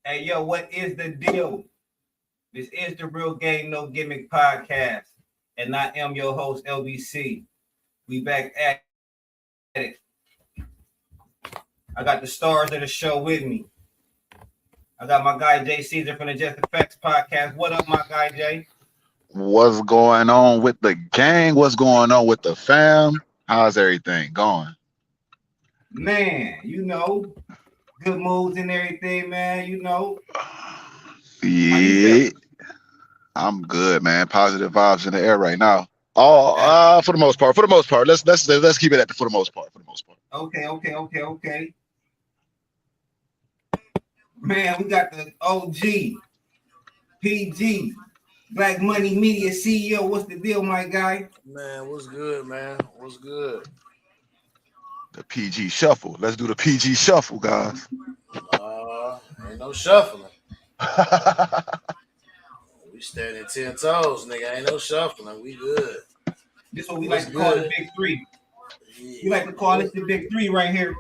Hey, yo, what is the deal? This is the Real Game No Gimmick podcast, and I am your host, LBC. We back at it. I got the stars of the show with me. I got my guy Jay Caesar from the Just Effects podcast. What up, my guy Jay? What's going on with the gang? What's going on with the fam? How's everything going? Man, good moods and everything, man. How you Yeah, feeling? I'm good, man. Positive vibes in the air right now. Oh, That's for the most part. For the most part, let's keep it at the for the most part. For the most part. okay. Man, we got the OG, PG, Black Money Media CEO. What's the deal, my guy? Man, what's good, man? What's good? The PG shuffle. Let's do the PG shuffle, guys. Ain't no shuffling. We standing 10 toes, nigga. Ain't no shuffling. We good. This is what we What's like to call the good? Big Three. We Yeah. like to call this the Big Three right here.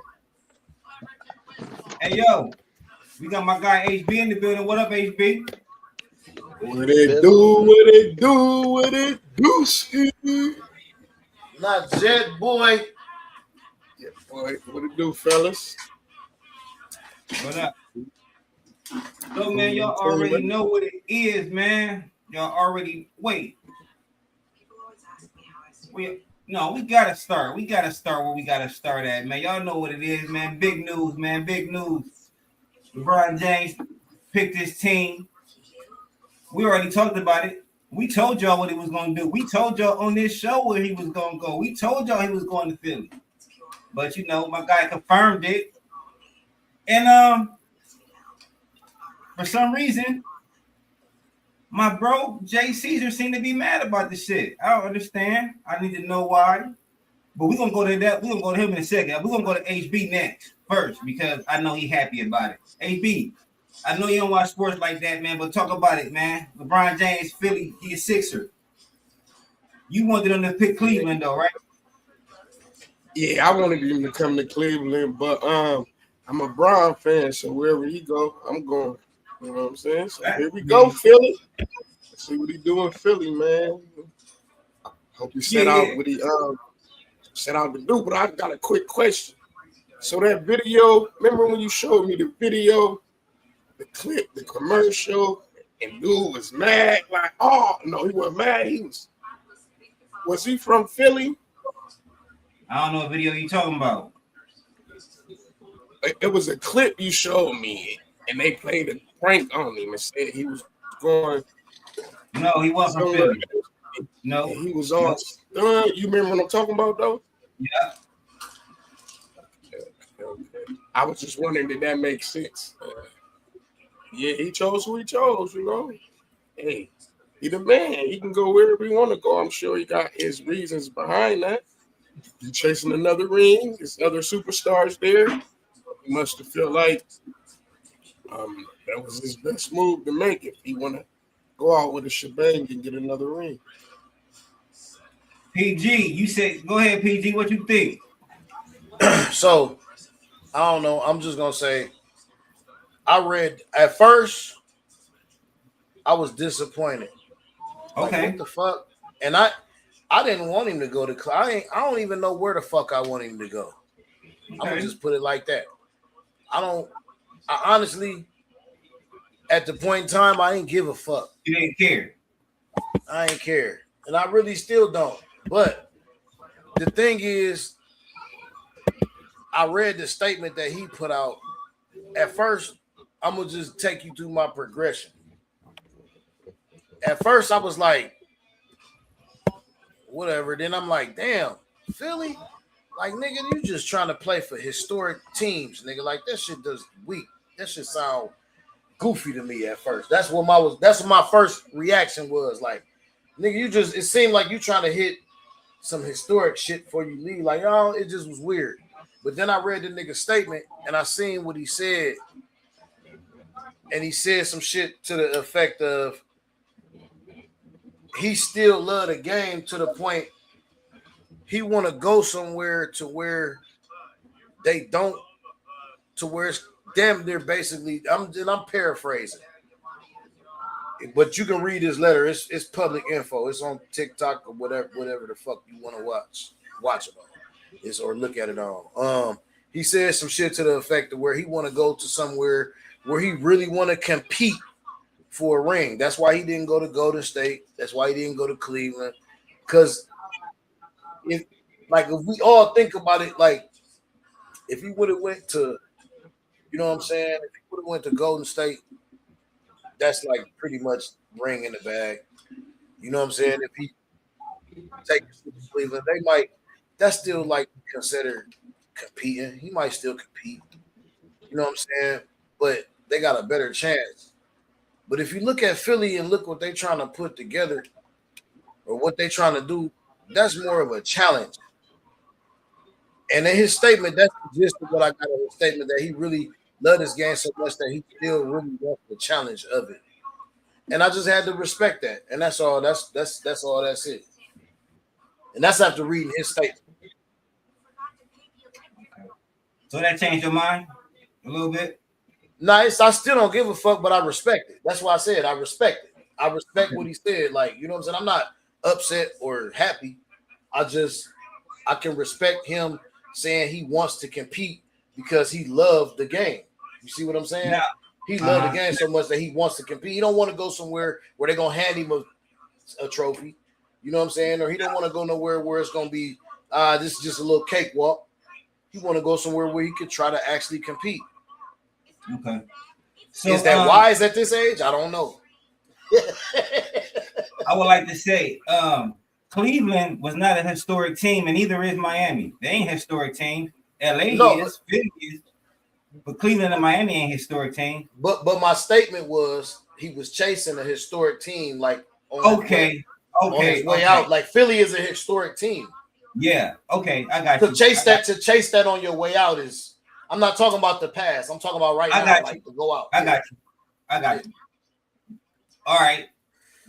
Hey, yo, we got my guy HB in the building. What up, HB? What it do, what it do, what it do, ski. Not Jet Boy. Yeah, boy, what it do, fellas? What up? So, man, y'all already know what it is, man. Y'all already wait. We gotta start. We gotta start where we gotta start at, man. Y'all know what it is, man. Big news, man. Big news. LeBron James picked his team. We already talked about it. We told y'all what he was gonna do. We told y'all on this show where he was gonna go. We told y'all he was going to Philly. But my guy confirmed it. And for some reason, my bro Jay Caesar seemed to be mad about this shit. I don't understand. I need to know why. But we're gonna go to that. We're gonna go to him in a second. We're gonna go to HB next first because I know he's happy about it. HB, I know you don't watch sports like that, man, but talk about it, man. LeBron James, Philly, he's a Sixer. You wanted him to pick Cleveland, though, right? Yeah, I wanted him to come to Cleveland, but I'm a Brown fan, so wherever he go, I'm going. You know what I'm saying? So here we go, Philly. Let's see what he do in Philly, man. Hope he set out what he set out to do. But I got a quick question. So that video, remember when you showed me the video, the clip, the commercial, and dude was mad, like, oh no, he wasn't mad. Was he from Philly? I don't know what video you talking about. It was a clip you showed me, and they played a prank on him and said he was going. No, he wasn't from Philly. No, he was on. You remember what I'm talking about, though? Yeah. Okay. I was just wondering, did that make sense? Yeah, he chose who he chose. Hey, he the man. He can go wherever he want to go. I'm sure he got his reasons behind that. He chasing another ring. There's other superstars there. He must have felt like that was his best move to make if he want to go out with a shebang and get another ring. PG, you said, go ahead, PG. What you think? So, I don't know. I'm just going to say, I read, at first, I was disappointed. Okay. Like, what the fuck? And I didn't want him to go to, I don't even know where the fuck I want him to go. Okay. I'm going to just put it like that. I honestly, at the point in time, I didn't give a fuck. You didn't care. I ain't care. And I really still don't. But the thing is, I read the statement that he put out. At first, I'm going to just take you through my progression. At first, I was like, whatever. Then I'm like, damn, Philly? Like, nigga, you just trying to play for historic teams, nigga. Like, that shit does weak. That shit sound goofy to me at first. That's what my first reaction was. Like, nigga, it seemed like you trying to hit some historic shit before you leave. Like, oh, it just was weird. But then I read the nigga's statement and I seen what he said. And he said some shit to the effect of he still love the game to the point he want to go somewhere to where they don't to where it's damn near basically. I'm paraphrasing, but you can read his letter. It's public info. It's on TikTok or whatever the fuck you want to watch it on. It's or look at it on. He said some shit to the effect of where he want to go to somewhere where he really want to compete for a ring. That's why he didn't go to Golden State. That's why he didn't go to Cleveland. Because if we all think about it, like if he would have went to, you know what I'm saying? If he would have went to Golden State, that's like pretty much ring in the bag. You know what I'm saying? If he takes it to Cleveland, that's still like considered competing. He might still compete. You know what I'm saying? But they got a better chance. But if you look at Philly and look what they're trying to put together or what they're trying to do, that's more of a challenge. And in his statement, that's the gist of what I got in his statement, that he really loved his game so much that he still really wants the challenge of it. And I just had to respect that. And that's all. That's all that's it. And that's after reading his statement. So that changed your mind a little bit? Nice. I still don't give a fuck, but I respect it. That's why I said I respect it. I respect what he said. Like, you know what I'm saying? I'm not upset or happy. I can respect him saying he wants to compete because he loved the game. You see what I'm saying? Yeah. He loved the game so much that he wants to compete. He don't want to go somewhere where they're going to hand him a trophy. You know what I'm saying? Or he don't want to go nowhere where it's going to be, this is just a little cakewalk. He want to go somewhere where he could try to actually compete. Okay. So is that wise at this age? I don't know. I would like to say Cleveland was not a historic team, and neither is Miami. They ain't historic team. LA is, Philly is, but Cleveland and Miami ain't historic team. But my statement was he was chasing a historic team, like on his way out. Like Philly is a historic team. Yeah. Okay. I got you. To chase that on your way out is. I'm not talking about the past. I'm talking about right now. Like to go out. I got you. All right.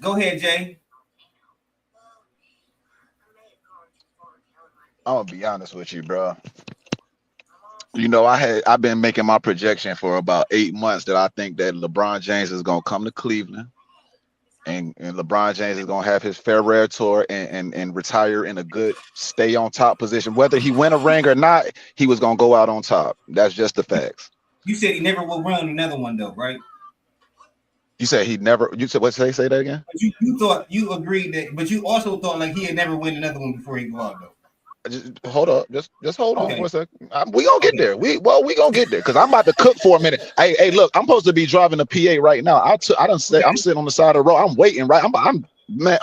Go ahead, Jay. I'm gonna be honest with you, bro. You know, I've been making my projection for about 8 months that I think that LeBron James is gonna come to Cleveland, and LeBron James is gonna have his farewell tour and retire in a good stay on top position. Whether he win a ring or not, he was gonna go out on top. That's just the facts. You said he never will run another one though, right? You said he never. You said what? Say that again. But you thought you agreed that, but you also thought like he'd never win another one before he go out though. Just hold up. Just hold on for a second. We gonna get there. We gonna get there because I'm about to cook for a minute. Hey, look, I'm supposed to be driving the PA right now. I'm sitting on the side of the road. I'm waiting. Right. I'm man.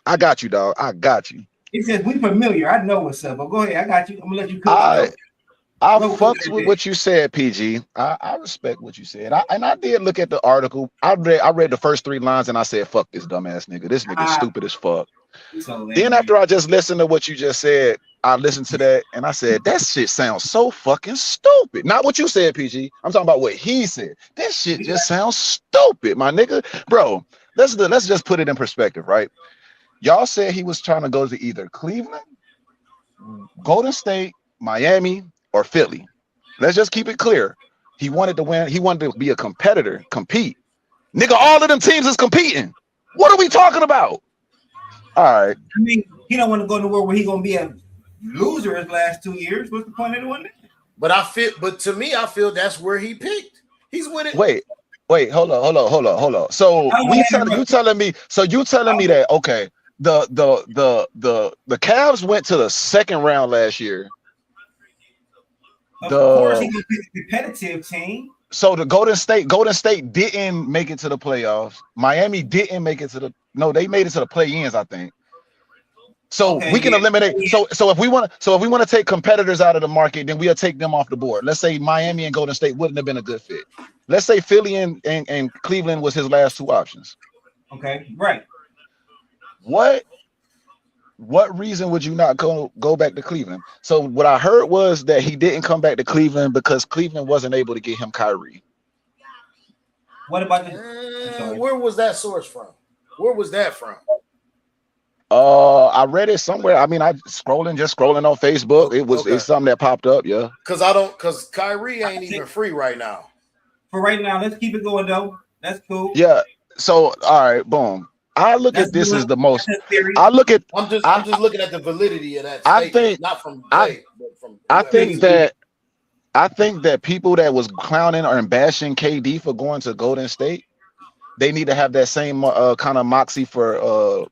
I got you, dog. I got you. He says we familiar. I know what's up. But go ahead. I got you. I'm gonna let you cook. I fucks with what you said, PG. I respect what you said. I did look at the article. I read the first 3 lines and I said, "Fuck this dumbass nigga. This nigga stupid as fuck." So then after I just listened to what you just said, I listened to that and I said, that shit sounds so fucking stupid. Not what you said, PG. I'm talking about what he said. That shit just sounds stupid, my nigga. Bro, let's just put it in perspective, right? Y'all said he was trying to go to either Cleveland, Golden State, Miami, or Philly. Let's just keep it clear. He wanted to win. He wanted to be a competitor, compete. Nigga, all of them teams is competing. What are we talking about? All right. I mean, he don't want to go nowhere where he gonna be a loser his last 2 years. What's the point of doing that? But to me, I feel that's where he picked. He's with it. Wait, hold on. So you telling me that okay, the Cavs went to the second round last year. Of course, he can pick a competitive team. So the Golden State didn't make it to the playoffs. Miami didn't make it to they made it to the play-ins, I think. So we can eliminate. So if we want to take competitors out of the market, then we'll take them off the board. Let's say Miami and Golden State wouldn't have been a good fit. Let's say Philly and Cleveland was his last 2 options. Okay, right. What reason would you not go back to Cleveland? So what I heard was that he didn't come back to Cleveland because Cleveland wasn't able to get him Kyrie. What about where was that source from? Where was that from? I read it somewhere. I mean, just scrolling on Facebook. It's something that popped up. Yeah. Because Kyrie ain't even free right now. For right now, let's keep it going though. That's cool. Yeah. So all right, boom. I look at this as the most. I look at. I'm just looking at the validity of that. I think not from Jay, but from. I think that people that was clowning or bashing KD for going to Golden State, they need to have that same kind of moxie for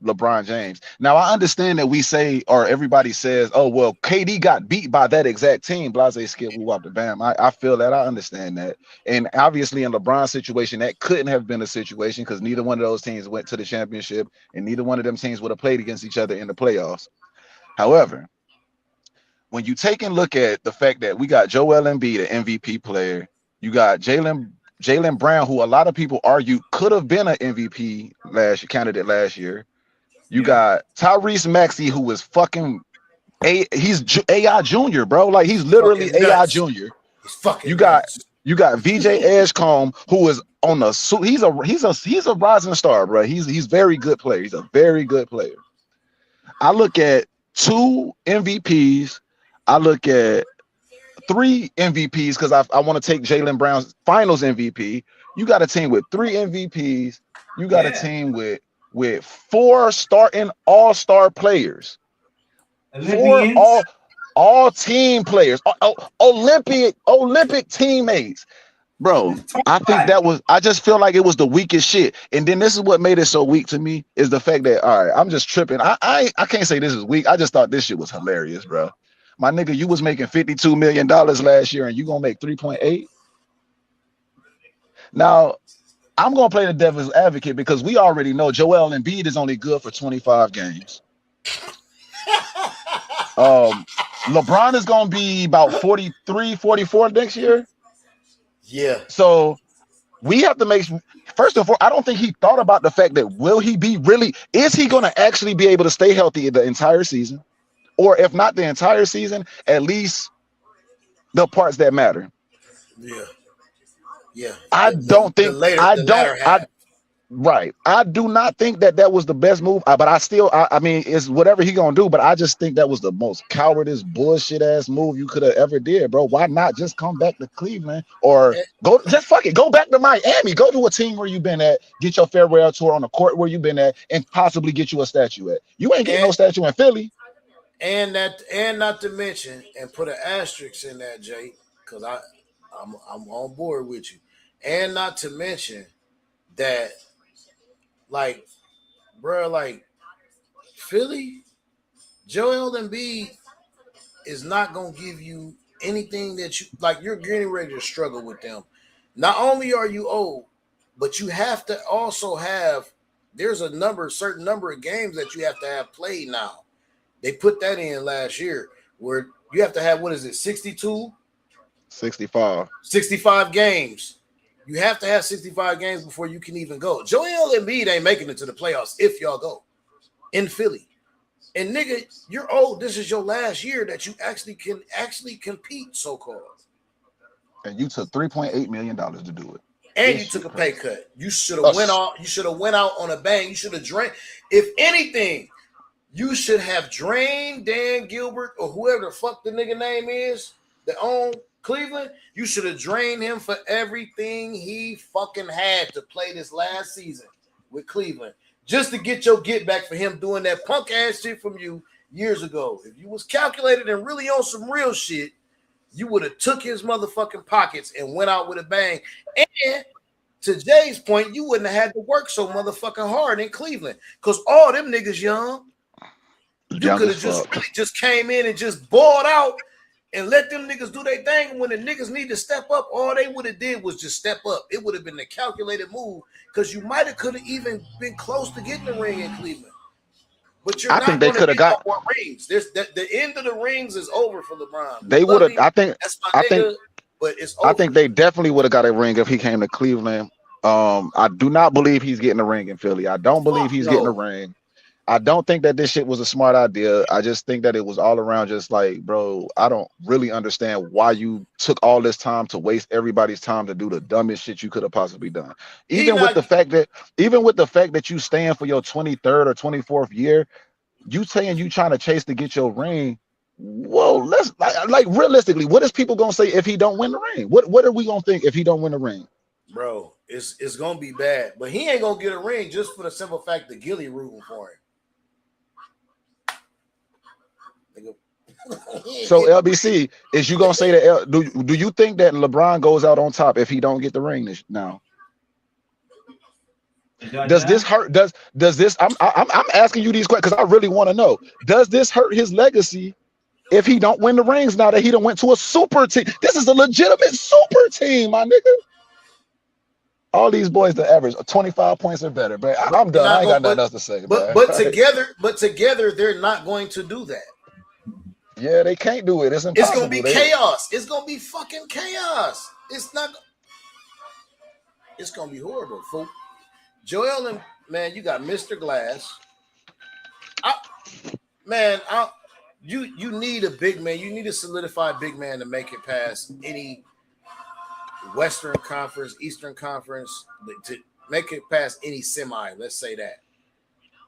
LeBron James. Now, I understand that we say, or everybody says, oh, well, KD got beat by that exact team. Blase, skip, woo, wop, the bam. I feel that. I understand that. And obviously, in LeBron's situation, that couldn't have been a situation because neither one of those teams went to the championship and neither one of them teams would have played against each other in the playoffs. However, when you take and look at the fact that we got Joel Embiid, an MVP player, you got Jaylen Brown, who a lot of people argue could have been an MVP candidate last year. You got Tyrese Maxey, who is fucking he's AI Junior, bro. Like he's literally AI Junior. He's fucking you got VJ Edgecombe, who is on the he's a rising star, bro. He's very good player. He's a very good player. I look at 2 MVPs. I look at 3 MVPs because I want to take Jaylen Brown's finals MVP. You got a team with 3 MVPs. You got a team with 4 starting all-star players. Olympians. 4 all team players. Olympic teammates. Bro, I just feel like it was the weakest shit. And then this is what made it so weak to me is the fact that, all right, I'm just tripping. I can't say this is weak. I just thought this shit was hilarious, bro. My nigga, you was making $52 million last year and you gonna make 3.8. Now, I'm gonna play the devil's advocate because we already know Joel Embiid is only good for 25 games. LeBron is gonna be about 43, 44 next year. Yeah. So we have to make first of all, I don't think he thought about the fact that is he gonna actually be able to stay healthy the entire season? Or if not the entire season, at least the parts that matter. Yeah. Yeah. I do not think that was the best move. But I mean, it's whatever he gonna do. But I just think that was the most cowardice, bullshit ass move you could have ever did, bro. Why not just come back to Cleveland or go back to Miami? Go to a team where you've been at, get your farewell tour on the court where you've been at, and possibly get you a statue at. You ain't getting no statue in Philly. And not to mention, and put an asterisk in that, Jay, because I'm on board with you. And not to mention that, like, bro, like Philly, Joel Embiid is not gonna give you anything that you like. You're getting ready to struggle with them. Not only are you old, but you have to also have. There's a certain number of games that you have to have played now. They put that in last year where you have to have, 62? 65 games. You have to have 65 games before you can even go. Joel Embiid ain't making it to the playoffs if y'all go in Philly. And nigga, you're old. This is your last year that you actually can compete, so-called. And you took $3.8 million to do it. And you took a pay cut. You should have went out on a bang. You should have drained. If anything, you should have drained Dan Gilbert or whoever the fuck the nigga name is that own Cleveland. You should have drained him for everything he fucking had to play this last season with Cleveland. Just to get your get back for him doing that punk ass shit from you years ago. If you was calculated and really on some real shit, you would have took his motherfucking pockets and went out with a bang. And to Jay's point, you wouldn't have had to work so motherfucking hard in Cleveland because all them niggas young. You could have just came in and just balled out and let them niggas do their thing. And when the niggas need to step up, all they would have did was just step up. It would have been a calculated move because you might have could have even been close to getting the ring in Cleveland. But I think they could have got more rings. The end of the rings is over for LeBron. They would have. But it's over. I think they definitely would have got a ring if he came to Cleveland. I do not believe he's getting a ring in Philly. I don't believe he's getting a ring. I don't think that this shit was a smart idea. I just think that it was all around just like, bro, I don't really understand why you took all this time to waste everybody's time to do the dumbest shit you could have possibly done. Even with the fact that you stand for your 23rd or 24th year, you saying you trying to chase to get your ring. Well, let's like realistically, what is people gonna say if he don't win the ring? What are we gonna think if he don't win the ring? Bro, it's gonna be bad, but he ain't gonna get a ring just for the simple fact that Gilly rooting for him. So LBC, is you gonna say that? Do you think that LeBron goes out on top if he don't get the ring now? Does this hurt? Does this? I'm asking you these questions because I really want to know. Does this hurt his legacy if he don't win the rings now that he done went to a super team? This is a legitimate super team, my nigga. All these boys the average 25 points or better, but I'm done. I ain't got nothing else to say. But together they're not going to do that. Yeah, they can't do it. It's impossible. It's gonna be chaos. It's gonna be fucking chaos. It's gonna be horrible, fool. Joel and man, you got Mr. Glass. You need a big man. You need a solidified big man to make it past any Western Conference, Eastern Conference, to make it past any semi. Let's say that.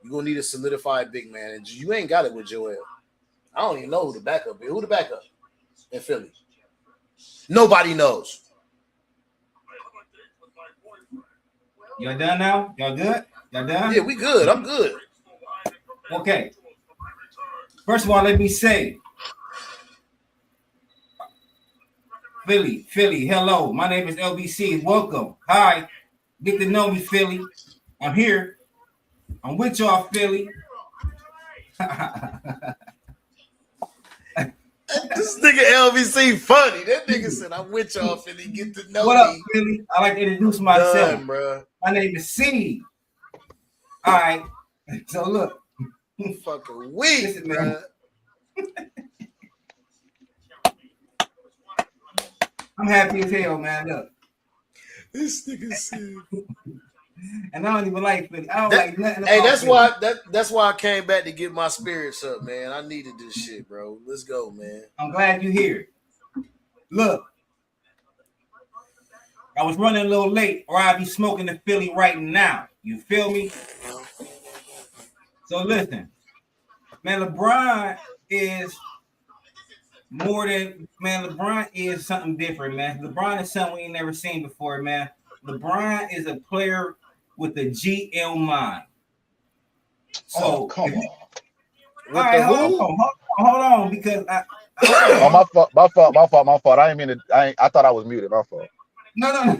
You're gonna need a solidified big man, and you ain't got it with Joel. I don't even know who the backup is. Who the backup in Philly? Nobody knows. Y'all done now? Y'all good? Y'all done? Yeah, we good. I'm good. Okay. First of all, let me say, Philly, hello. My name is LBC. Welcome. Hi. Get to know me, Philly. I'm here. I'm with y'all, Philly. This nigga LBC funny. That nigga said, I'm with y'all, Philly. Get to know me. What up, Philly? I like to introduce myself. Done, bro. My name is C. All right. So look. Fucking weak, bro. I'm happy as hell, man. Look. This nigga said. And I don't even like Philly. I don't like nothing. Hey, that's why I came back to get my spirits up, man. I needed this shit, bro. Let's go, man. I'm glad you're here. Look, I was running a little late, or I'd be smoking the Philly right now. You feel me? So listen, man. LeBron is more than man. LeBron is something different, man. LeBron is something we ain't never seen before, man. LeBron is a player with a GM mind. So come on. All right, hold on, because my fault. I didn't mean to. I thought I was muted. My fault. No.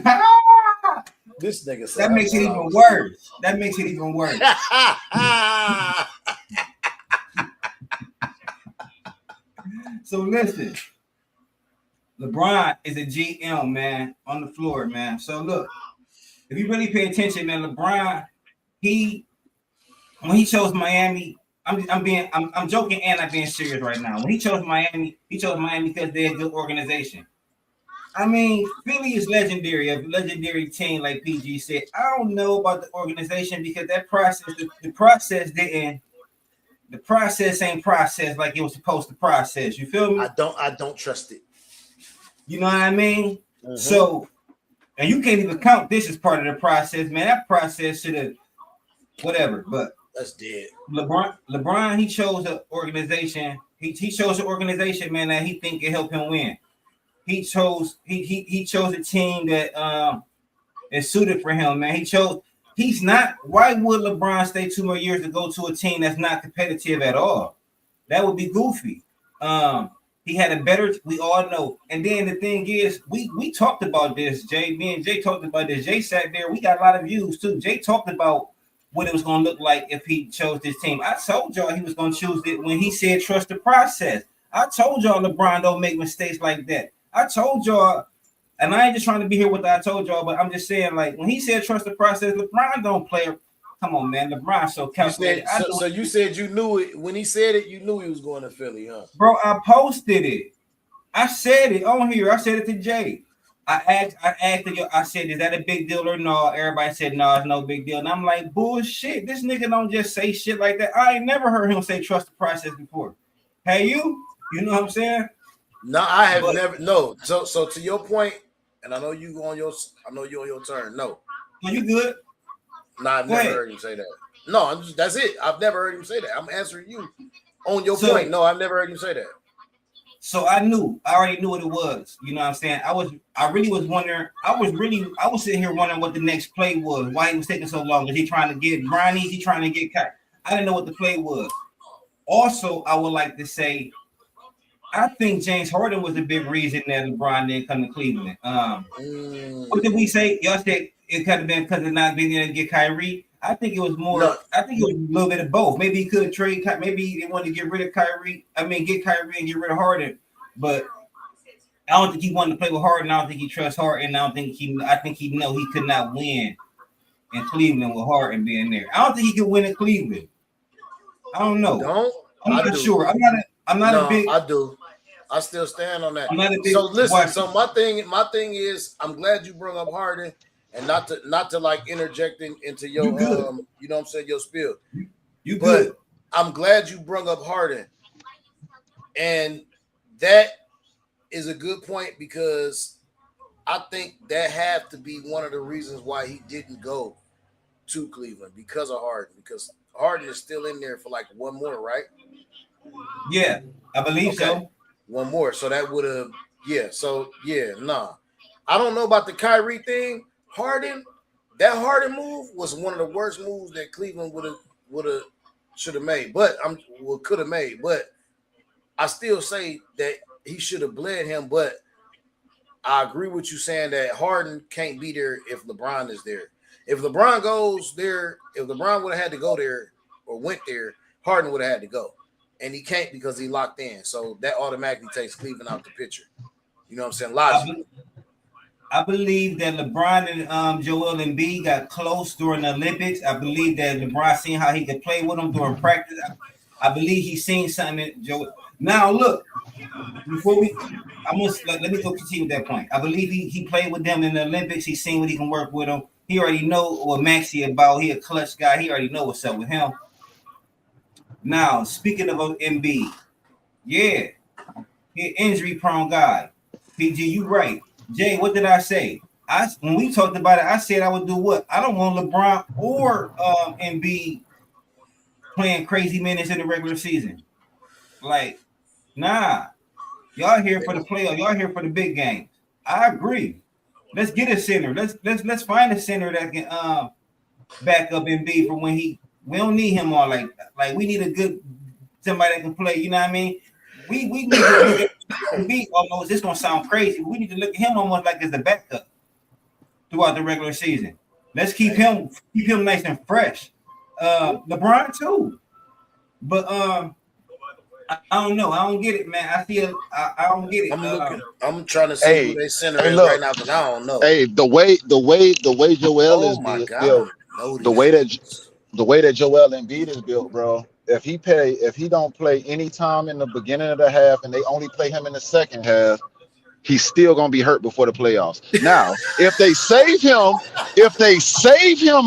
This nigga said that makes it even worse. That makes it even worse. So listen, LeBron is a GM, man, on the floor, man. So look, if you really pay attention, man, LeBron, when he chose Miami, I'm joking and I'm being serious right now. When he chose Miami because they're a good organization. I mean, Philly is legendary, a legendary team, like PG said. I don't know about the organization because that process, the process ain't processed like it was supposed to process. You feel me? I don't trust it. You know what I mean? Mm-hmm. So, and you can't even count this as part of the process, man. That process should have whatever, but that's dead. LeBron, he chose an organization. He chose an organization, man, that he think can help him win. He chose a team that is suited for him, man. He's not. Why would LeBron stay 2 more years to go to a team that's not competitive at all? That would be goofy. He had a better. We all know. And then the thing is, we talked about this. Me and Jay talked about this. Jay sat there. We got a lot of views too. Jay talked about what it was going to look like if he chose this team. I told y'all he was going to choose it when he said trust the process. I told y'all LeBron don't make mistakes like that. I told y'all, and I ain't just trying to be here with that I told y'all, but I'm just saying, like, when he said trust the process, LeBron don't play. Come on, man. LeBron so calculated. So you said you knew it. When he said it, you knew he was going to Philly, huh? Bro, I posted it. I said it on here. I said it to Jay. I said, is that a big deal or no? Everybody said, no, it's no big deal. And I'm like, bullshit. This nigga don't just say shit like that. I ain't never heard him say trust the process before. Hey, you? You know what I'm saying? No, I have never. No. So to your point, and I know you on your turn. No. Are you good? Nah, I've never heard him say that. No, that's it. I've never heard him say that. I'm answering you on your So- point. No, I've never heard him say that. So I already knew what it was. You know what I'm saying? I really was wondering. I was sitting here wondering what the next play was. Why he was taking so long? Is he trying to get Bronny? Is he trying to get Kai? I didn't know what the play was. Also, I would like to say, I think James Harden was a big reason that LeBron didn't come to Cleveland. What did we say? Y'all said it could have been because of not being able to get Kyrie. I think it was more. No. I think it was a little bit of both. Maybe he could trade. Maybe they wanted to get rid of Kyrie. Get Kyrie and get rid of Harden. But I don't think he wanted to play with Harden. I don't think he trusts Harden. I think he know he could not win in Cleveland with Harden being there. I don't think he could win in Cleveland. I don't know. I'm not sure. I'm not a big. I do. I still stand on that. I'm not a big. So listen. Watch. So my thing is, I'm glad you brought up Harden, and not to like interjecting into your You good. you know what I'm saying, your spiel. You But good? I'm glad you brought up Harden, and that is a good point because I think that have to be one of the reasons why he didn't go to Cleveland because of Harden. Because Harden is still in there for like one more, right? Yeah, I believe so. One more. So that would have, nah. I don't know about the Kyrie thing. That Harden move was one of the worst moves that Cleveland should have made. But could have made. But I still say that he should have bled him. But I agree with you saying that Harden can't be there if LeBron is there. If LeBron goes there, if LeBron would have had to go there or went there, Harden would have had to go. And he can't because he locked in. So that automatically takes Cleveland out the picture. You know what I'm saying? Logically. I believe that LeBron and Joel Embiid got close during the Olympics. I believe that LeBron seen how he could play with them during practice. I believe he's seen something in Joel. Now look, let me go continue with that point. I believe he played with them in the Olympics. He's seen what he can work with them. He already know what Maxey about. He a clutch guy. He already know what's up with him. Now, speaking of Embiid, yeah, he an injury-prone guy. PG, you right. Jay, what did I say? When we talked about it, I said I would do what? I don't want LeBron or Embiid playing crazy minutes in the regular season. Like, nah. Y'all here for the playoff. Y'all here for the big games. I agree. Let's get a center. Let's find a center that can back up Embiid for when we don't need him all like we need a good somebody that can play. You know what I mean? We need to look at Embiid almost. This gonna sound crazy, but we need to look at him almost like as the backup throughout the regular season. Let's keep him nice and fresh. LeBron too, but I don't know. I don't get it, man. I don't get it. I'm trying to see who they center is right now, but I don't know. Hey, the way Joel is built, the way that Joel Embiid is built, bro. If he don't play any time in the beginning of the half and they only play him in the second half, he's still gonna be hurt before the playoffs. Now, if they save him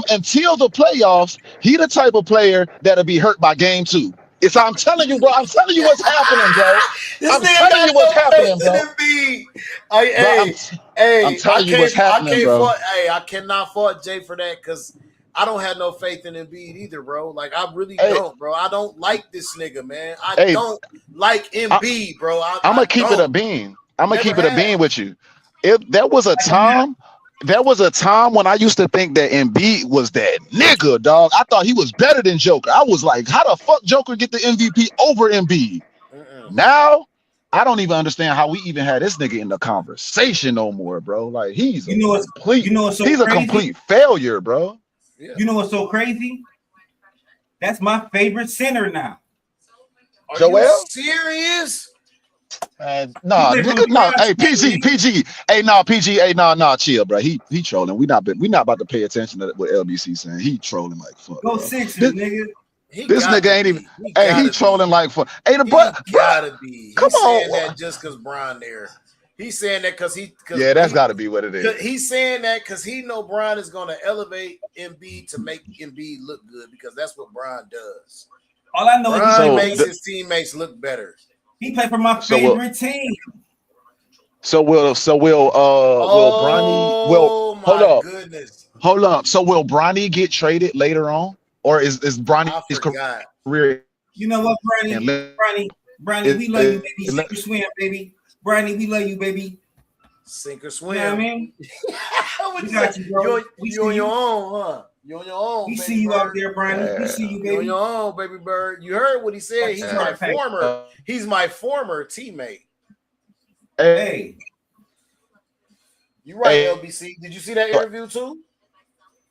until the playoffs, he the type of player that'll be hurt by game 2. I'm telling you, bro. I'm telling you what's happening, bro. I'm telling you what's happening, bro. I'm telling you what's happening, bro. I cannot fault Jay for that because I don't have no faith in Embiid either, bro. Like I really don't, bro. I don't like this nigga, man. I don't like Embiid, bro. I'm gonna keep it a bean. I'm gonna keep it a bean with you. If there was a time when I used to think that Embiid was that nigga, dog. I thought he was better than Joker. I was like, how the fuck Joker get the MVP over Embiid? Now I don't even understand how we even had this nigga in the conversation no more, bro. Like he's a complete failure, bro. Yeah. You know what's so crazy? That's my favorite center now. Are Joel? you serious? Nah, nigga, no. Hey, PG. Hey, no, PG. Hey, no, chill, bro. He trolling. We not about to pay attention to what LBC saying. He trolling like fuck. Go Sixers, nigga. This nigga ain't even. He trolling like fuck. Hey, gotta be. Come on. Saying that just because Brian there. He's saying that because that's got to be what it is. He's saying that because he know Brian is going to elevate Embiid to make Embiid look good because that's what Brian does. All I know is Brian makes his teammates look better. He played for my favorite team. Will Bronny? Goodness. Hold up. So will Bronny get traded later on? or is Bronny's career? You know what, Bronny, we love you, baby. Sink or swim, baby. Bronny, we love you, baby. Sink or swim. You know what I mean? We got you, bro. You on your own, huh? You on your own. We see you out there, Bronny. We see you, baby. You on your own, baby bird. You heard what he said. He's my former teammate. Hey. You right, LBC. Did you see that interview too?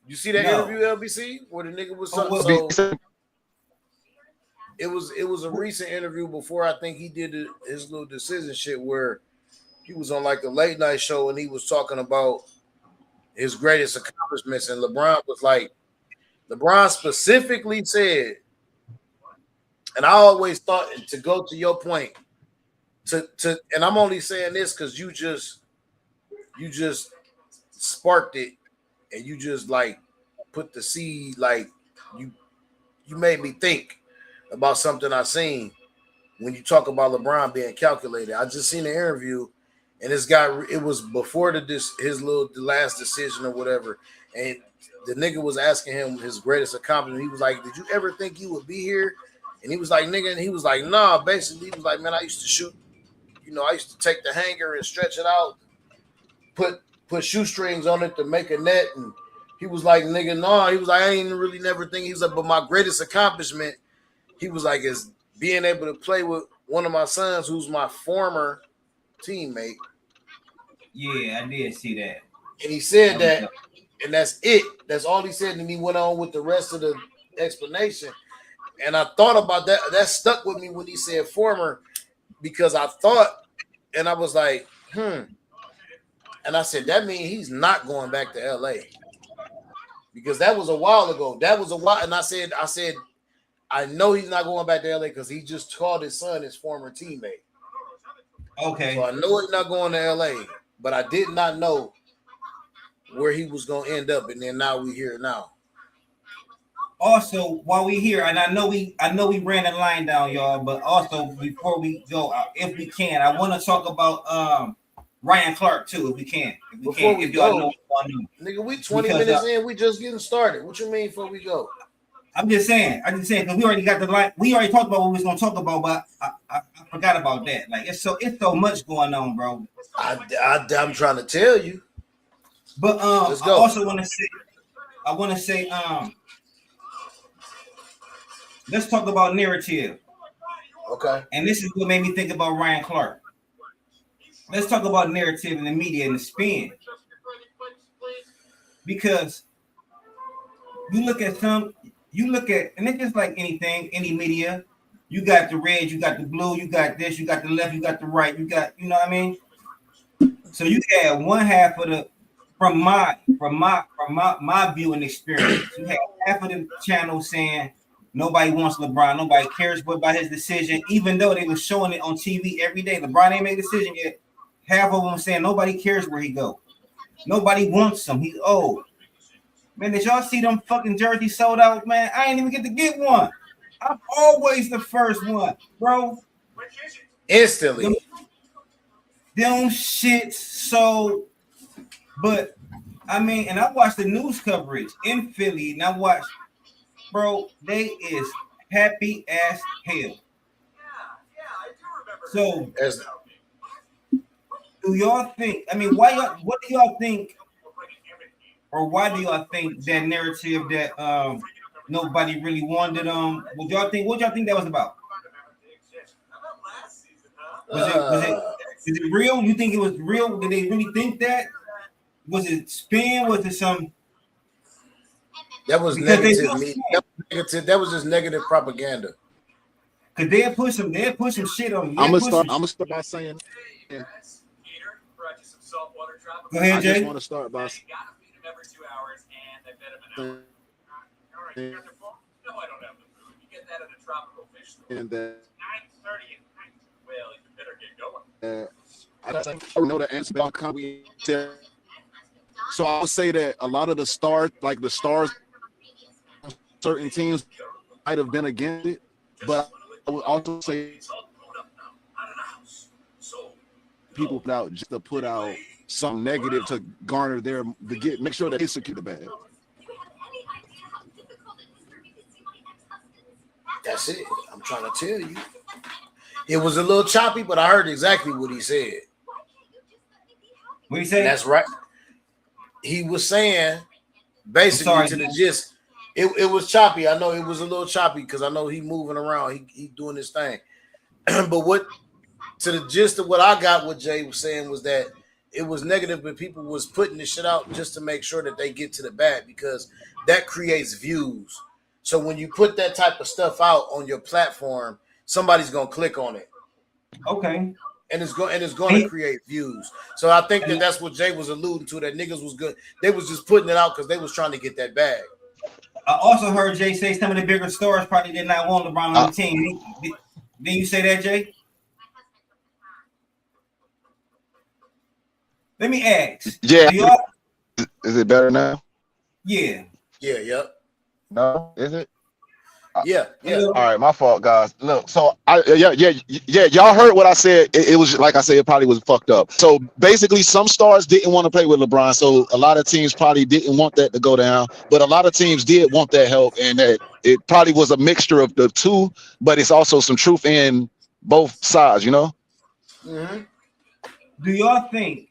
You see that interview, LBC, where the nigga was so it was a recent interview before I think he did his little decision shit where he was on like the late night show and he was talking about his greatest accomplishments, and LeBron specifically said, and I always thought, to go to your point, to and I'm only saying this because you just sparked it, and you just like put the seed, like you made me think about something I seen when you talk about LeBron being calculated. I just seen an interview, and this guy, it was before the last decision or whatever, and the nigga was asking him his greatest accomplishment. He was like, "Did you ever think you would be here?" And he was like, "Nigga," and he was like, "Nah." Basically, he was like, "Man, I used to shoot. I used to take the hanger and stretch it out, put shoestrings on it to make a net." And he was like, "Nigga, nah." He was like, "I ain't really never think." He was like, "But my greatest accomplishment," he was like, "is being able to play with one of my sons who's my former teammate." Yeah, I did see that. And he said that, and that's it. That's all he said, and he went on with the rest of the explanation. And I thought about that. That stuck with me when he said former, because I thought, and I was like, And I said, that means he's not going back to LA. Because that was a while ago. That was a while. And I said, I know he's not going back to LA because he just called his son his former teammate. Okay. So I know he's not going to LA, but I did not know where he was going to end up. And then now we here now. Also, while we here, and I know we ran the line down, y'all, but also before we go, if we can, I want to talk about Ryan Clark too, if we can. Before we go, nigga, we 20 minutes in, we just getting started. What you mean before we go? I'm just saying, because we already got the line. We already talked about what we was gonna talk about, but I forgot about that. Like it's so much going on, bro. I'm trying to tell you. But Let's go. I also want to say, let's talk about narrative. Okay. And this is what made me think about Ryan Clark. Let's talk about narrative in the media and the spin. Because you look at, and it's just like anything, any media, you got the red, you got the blue, you got this, you got the left, you got the right, you got, you know what I mean? So you had one half of the, from my viewing experience, you had half of the channel saying nobody wants LeBron, nobody cares about his decision, even though they were showing it on TV every day. LeBron ain't made a decision yet. Half of them saying nobody cares where he go. Nobody wants him. He's old. Man, did y'all see them fucking jerseys sold out, man? I ain't even get to get one. I'm always the first one, bro. Instantly. Them shits so, but I mean, and I watched the news coverage in Philly, and I watched, bro, they is happy as hell. So, do y'all think? I mean, what do y'all think? Or why do y'all think that narrative that nobody really wanted what y'all think that was about? Is it real? You think it was real? Did they really think that? Was it spin? Was it some? That was negative. That was just negative propaganda. Cause they put some shit on. I'm gonna start by saying. Yeah. Go ahead, Jay. I just want to start by. Every 2 hours, and they fed him an hour. All right, you got your phone? No, I don't have the food. You get that at a tropical fish store. And 9:30 at night. Well, you better get going. I know the answer about comedy. So I would say that a lot of the stars, certain teams might have been against it, but I would also say people put out just to put out some negative to garner make sure that they secure the bag. That's it. I'm trying to tell you. It was a little choppy, but I heard exactly what he said. What you say? That's right. He was saying basically to the gist. It was choppy. I know it was a little choppy because I know he moving around. He doing his thing. But what to the gist of what I got, what Jay was saying was that it was negative, but people was putting this shit out just to make sure that they get to the bat because that creates views. So when you put that type of stuff out on your platform, somebody's gonna click on it. Okay. And it's going to create views. So I think that's what Jay was alluding to. That niggas was good. They was just putting it out because they was trying to get that bag. I also heard Jay say some of the bigger stars probably did not want LeBron on the team. Didn't you say that, Jay? Let me ask. Yeah. Is it better now? Yeah. Yeah. Yep. No, is it? Yeah. All right, my fault, guys. Look, so y'all heard what I said. It was like I said, it probably was fucked up. So basically, some stars didn't want to play with LeBron, so a lot of teams probably didn't want that to go down. But a lot of teams did want that help, and that it probably was a mixture of the two. But it's also some truth in both sides, you know. Mm-hmm. Do y'all think?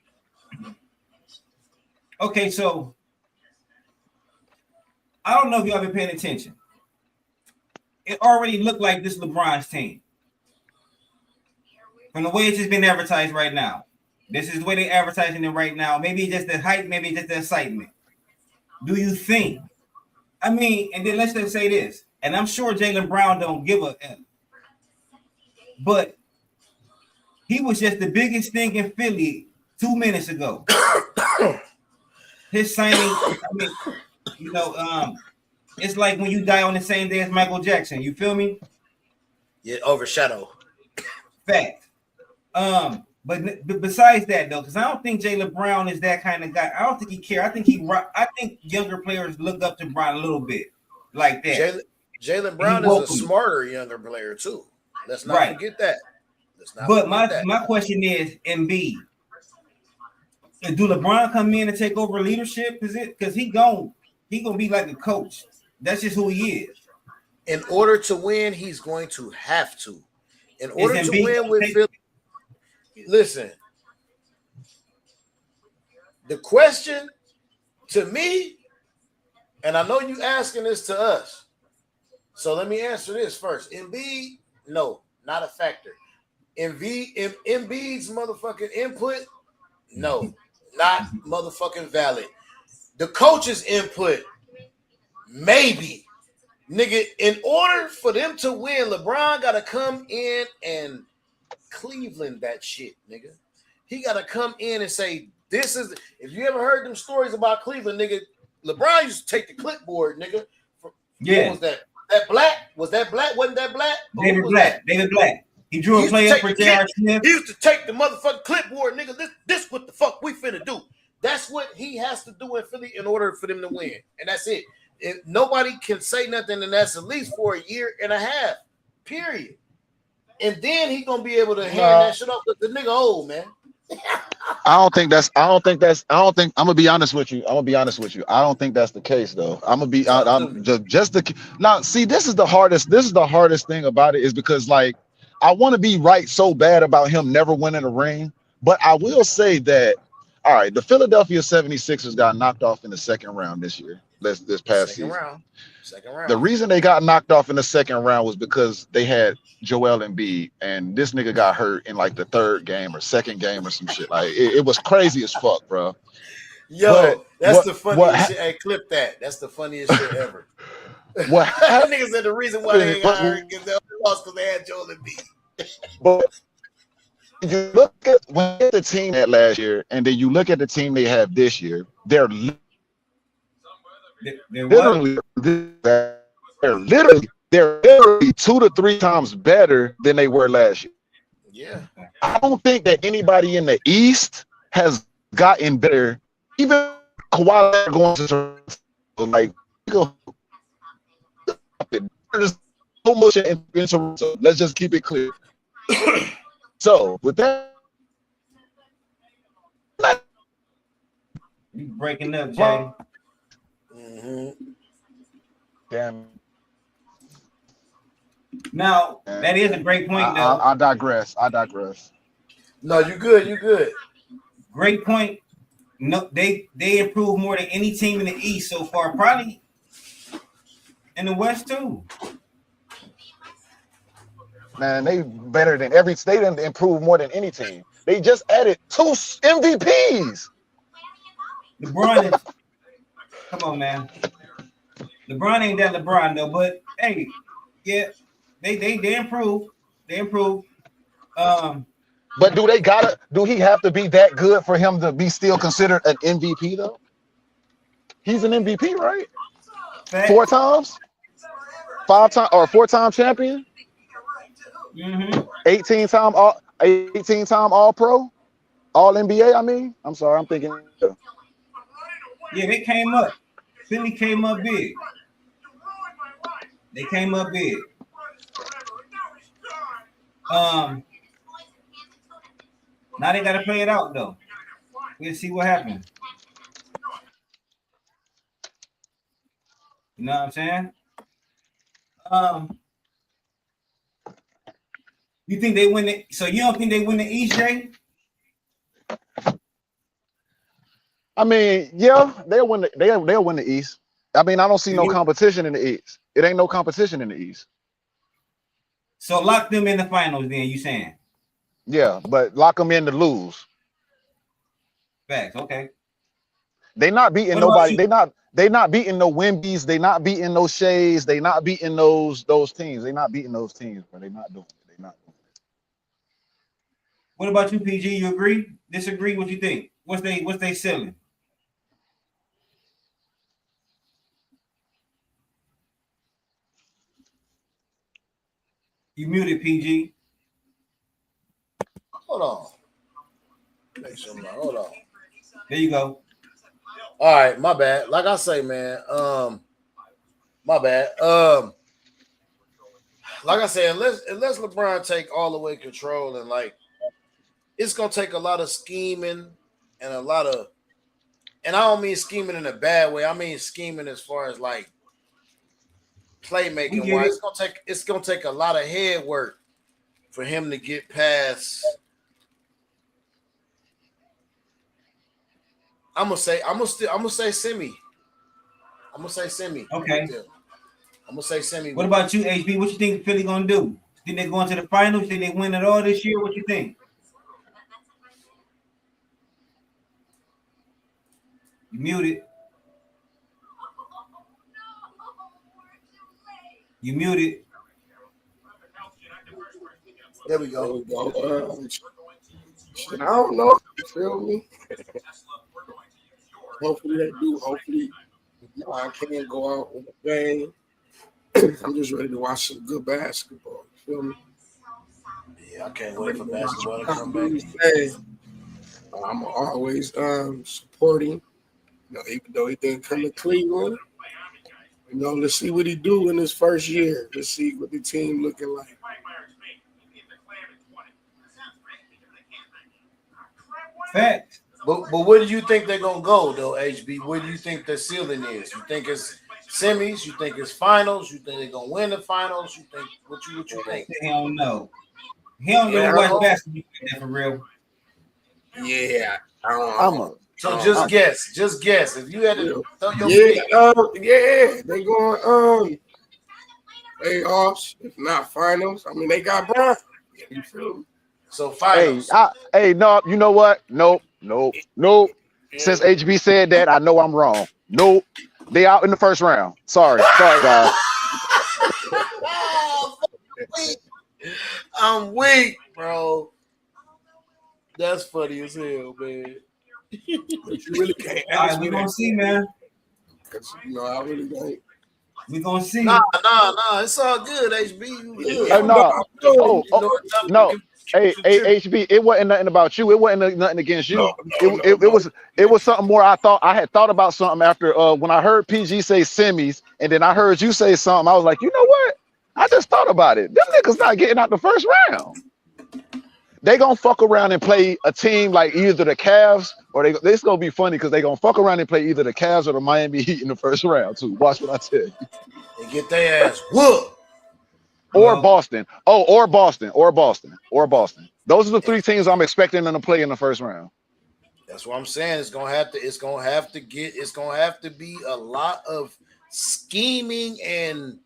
Okay, so I don't know if y'all been paying attention. It already looked like this LeBron's team. From the way it's just been advertised right now. This is the way they're advertising it right now. Maybe it's just the hype, maybe it's just the excitement. Do you think? I mean, and then let's just say this, and I'm sure Jaylen Brown don't give a F. But he was just the biggest thing in Philly 2 minutes ago. His signing, I mean, it's like when you die on the same day as Michael Jackson. You feel me? Yeah, overshadow. Fact. But besides that though, because I don't think Jaylen Brown is that kind of guy. I don't think he cares. I think younger players look up to Brown a little bit like that. Jaylen Brown is a smarter younger player too. Let's not forget that. But my question is, Embiid. Do LeBron come in and take over leadership? Because he gonna be like a coach. That's just who he is. In order to win, he's going to have to. In order to win with Philly, listen. The question to me, and I know you asking this to us, so let me answer this first. Embiid, no, not a factor. Embiid's motherfucking input, no, not motherfucking valid. The coach's input, maybe. Nigga, in order for them to win, LeBron got to come in and Cleveland that shit, nigga. He got to come in and say, this is, if you ever heard them stories about Cleveland, nigga, LeBron used to take the clipboard, nigga. Yeah. What was that? That black? Was that black? Wasn't that black? David Black. He drew a play up for J.R. Smith. He used to take the motherfucking clipboard, nigga. This what the fuck we finna do. That's what he has to do in Philly in order for them to win. And that's it. If nobody can say nothing, and that's at least for a year and a half, period. And then he gonna be able to hand that shit off. The nigga old, man. I'm gonna be honest with you. I don't think that's the case though. Now see, this is the hardest thing about it is because like I want to be right so bad about him never winning a ring, but I will say that all right, the Philadelphia 76ers got knocked off in the second round this year. This past season. Second round. The reason they got knocked off in the second round was because they had Joel Embiid, and this nigga got hurt in like the third game or second game or some shit. Like it was crazy as fuck, bro. Yo, that's the funniest shit. Hey, clip that. That's the funniest shit ever. What niggas said the reason why they got hurt because they lost because they had Joel Embiid. But you look at the team that last year, and then you look at the team they have this year. They're literally 2 to 3 times better than they were last year. Yeah, I don't think that anybody in the East has gotten better. Even Kawhi going to like there's so much in so let's just keep it clear. So with that, you breaking up, Jay. Mm-hmm. Damn. Now that is a great point, though. I digress. No, you good. You good. Great point. No, they improved more than any team in the East so far. Probably in the West too. Man, they better than every. They didn't improve more than any team. They just added 2 MVPs. LeBron is. Come on, man. LeBron ain't that LeBron though, but hey, yeah, they improve. They improve. But do he have to be that good for him to be still considered an MVP though? He's an MVP, right? Fact. 4 times? 5 times or 4-time champion? 18-time all pro, all NBA. I mean, I'm sorry, I'm thinking. Yeah, they came up. Philly came up big. They came up big. Now they gotta play it out though. We'll see what happens. You know what I'm saying? You think they win it? So you don't think they win the East, Jay? I mean, yeah, they'll win the East. I mean, I don't see no competition in the East. It ain't no competition in the East. So lock them in the finals, then you saying? Yeah, but lock them in to lose. Facts, okay. They not beating nobody. They not beating no Wimbies. They not beating no Shays. They not beating those teams. They not beating those teams, but they not doing it. They not doing it. What about you, PG? You agree? Disagree? What you think? What's they selling? You muted, PG. Hold on. Hold on. There you go. All right, my bad. Like I say, man, my bad. Like I said, unless LeBron take all the way control, and like it's gonna take a lot of scheming and and I don't mean scheming in a bad way. I mean scheming as far as like playmaking wise. It's gonna take a lot of head work for him to get past. I'm gonna say semi. I'm gonna say semi. Okay. I'm gonna say semi. What about you, HB? What you think Philly gonna do? Think they going to the finals? Think they win it all this year? What you think? You muted. You muted. There we go. Shit, I don't know. You feel me? Hopefully they do. Hopefully, I can't go out with a bang. I'm just ready to watch some good basketball. You feel me? Yeah, I can't wait for basketball to come back. I'm always supporting. You know, even though he didn't come to Cleveland, you know, let's see what he do in his first year. Let's see what the team looking like. Fact. But where do you think they're gonna go though, HB? Where do you think the ceiling is? You think it's semis? You think it's finals? You think they're gonna win the finals? You think what you think? He don't know. He don't really watch basketball for real. Yeah, Just guess. If you had to throw your pick. they going playoffs, if not finals. I mean, they got Brian. You feel me? So finals. No, you know what? Nope. Since HB said that, I know I'm wrong. Nope. They out in the first round. Sorry, guys. I'm weak, bro. That's funny as hell, man. But you really can't All right, we gonna see, man. Because I really don't. We gonna see. Nah. It's all good, HB. You good. No. Hey, HB, it wasn't nothing about you. It wasn't nothing against you. It was something more. I had thought about something after when I heard PG say semis, and then I heard you say something. I was like, you know what? I just thought about it. Them niggas not getting out the first round. They gonna fuck around and play a team like either the Cavs or it's gonna be funny because they gonna fuck around and play either the Cavs or the Miami Heat in the first round too. Watch what I tell you. And get their ass whooped. or Boston. Oh, or Boston. Those are the three teams I'm expecting them to play in the first round. That's what I'm saying. It's gonna have to be a lot of scheming and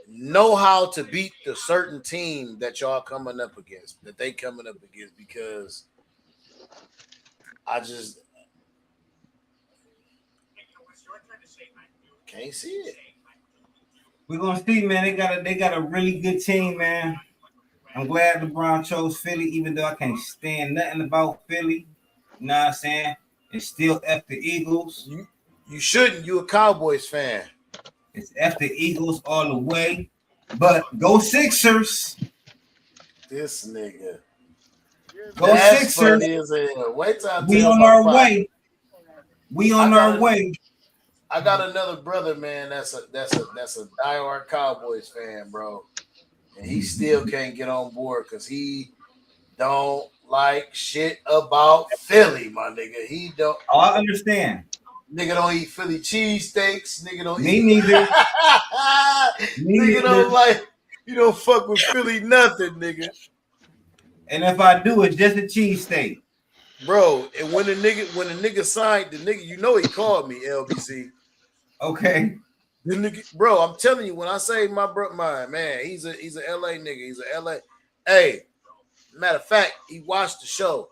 know how to beat the certain team that y'all coming up against, because I just can't see it. We're gonna see, man. They got a really good team, man. I'm glad LeBron chose Philly, even though I can't stand nothing about Philly. You know what I'm saying? It's still F the Eagles. You shouldn't. You a Cowboys fan. It's F the Eagles all the way. But go Sixers. This nigga. Go That's Sixers. funny as hell. Wait till I We tell on my our pop. way. We on our way. I got another brother, man. That's a diehard Cowboys fan, bro, and he still can't get on board because he don't like shit about Philly, my nigga. He don't. Oh, I understand. Nigga don't eat Philly cheesesteaks. Nigga don't Me eat. neither. Nigga don't like. You don't fuck with Philly nothing, nigga. And if I do, it's just a cheesesteak. Bro, and when the nigga signed, the nigga, you know he called me LBC. Okay. The nigga, bro, I'm telling you, when I say my man, he's a LA nigga. He's a LA. Hey, matter of fact, he watched the show.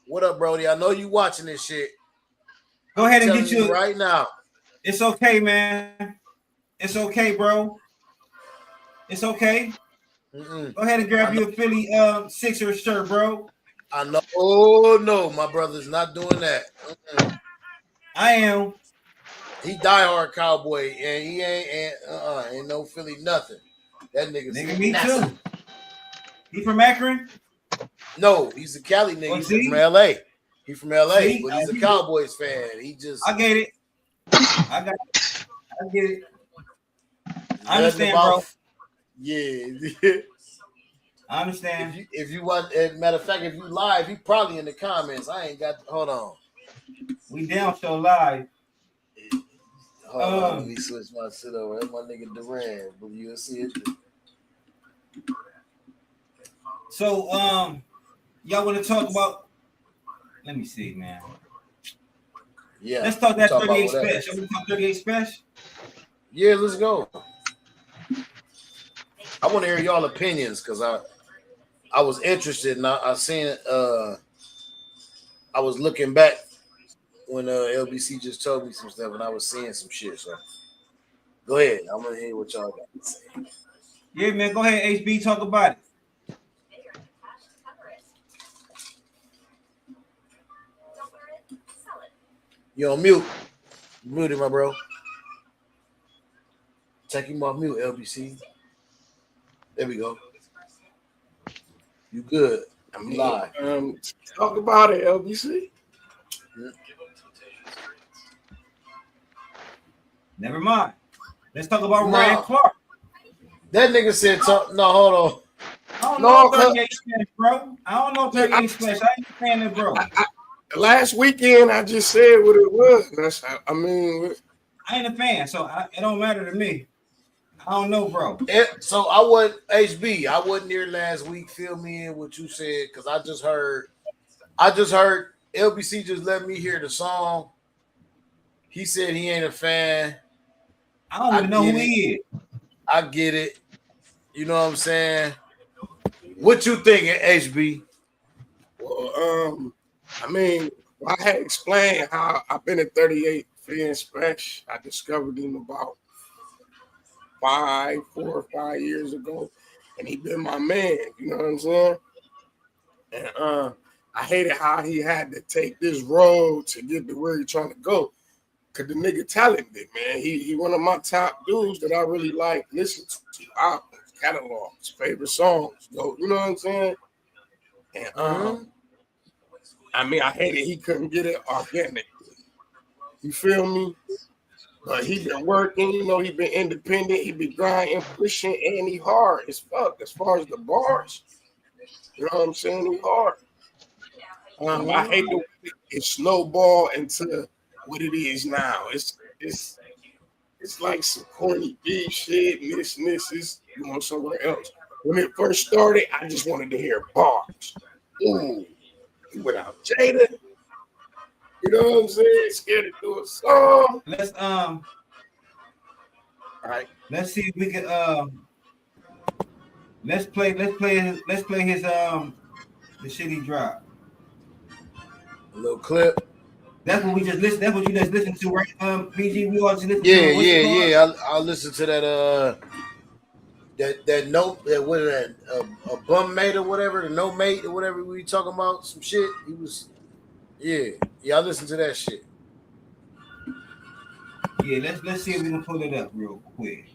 What up, Brody? I know you watching this shit. Go ahead and get you right now. It's okay, man. It's okay, bro. It's okay. Mm-mm. Go ahead and grab you a Philly Sixers shirt, bro. I know. Oh no, my brother's not doing that. Mm-mm. I am. He diehard Cowboy, and he ain't no Philly nothing. That nigga me nothing. too. He from Akron? No, he's a Cali nigga. Oh, He's from LA. He from LA, See? but he's a Cowboys fan. He just I get it. I get it. I understand, bro. Yeah. I understand. If you want, matter of fact, if you live, he probably in the comments. I ain't got. Hold on. We down show live. Hold on. Let me switch my shit over. That's my nigga Duran, but you'll see it. So, y'all want to talk about? Let me see, man. Yeah. Let's talk that 38 special. Shall we talk 38 special? Yeah, let's go. I want to hear y'all opinions because I was interested and I seen I was looking back when LBC just told me some stuff and I was seeing some shit. So go ahead. I'm gonna hear what y'all got to say. Yeah, man. Go ahead, HB. Talk about it. You on mute? You muted, my bro. Take him off mute, LBC. There we go. You good? I'm live. Talk about it, LBC. Never mind. Let's talk about Ryan Clark. That nigga said something. No, hold on. I don't know 38 special, bro. I don't know 38 special. I ain't saying that, bro. Last weekend, I just said what it was. I mean, I ain't a fan, so it don't matter to me. I don't know, bro. So I wasn't HB. I wasn't there last week. Fill me in what you said because I just heard LBC just let me hear the song. He said he ain't a fan. I don't even know who he is. I get it. You know what I'm saying? What you thinking, HB? Well, I mean, I had explained how I've been at 38 Free and Special. I discovered him about 4 or 5 years ago, and he been my man. You know what I'm saying? And I hated how he had to take this road to get to where he's trying to go. Cause the nigga talented, man. He one of my top dudes that I really like. Listen to albums, catalogs, favorite songs. You know what I'm saying? And I mean, I hated he couldn't get it organically. You feel me? But he been working, you know, he been independent, he been grinding, pushing, and he hard as fuck as far as the bars. You know what I'm saying? He hard. I hate the way it snowball into what it is now. It's like some corny beef shit, and this. You want somewhere else. When it first started, I just wanted to hear bars. Ooh, without Jada. You know what I'm saying? Scared to do a song. All right. Let's see if we can let's play his the shit he dropped. A little clip. That's what we just listened. That's what you just listened to, right? PG, we all just listened to. Yeah. I'll listen to that. That note. That what is that? A bum mate or whatever. The no mate or whatever we talking about. Some shit. He was. Yeah. I listened to that shit. Yeah. Let's see if we can pull it up real quick.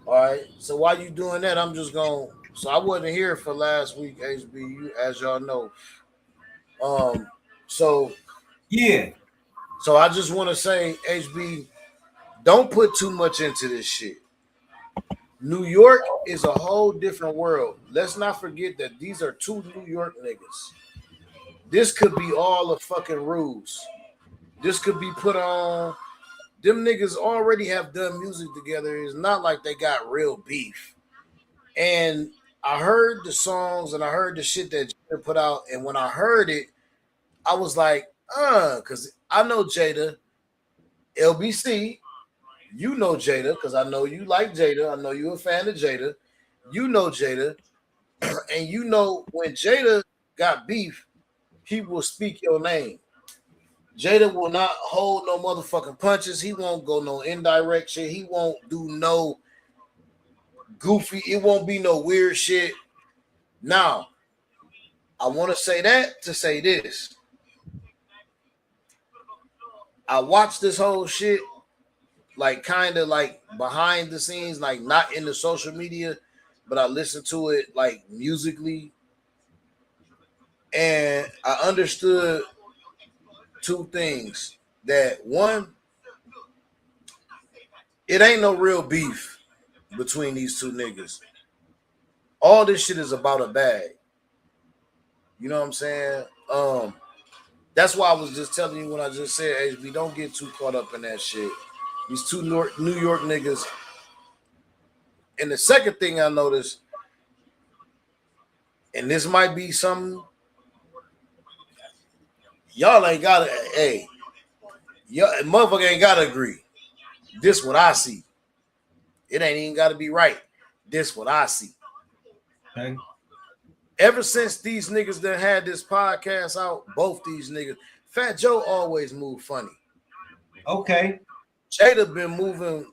All right. So while you doing that, I'm just going. So I wasn't here for last week, HBU, as y'all know. So yeah. So I just want to say, HB, don't put too much into this shit. New York is a whole different world. Let's not forget that these are two New York niggas. This could be all the fucking rules. This could be put on. Them niggas already have done music together. It's not like they got real beef. And I heard the songs and I heard the shit that Jada put out. And when I heard it, I was like, because I know Jada. LBC, you know Jada, because I know you like Jada. I know you're a fan of Jada. You know Jada. And you know when Jada got beef, he will speak your name. Jada will not hold no motherfucking punches. He won't go no indirect shit. He won't do no goofy. It won't be no weird shit. Now, I want to say that to say this. I watched this whole shit like kind of like behind the scenes, like not in the social media, but I listened to it like musically. And I understood two things. That one, it ain't no real beef between these two niggas. All this shit is about a bag. You know what I'm saying? That's why I was just telling you when I just said, HB, don't get too caught up in that shit. These two New York niggas. And the second thing I noticed, and this might be something y'all ain't gotta, y'all motherfucker ain't gotta agree. This what I see. It ain't even gotta be right. This what I see. Okay. Ever since these niggas that had this podcast out, both these niggas, Fat Joe always moved funny. Okay. Jada been moving,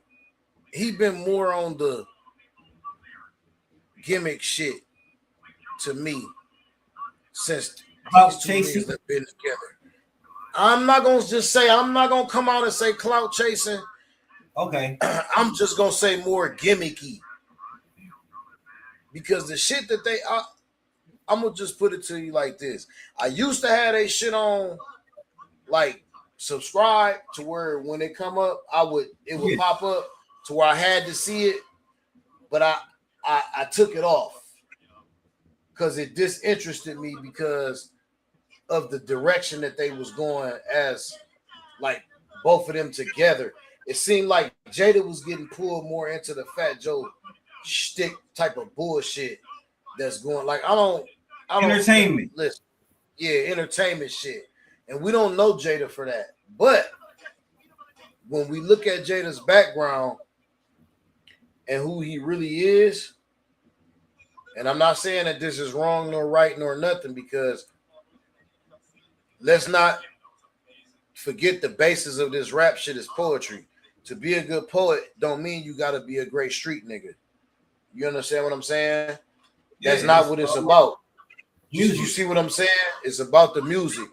he been more on the gimmick shit to me since these two niggas have been together. I'm not gonna come out and say clout chasing. Okay. I'm just gonna say more gimmicky. Because the shit that I'm gonna just put it to you like this. I used to have they shit on like subscribe to where when it come up, it would pop up to where I had to see it, but I took it off because it disinterested me because of the direction that they was going as like both of them together. It seemed like Jada was getting pulled more into the Fat Joe shtick type of bullshit that's going like I don't entertainment. Listen, yeah, entertainment shit. And we don't know Jada for that. But when we look at Jada's background and who he really is, and I'm not saying that this is wrong nor right nor nothing, because let's not forget the basis of this rap shit is poetry. To be a good poet don't mean you got to be a great street nigga. You understand what I'm saying? That's not what it's about. You see what I'm saying? It's about the music.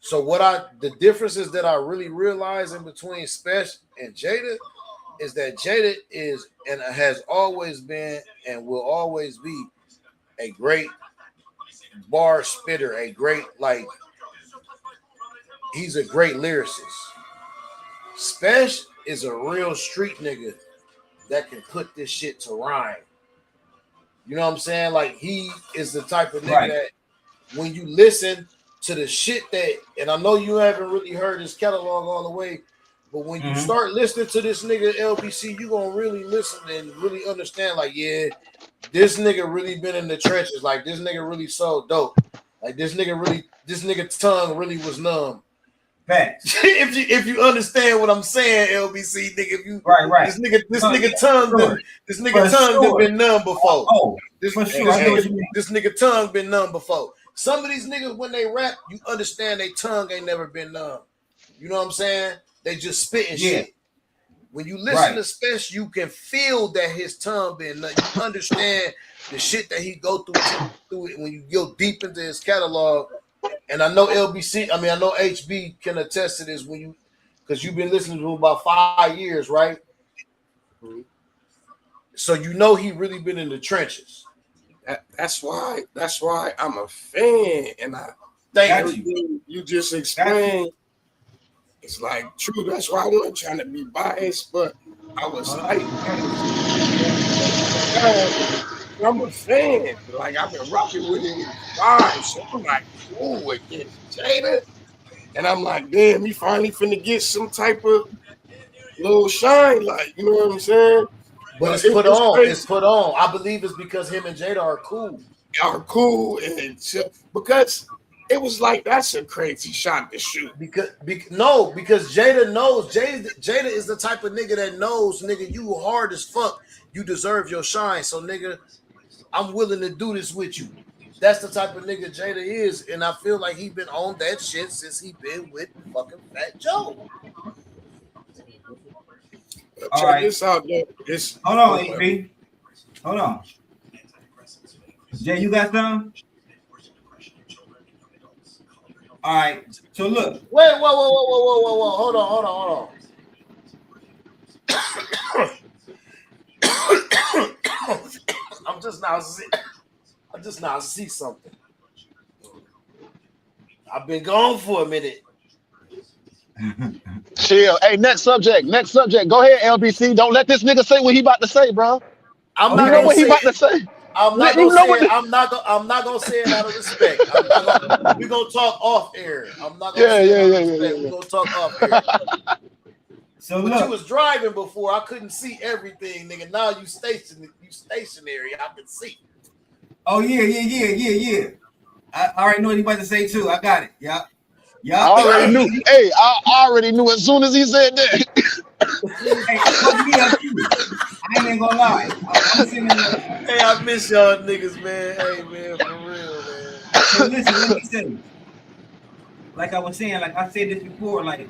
So the differences that I really realize in between Spesh and Jada is that Jada is and has always been and will always be a great bar spitter, a great he's a great lyricist. Spesh is a real street nigga that can put this shit to rhyme. You know what I'm saying? Like he is the type of nigga that when you listen to the shit that, and I know you haven't really heard his catalog all the way, But when you start listening to this nigga LBC, you gonna really listen and really understand. Like, yeah, this nigga really been in the trenches. Like, this nigga really so dope. Like, this nigga tongue really was numb. Facts. if you understand what I'm saying, LBC, nigga, if you right. this nigga tongue been numb before. Oh, for sure. I know what you mean. This nigga tongue been numb before. Some of these niggas, when they rap, you understand their tongue ain't never been numb. You know what I'm saying? They just spitting shit. When you listen to Spesh, you can feel that his tongue been numb. You understand the shit that he go through it when you go deep into his catalog. And I know I know HB can attest to this because you've been listening to him about 5 years, right? Mm-hmm. So you know he really been in the trenches. That's why I'm a fan, and Thank you. You just explained. It's like true. That's why I wasn't trying to be biased, but I was like, I'm a fan. Like, I've been rocking with him live, so I'm like, ooh, against Jada, and I'm like, damn, he finally finna get some type of little shine, like, you know what I'm saying? But it's put on. Crazy. It's put on. I believe it's because him and Jada are cool. And because it was like, that's a crazy shot to shoot. Because Jada knows. Jada is the type of nigga that knows, nigga, you hard as fuck. You deserve your shine. So, nigga, I'm willing to do this with you. That's the type of nigga Jada is. And I feel like he been on that shit since he been with fucking Fat Joe. Check this out, though. Hold on, HB. Hold on. Jay, you got some? All right. So look. Wait, whoa. Hold on. I'm just now see something. I've been gone for a minute. Chill. Hey, next subject. Go ahead, LBC. Don't let this nigga say what he about to say, bro. I'm not gonna say what he about to say. I'm not gonna say it out of respect. We're gonna talk off air. I'm not gonna We're gonna talk off air. So but you was driving before. I couldn't see everything, nigga. Now you stationary. I can see. Oh yeah. I already know what he about to say too. I got it. Yeah. I already knew. Hey, I already knew as soon as he said that. I ain't even gonna lie. Hey, I miss y'all niggas, man. Hey, man, for real, man. So listen, let me say. Like I was saying, like I said this before, like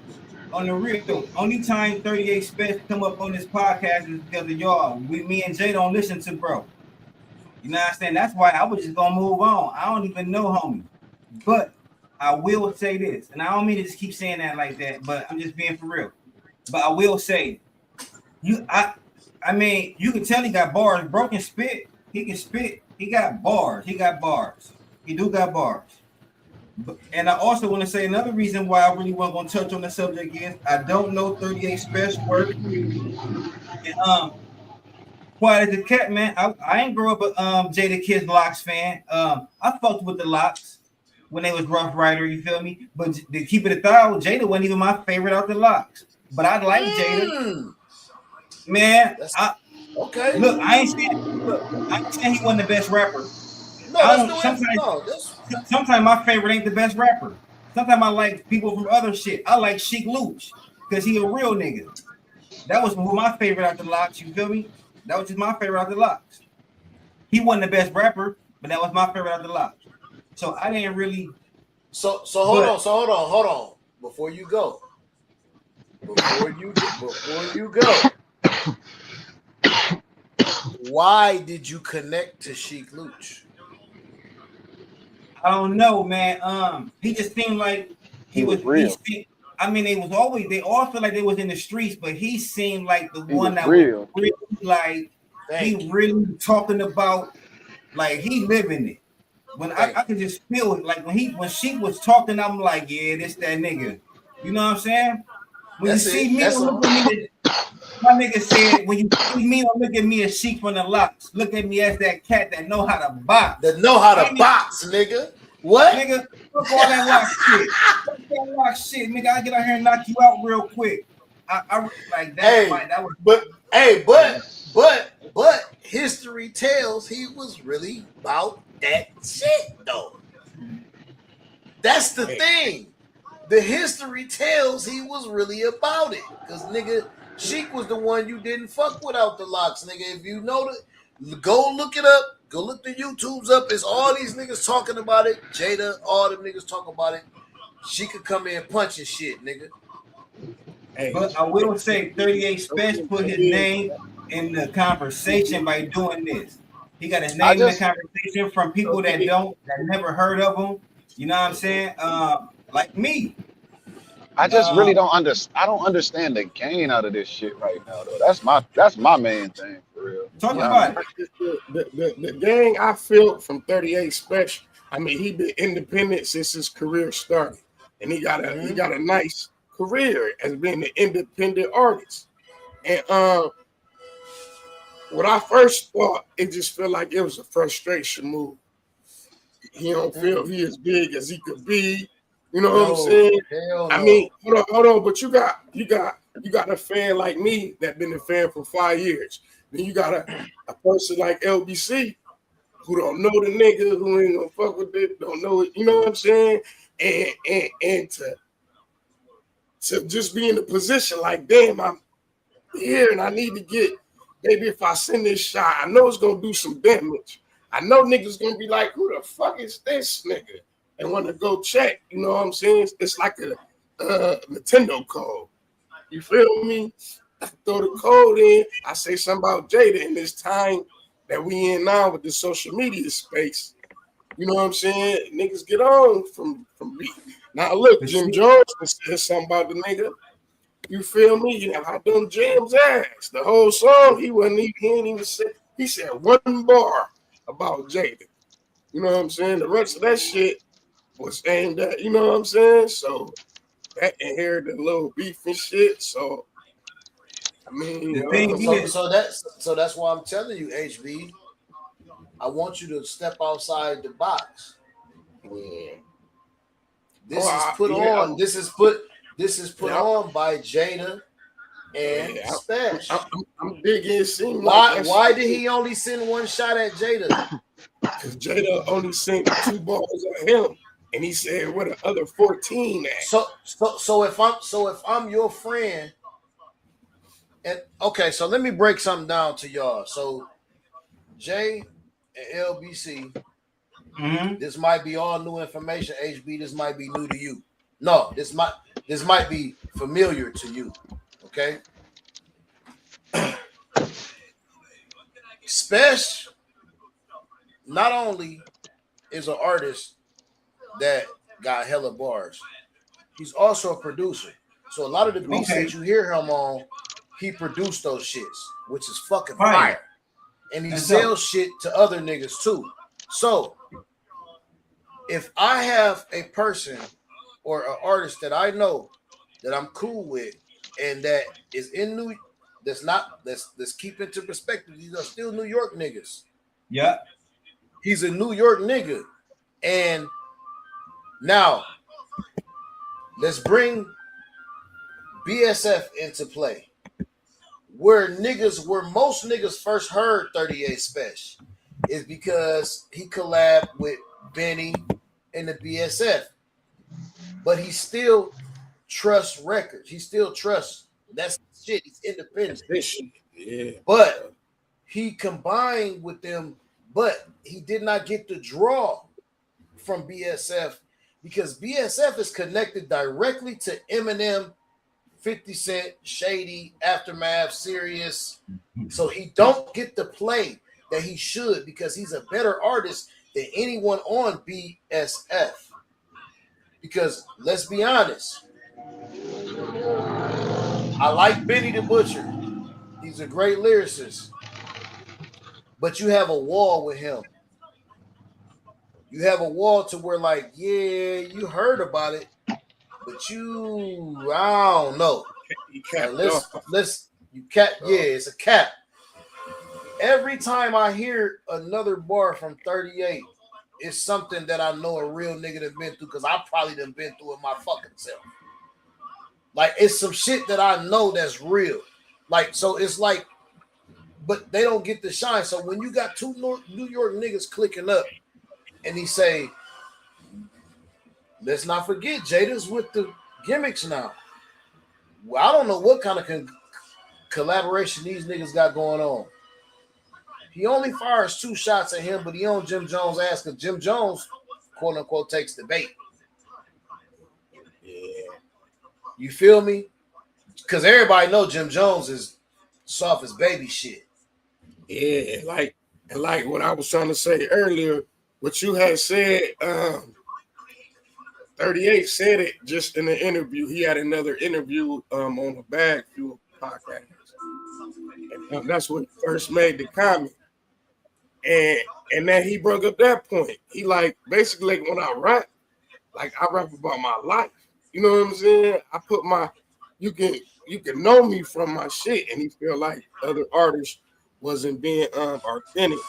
on the real, only time 38 Spesh come up on this podcast is because of y'all. Me and Jay don't listen to bro. You know what I'm saying? That's why I was just gonna move on. I don't even know homie. But I will say this, and I don't mean to just keep saying that like that, but I'm just being for real. But I will say, I mean, you can tell he got bars. Bro can spit. He can spit. He got bars. He do got bars. And I also want to say another reason why I really wasn't going to touch on the subject is I don't know 38 Spesh work. And quiet as a cat, man. I ain't grow up a Jada Kiss Locks fan. I fucked with the Locks when they was Rough Rider, you feel me? But to keep it 1,000, Jada wasn't even my favorite out the Locks. But I like Jada. Man, okay. Look, I ain't saying he wasn't the best rapper. Sometimes my favorite ain't the best rapper. Sometimes I like people from other shit. I like Sheek Louch because he a real nigga. That was my favorite out the Locks, you feel me? That was just my favorite out the Locks. He wasn't the best rapper, but that was my favorite out the Locks. So I didn't really. So hold on. Before you go. Why did you connect to Sheek Louch? I don't know, man. He just seemed like he was real. They all feel like they was in the streets, but he seemed like the one that was really like he really talking about, like he living it. When I could just feel it, like when she was talking, I'm like, yeah, this that nigga. You know what I'm saying? When you see me, my nigga said, when you see me, don't look at me as Sheek from the Locks. Look at me as that cat that know how to box. Nigga. What? Nigga, fuck all that lock shit. Fuck that lock shit, nigga. I get out here and knock you out real quick. I like that. Hey, That was but history tells he was really about that shit though. That's the thing. The history tells he was really about it. Cause nigga, Sheik was the one you didn't fuck without the locks, nigga. If you know that, go look it up. Go look the YouTubes up. It's all these niggas talking about it. Jada, all them niggas talk about it. She could come in punching shit, nigga. Hey, but I will say 38 Special put his name in the conversation by doing this. He got his name in the conversation from people that never heard of him. You know what I'm saying? Like me. I just really don't understand. I don't understand the gain out of this shit right now, though. That's my main thing for real. Talk about it. The gang I feel from 38 Special. I mean, he been independent since his career started, and he got a nice career as being an independent artist. And what I first thought, it just felt like it was a frustration move. He don't feel he as big as he could be. You know what I'm saying? I mean, hold on, but you got a fan like me that been a fan for 5 years. Then you got a person like LBC who don't know the nigga, who ain't gonna fuck with it, don't know it. You know what I'm saying? And to just be in a position like, damn, I'm here and I need to get, maybe if I send this shot, I know it's gonna do some damage. I know niggas gonna be like, who the fuck is this nigga? And want to go check, you know what I'm saying? It's like a Nintendo code. You feel me? I throw the code in. I say something about Jada in this time that we in now with the social media space. You know what I'm saying? Niggas get on from me. Now look, Jim Jones said something about the nigga. You feel me? You know, I done Jam's ass. The whole song, he ain't even said. He said one bar about Jada. You know what I'm saying? The rest of that shit was aimed at, you know what I'm saying? So that inherited a little beef and shit. So I mean, so that's why I'm telling you, HB. I want you to step outside the box. Yeah. This is put on by Jada and Spash. I'm digging. Why did he only send one shot at Jada? Because Jada only sent 2 balls at him. And he said, "What the other 14 at?" So if I'm your friend, and okay, so let me break something down to y'all. So Jay and LBC, this might be all new information. HB, this might be new to you. No, this might be familiar to you. Okay, Spesh not only is an artist that got hella bars, he's also a producer. So a lot of the beats that you hear him on, he produced those shits, which is fucking fire. And he sells shit to other niggas too. So if I have a person or an artist that I know that I'm cool with and that is in let's keep it to perspective. These are still New York niggas. Yeah. He's a New York nigga. And now let's bring BSF into play. Where most niggas first heard 38 Special is because he collabed with Benny and the BSF. But he still trusts records. He still trusts that's shit. He's independent. Yeah. But he combined with them, but he did not get the draw from BSF because BSF is connected directly to Eminem, 50 Cent, Shady, Aftermath, Sirius. So he don't get the play that he should because he's a better artist than anyone on BSF. Because let's be honest, I like Benny the Butcher. He's a great lyricist. But you have a wall with him. You have a wall to where, like, yeah, you heard about it, but I don't know. It's a cap. Every time I hear another bar from 38, it's something that I know a real nigga done been through because I probably done been through it my fucking self. Like it's some shit that I know that's real. Like so, it's like, but they don't get the shine. So when you got two New York niggas clicking up, and he say, "Let's not forget Jada's with the gimmicks now." Well, I don't know what kind of collaboration these niggas got going on. He only fires 2 shots at him, but he on Jim Jones' ass because Jim Jones, quote unquote, takes the bait. Yeah. You feel me? Because everybody know Jim Jones is soft as baby shit. Yeah, like what I was trying to say earlier, what you had said, 38 said it just in the interview. He had another interview on the Bag Fuel podcast. And that's when he first made the comment. And then he brought up that point. He like basically when I rap, like I rap about my life. You know what I'm saying? I put my you can know me from my shit, and he feel like other artists wasn't being authentic.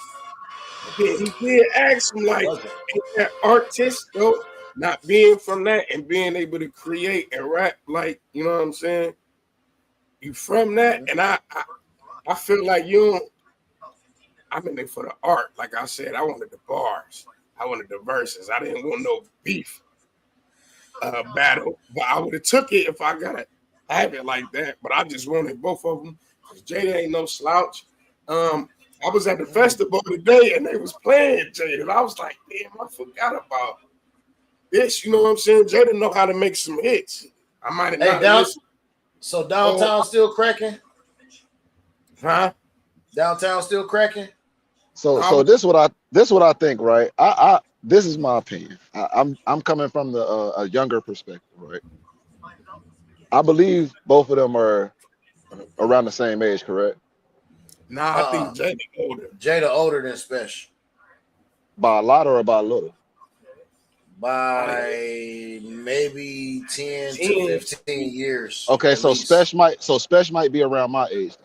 He did ask him like that artist though, not being from that and being able to create and rap like, you know what I'm saying? You from that, and I feel like I'm in there for the art. Like I said, I wanted the bars. I wanted the verses. I didn't want no beef battle. But I would have took it if I got to have it like that. But I just wanted both of them. Because Jada ain't no slouch. I was at the festival today and they was playing Jada. And I was like, damn, I forgot about this. You know what I'm saying? Jada know how to make some hits. I might have not listened. So downtown still cracking? Huh? Downtown still cracking? So this what I think, right? I this is my opinion. I'm coming from the a younger perspective, right? I believe both of them are around the same age, correct? Nah, I think Jada older. Jada older than Special. By a lot or by a little? By maybe 10 to 15 years. Okay, so Special might be around my age.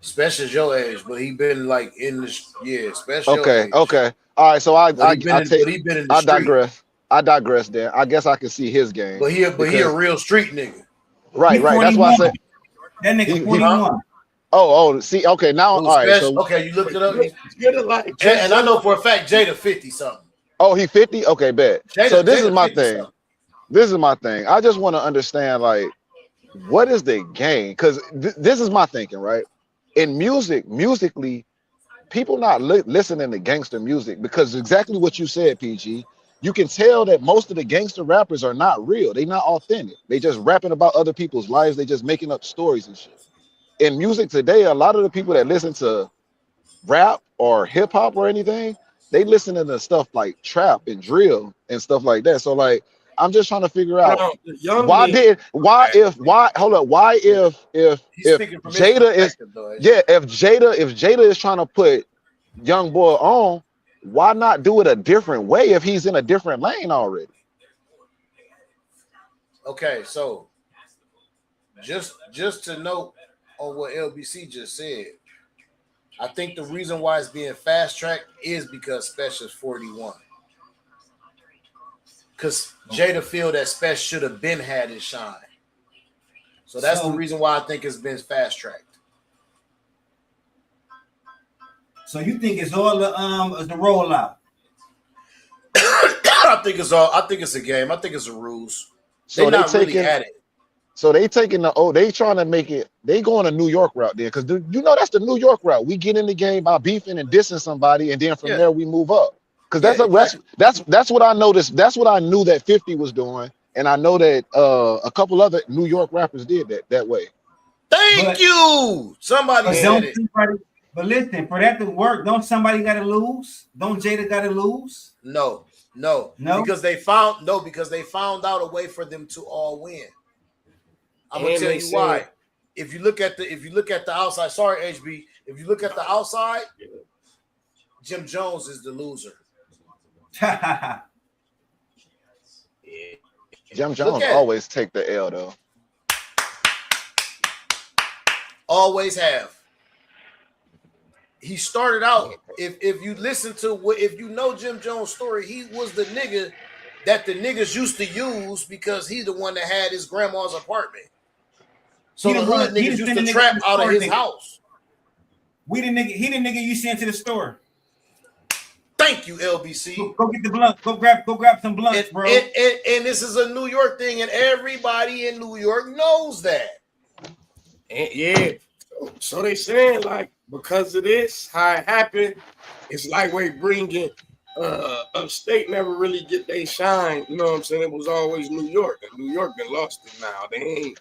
Special's your age, but he been like in the Special. Okay. All right, so I digress. I digress. Then I guess I can see his game. But he a real street nigga. Right. That's why I said that nigga 41. Oh, see, okay, now all right. So okay, you looked it up. And I know for a fact Jada 50 something. Oh, he 50? Okay, bet. So this is my thing. This is my thing. I just want to understand, like, what is the game? Because this is my thinking, right? In musically, people not listening to gangster music because exactly what you said, PG. You can tell that most of the gangster rappers are not real. They're not authentic. They just rapping about other people's lives. They just making up stories and shit. In music today, a lot of the people that listen to rap or hip hop or anything, they listen to stuff like trap and drill and stuff like that. So like, I'm just trying to figure out if Jada is trying to put Young Boy on, why not do it a different way if he's in a different lane already? Okay, so just to note on what LBC just said, I think the reason why it's being fast tracked is because Special's 41. Because Jada feel that Special should have been had his shine. So that's the reason why I think it's been fast tracked. So you think it's all the rollout? I think it's a game. I think it's a ruse. So they taking at it. So they taking they trying to make it. They going a New York route there because that's the New York route. We get in the game by beefing and dissing somebody, and then from there we move up. Because that's what I noticed. That's what I knew that 50 was doing, and I know that a couple other New York rappers did that way. Thank you. Somebody said it. But listen, for that to work, don't somebody got to lose? Don't Jada got to lose? No. Because they found out a way for them to all win. I'm gonna tell you why. If you look at the outside, sorry HB, if you look at the outside, Jim Jones is the loser. Jim Jones always take the L though. Always have. He started out, if you listen to if you know Jim Jones' story, he was the nigga that the niggas used to use because he's the one that had his grandma's apartment. So the hood niggas used to trap out of his house. He the nigga you sent to the store. Thank you, LBC. Go get the blunt. Go grab some blunts, bro. And this is a New York thing, and everybody in New York knows that. And yeah. So they saying like because of this, how it happened, it's like we bringing upstate never really get they shine. You know what I'm saying? It was always New York, and New York been lost it now. They ain't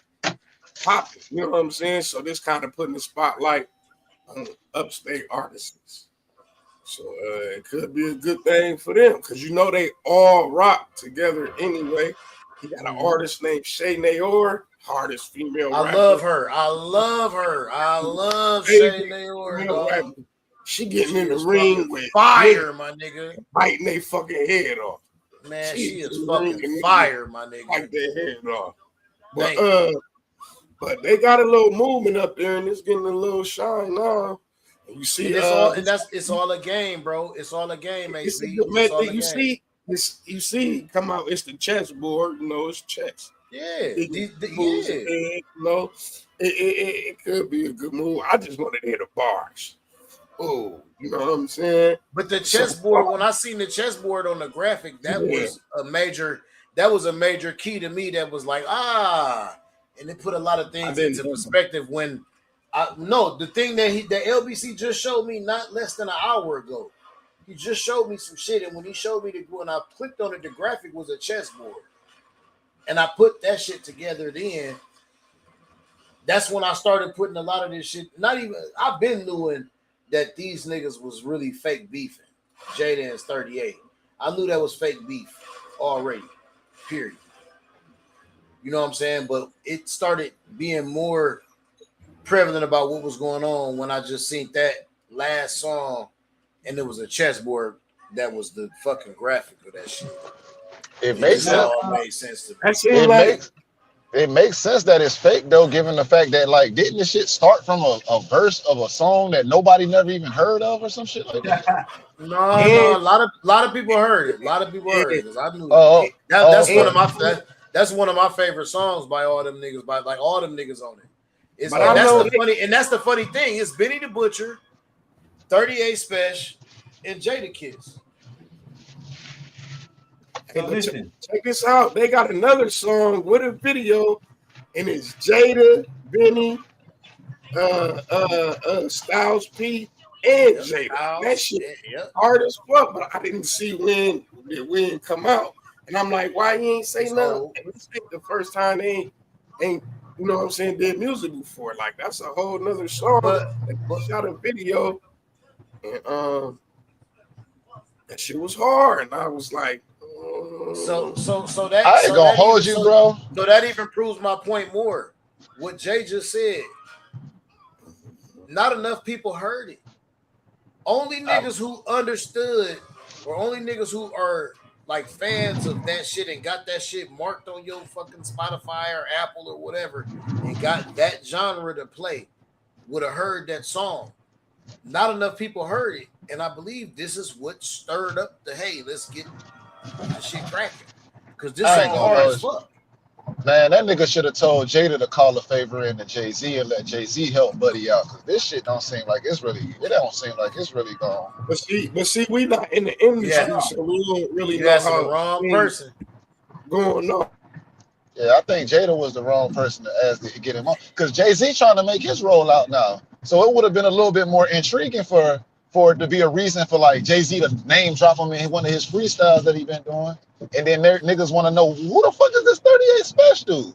popping. You know what I'm saying? So this kind of putting the spotlight on upstate artists. So it could be a good thing for them because you know they all rock together anyway. He got an artist named Shay Nayor, hardest female rapper. I love Shay Nayor. She getting in the ring with fire, my nigga. Biting their fucking head off. Man, she is fucking fire, my nigga. Bite their head off. But they got a little movement up there and it's getting a little shine now. You see, it's all a game, bro. It's all a game, AC. You see, come out. It's the chessboard. You know, it's chess. Yeah, you know, it could be a good move. I just wanted to hear the bars. Oh, you know what I'm saying? But the chessboard, when I seen the chessboard on the graphic, that was a major key to me. That was like and it put a lot of things into perspective when. The thing that LBC just showed me not less than an hour ago. He just showed me some shit, and when he showed me when I clicked on it, the graphic was a chessboard, and I put that shit together. Then that's when I started putting a lot of this shit. I've been knowing that these niggas was really fake beefing. Jada and 38. I knew that was fake beef already. Period. You know what I'm saying? But it started being more prevalent about what was going on when I just seen that last song and it was a chessboard that was the fucking graphic of that shit. It makes sense to me. It makes sense that it's fake though, given the fact that like didn't this shit start from a verse of a song that nobody never even heard of or some shit like that? No, a lot of people heard it. A lot of people heard it because I knew that's one of my favorite songs by all them niggas, by like all them niggas on it. That's the funny thing. It's Benny the Butcher, 38 Special, and Jada Kiss. Hey, listen, check this out. They got another song with a video, and it's Jada, Benny, Styles P, and Jada. That shit hard as fuck, but I didn't see when it wouldn't come out. And I'm like, why he ain't say nothing? It's the first time they ain't you know what I'm saying, did music before. Like that's a whole nother song. But shot a video and that shit was hard. And I was like, so that I ain't gonna hold you, bro. So that even proves my point more. What Jay just said. Not enough people heard it. Only niggas who understood, or only niggas who are like fans of that shit and got that shit marked on your fucking Spotify or Apple or whatever and got that genre to play would have heard that song. Not enough people heard it, and I believe this is what stirred up the hey, let's get the shit cracking. Because this ain't hard as fuck. Man, that nigga should have told Jada to call a favor in to Jay-Z and let Jay-Z help Buddy out. Cause this shit don't seem like it's really gone. But see, we not in the industry, so we don't really know how the wrong person going on. Yeah, I think Jada was the wrong person to ask to get him on. Because Jay-Z trying to make his rollout now. So it would have been a little bit more intriguing for it to be a reason for like Jay-Z to name drop him in one of his freestyles that he been doing. And then niggas want to know who the fuck is this 38 Special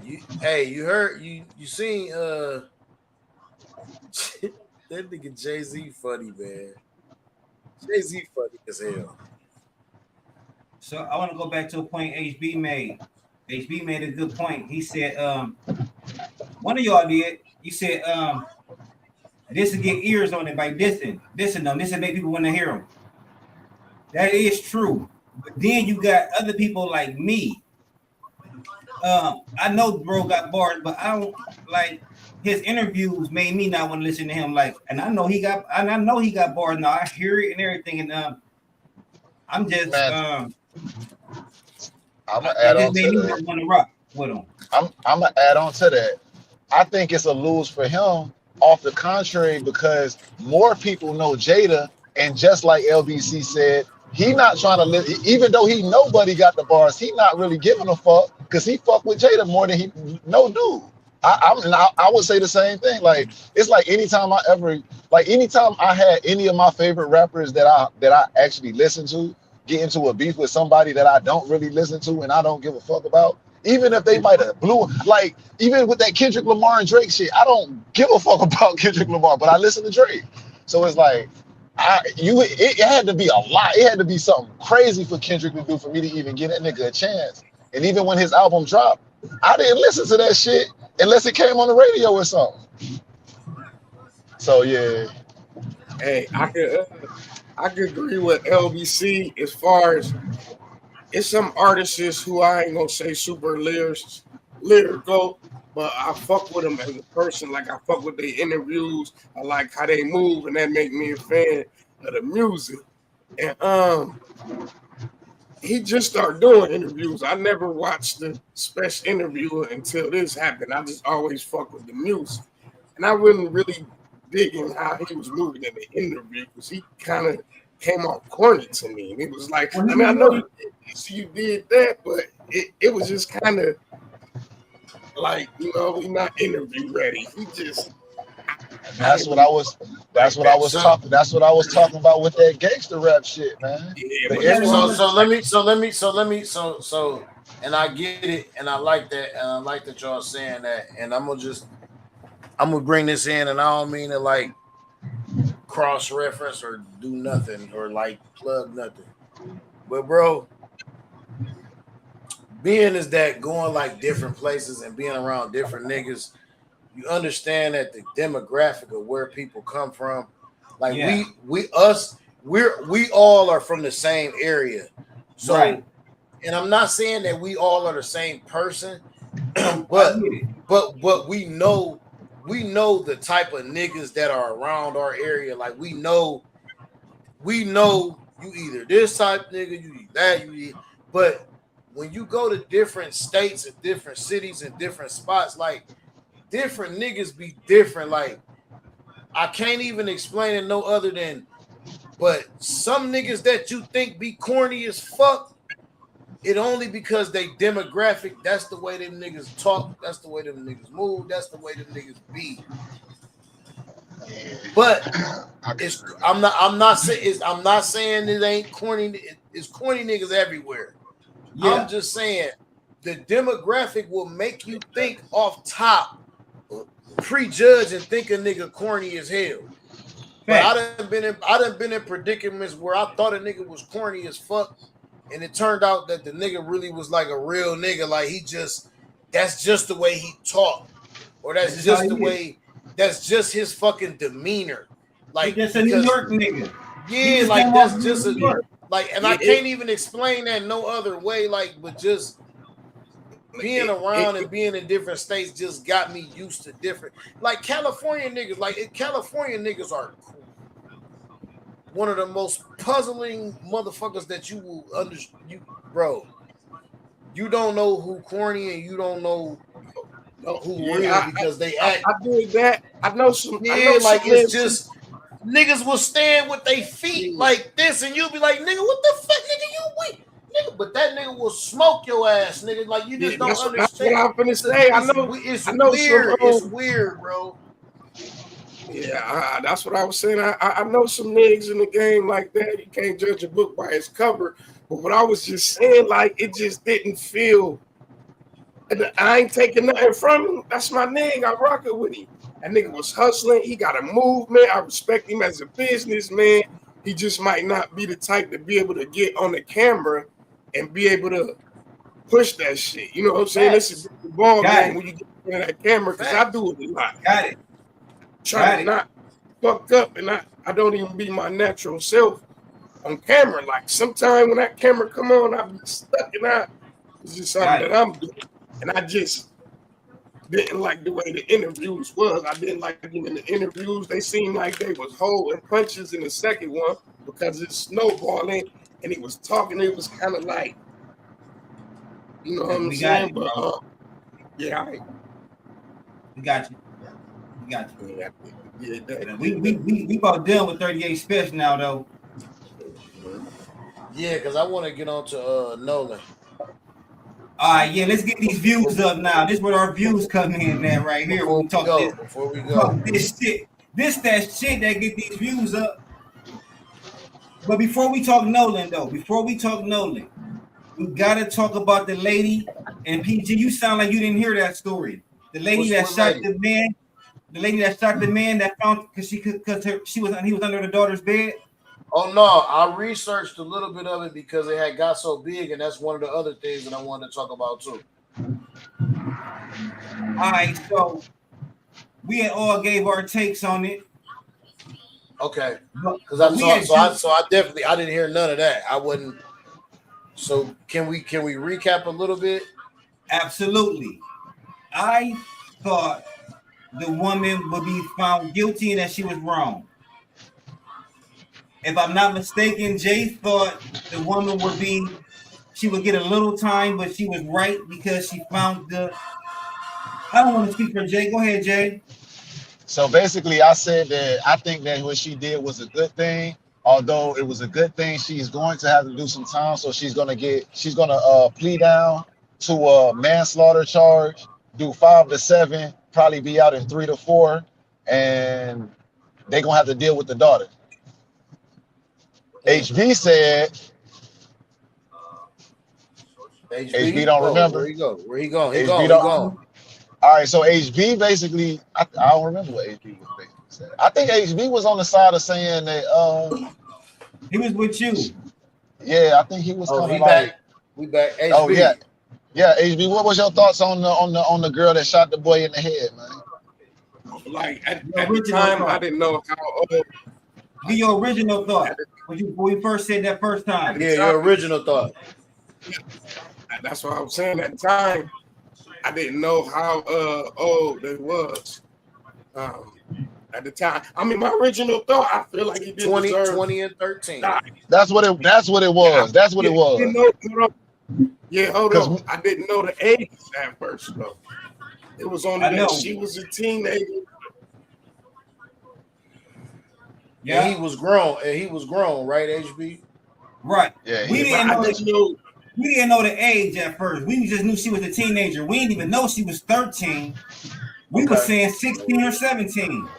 dude? You heard you seen that nigga Jay-Z funny, man. Jay-Z funny as hell. So I want to go back to a point HB made. HB made a good point. He said, one of y'all did. You said, this will get ears on it by dissing them. This will make people want to hear them. That is true. But then you got other people like me. I know bro got bars, but I don't like his interviews made me not want to listen to him. Like, and I know he got bars now. I hear it and everything, and I'm just I'm gonna add on to that. Want to rock with him. I'm gonna add on to that. I think it's a lose for him. Off the contrary, because more people know Jada, and just like LBC said, he not trying to live. Even though he nobody got the bars, he not really giving a fuck because he fuck with Jada more than he no dude. I would say the same thing. Like it's like anytime I had any of my favorite rappers that I actually listen to get into a beef with somebody that I don't really listen to and I don't give a fuck about, even if they might have blew, like even with that Kendrick Lamar and Drake shit, I don't give a fuck about Kendrick Lamar, but I listen to Drake. So it's like it had to be a lot. It had to be something crazy for Kendrick to do for me to even give that nigga a chance. And even when his album dropped, I didn't listen to that shit unless it came on the radio or something. So yeah. Hey, I could agree with LBC as far as it's some artists who I ain't gonna say super lyrical, but I fuck with them as a person. Like I fuck with their interviews. I like how they move, and that make me a fan of the music. And he just started doing interviews. I never watched the special interview until this happened. I just always fuck with the music, and I wasn't really digging how he was moving in the interview because he kind of came off corny to me. And it was like, I mean, I know you did that, but it was just kind of like, you know, he's not interview ready. He just. That's what I was talking about with that gangster rap shit, man. Yeah, so and I get it, and I like that, and I like that y'all saying that, and I'm gonna bring this in, and I don't mean to like cross reference or do nothing or like plug nothing, but bro, being is that going like different places and being around different niggas, you understand that the demographic of where people come from, like we all are from the same area, so right. And I'm not saying that we all are the same person, but we know the type of niggas that are around our area. Like we know you either this type nigga, you that, but when you go to different states and different cities and different spots, like different niggas be different. Like I can't even explain it no other than, but some niggas that you think be corny as fuck, it only because they demographic. That's the way them niggas talk. That's the way them niggas move. That's the way them niggas be. But I'm not saying it ain't corny. It's corny niggas everywhere. Yeah. I'm just saying the demographic will make you think off top, prejudge and think a nigga corny as hell. But I done been in predicaments where I thought a nigga was corny as fuck. And it turned out that the nigga really was like a real nigga. Like that's just the way he talked. Or that's just the way, that's just his fucking demeanor. Like that's a New York nigga. Yeah, like that's just like, and I can't even explain that no other way. Like, but just being around and being in different states just got me used to different. Like California niggas, California niggas are one of the most puzzling motherfuckers that you will understand, bro. You don't know who corny and you don't know who real because they act. I did that. I know some. Yeah, I know like some it's just niggas will stand with their feet like this, and you'll be like, nigga, what the fuck, nigga, you weak, nigga. But that nigga will smoke your ass, nigga. Like you just don't understand. That's what I'm finna say. I know weird. It's weird, bro. Yeah, that's what I was saying. I know some niggas in the game like that. You can't judge a book by its cover. But what I was just saying, like, it just didn't feel. And I ain't taking nothing from him. That's my nigga. I rock it with him. That nigga was hustling. He got a movement. I respect him as a businessman. He just might not be the type to be able to get on the camera and be able to push that shit. You know what I'm saying? This is the ball game when you get in that camera because I do it a lot. Got it. Try to not fuck up, and I don't even be my natural self on camera. Like sometimes when that camera come on, I be stuck in that. It's just something that I'm doing, and I just didn't like the way the interviews was. I didn't like them in the interviews. They seemed like they was holding punches in the second one because it's snowballing, and he was talking. It was kind of like, you know what I'm saying? But We got you. We got you. Yeah, We about done with 38 Special now though. Yeah, because I want to get on to Nolan. All right, yeah, let's get these views up now. This is where our views come in at right here. Before We we talk go, this shit. This that shit that get these views up. But before we talk Nolan, we gotta talk about the lady and PG. You sound like you didn't hear that story. The lady that shot the man. The lady that shot the man that found because he was under the daughter's bed. Oh no, I researched a little bit of it because it had got so big, and that's one of the other things that I wanted to talk about too. All right, so we had all gave our takes on it. Okay, because I didn't hear none of that. I wouldn't. So can we recap a little bit? Absolutely. I thought the woman would be found guilty and that she was wrong. If I'm not mistaken, Jay thought the woman she would get a little time, but she was right because she found I don't want to speak for Jay. Go ahead, Jay. So basically, I said that I think that what she did was a good thing. Although it was a good thing, she's going to have to do some time. So she's gonna plea down to a manslaughter charge, do 5 to 7, probably be out in 3 to 4, and they're gonna have to deal with the daughter. HB said. HB don't remember. Where he go? He HB gone. All right, so HB basically, I don't remember what HB was basically saying. I think HB was on the side of saying that he was with you. Yeah, I think he was kind of like we back. HB. Oh yeah, HB. What was your thoughts on the girl that shot the boy in the head, man? Like at the time, I didn't know how. Be your original thought when we first said that first time. Yeah, your original thought. That's what I was saying at the time. I didn't know how old it was. At the time, I mean, my original thought, I feel like he did 20 and 13. That's what it was. That's what it was. Hold on. I didn't know the age at first though. It was only that she was a teenager. Yeah, and he was grown, right, HB? Right. Yeah. We didn't know the age at first. We just knew she was a teenager. We didn't even know she was 13. We were saying 16 or 17.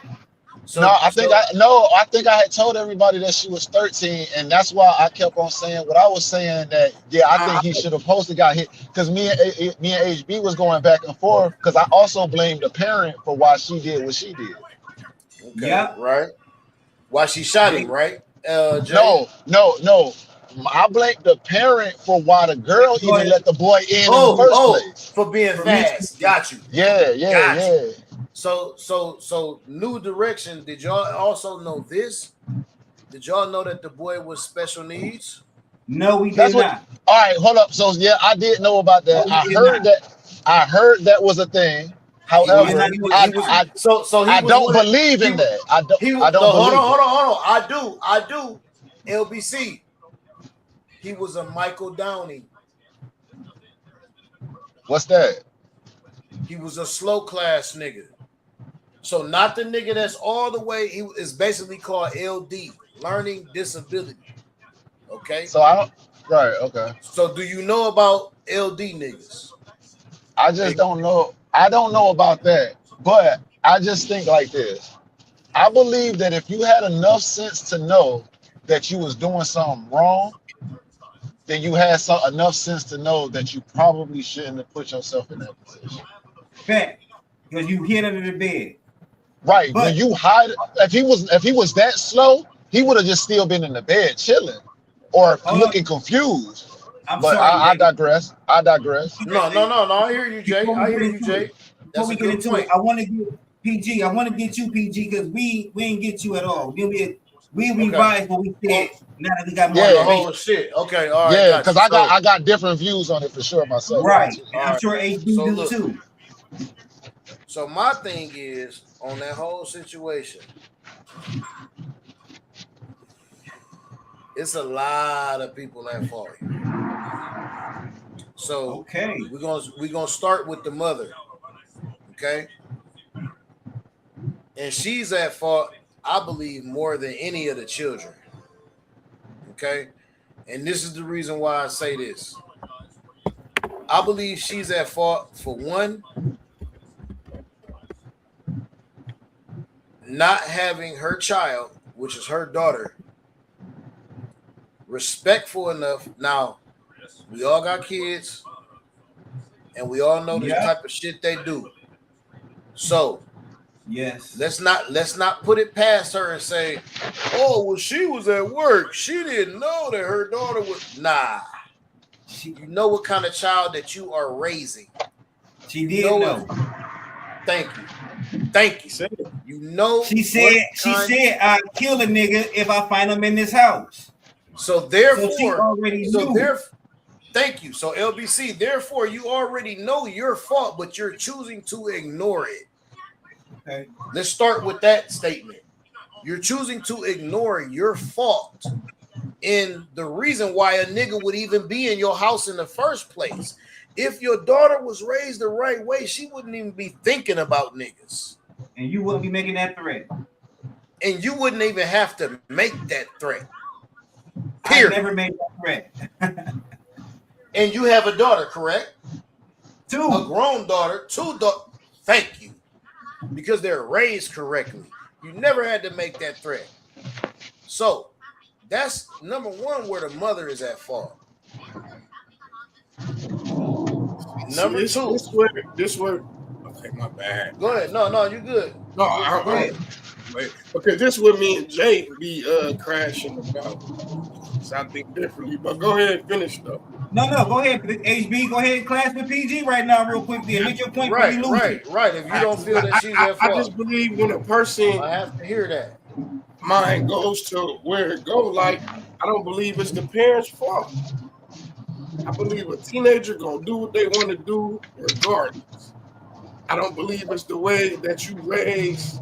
I think I had told everybody that she was 13, and that's why I kept on saying what I was saying. That I think he should have posted got hit because me and HB was going back and forth because I also blamed the parent for why she did what she did. Okay, yeah, right. Why she shot him, right? Jay? No. I blame the parent for why the girl even let the boy in the first place. For being fast. Got you. Yeah. So New Direction, did y'all also know this? Did y'all know that the boy was special needs? No, we did not. All right, hold up. So I did know about that. I heard that was a thing. However, I don't believe in that. I don't. Hold on. I do. LBC. He was a Michael Downey. What's that? He was a slow class nigga. So not the nigga that's all the way. He is basically called LD, learning disability. Okay. So I don't. Right. Okay. So do you know about LD niggas? I just don't know. I don't know about that, but I just think like this. I believe that if you had enough sense to know that you was doing something wrong, then you had enough sense to know that you probably shouldn't have put yourself in that position. Fact, because you hid under the bed. Right. But when you hide, if he was that slow, he would have just still been in the bed chilling or looking confused. I digress. No. I hear you, Jay. Before we get into it, I want to get PG. I want to get you, PG, because we ain't get you at all. We revised what we said. Now that we got more. Oh shit. Okay. All right. Yeah, because I got different views on it for sure myself. Right. I'm sure HB do too. So my thing is on that whole situation. It's a lot of people at fault. So okay, we're gonna start with the mother. Okay. And she's at fault, I believe, more than any of the children. Okay? And this is the reason why I say this. I believe she's at fault for one, not having her child, which is her daughter, respectful enough. Now, we all got kids, and we all know the type of shit they do. So, yes, let's not put it past her and say, "Oh, well, she was at work. She didn't know that her daughter was." Nah, you know what kind of child that you are raising. She did know. Thank you. You know. She said, "I'd kill a nigga if I find him in this house." So therefore, she already knew. Thank you. So LBC, therefore, you already know your fault, but you're choosing to ignore it. Okay. Let's start with that statement. You're choosing to ignore your fault in the reason why a nigga would even be in your house in the first place. If your daughter was raised the right way, she wouldn't even be thinking about niggas. And you wouldn't be making that threat. And you wouldn't even have to make that threat. Period. I never made that threat. And you have a daughter, correct? 2. A grown daughter, 2 daughters. Thank you. Because they're raised correctly. You never had to make that threat. So that's number one where the mother is at fault. Number 2. This where. Okay, my bad. Go ahead. No, you good. No, go ahead. Because this is what me and Jay be crashing about. So I think differently. But go ahead and finish though. No, go ahead. HB, go ahead and clash with PG right now real quickly and make your point. Right. If you don't feel that she's at fault. I just believe when a person, I have to hear that, mind goes to where it go, like, I don't believe it's the parents' fault. I believe a teenager gonna do what they want to do regardless. I don't believe it's the way that you raise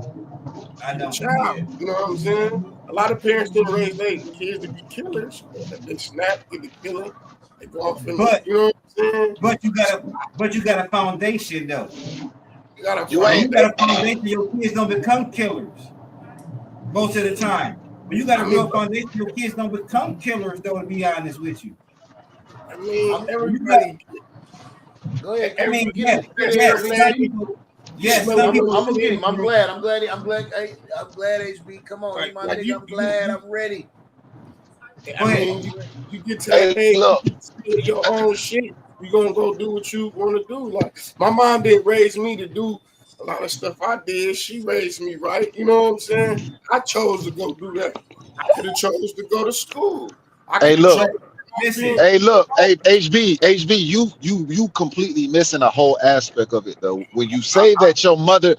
a child. You know what I'm saying? A lot of parents didn't raise their kids to be killers. They snap, get the killing. They go off and, you know what I'm saying? But you got a foundation though. You got a foundation. Your kids don't become killers most of the time. But you got a real foundation. Your kids don't become killers though. To be honest with you. I mean, everybody. Go ahead. I mean, yes. I'm gonna get him. I'm glad. HB, come on, my nigga. I'm glad. I'm ready. I mean, you get to that age, your own shit. You gonna go do what you want to do. Like my mom didn't raise me to do a lot of stuff I did. She raised me right. You know what I'm saying? I chose to go do that. I could have chose to go to school. Hey, HB, you completely missing a whole aspect of it though. When you say that your mother,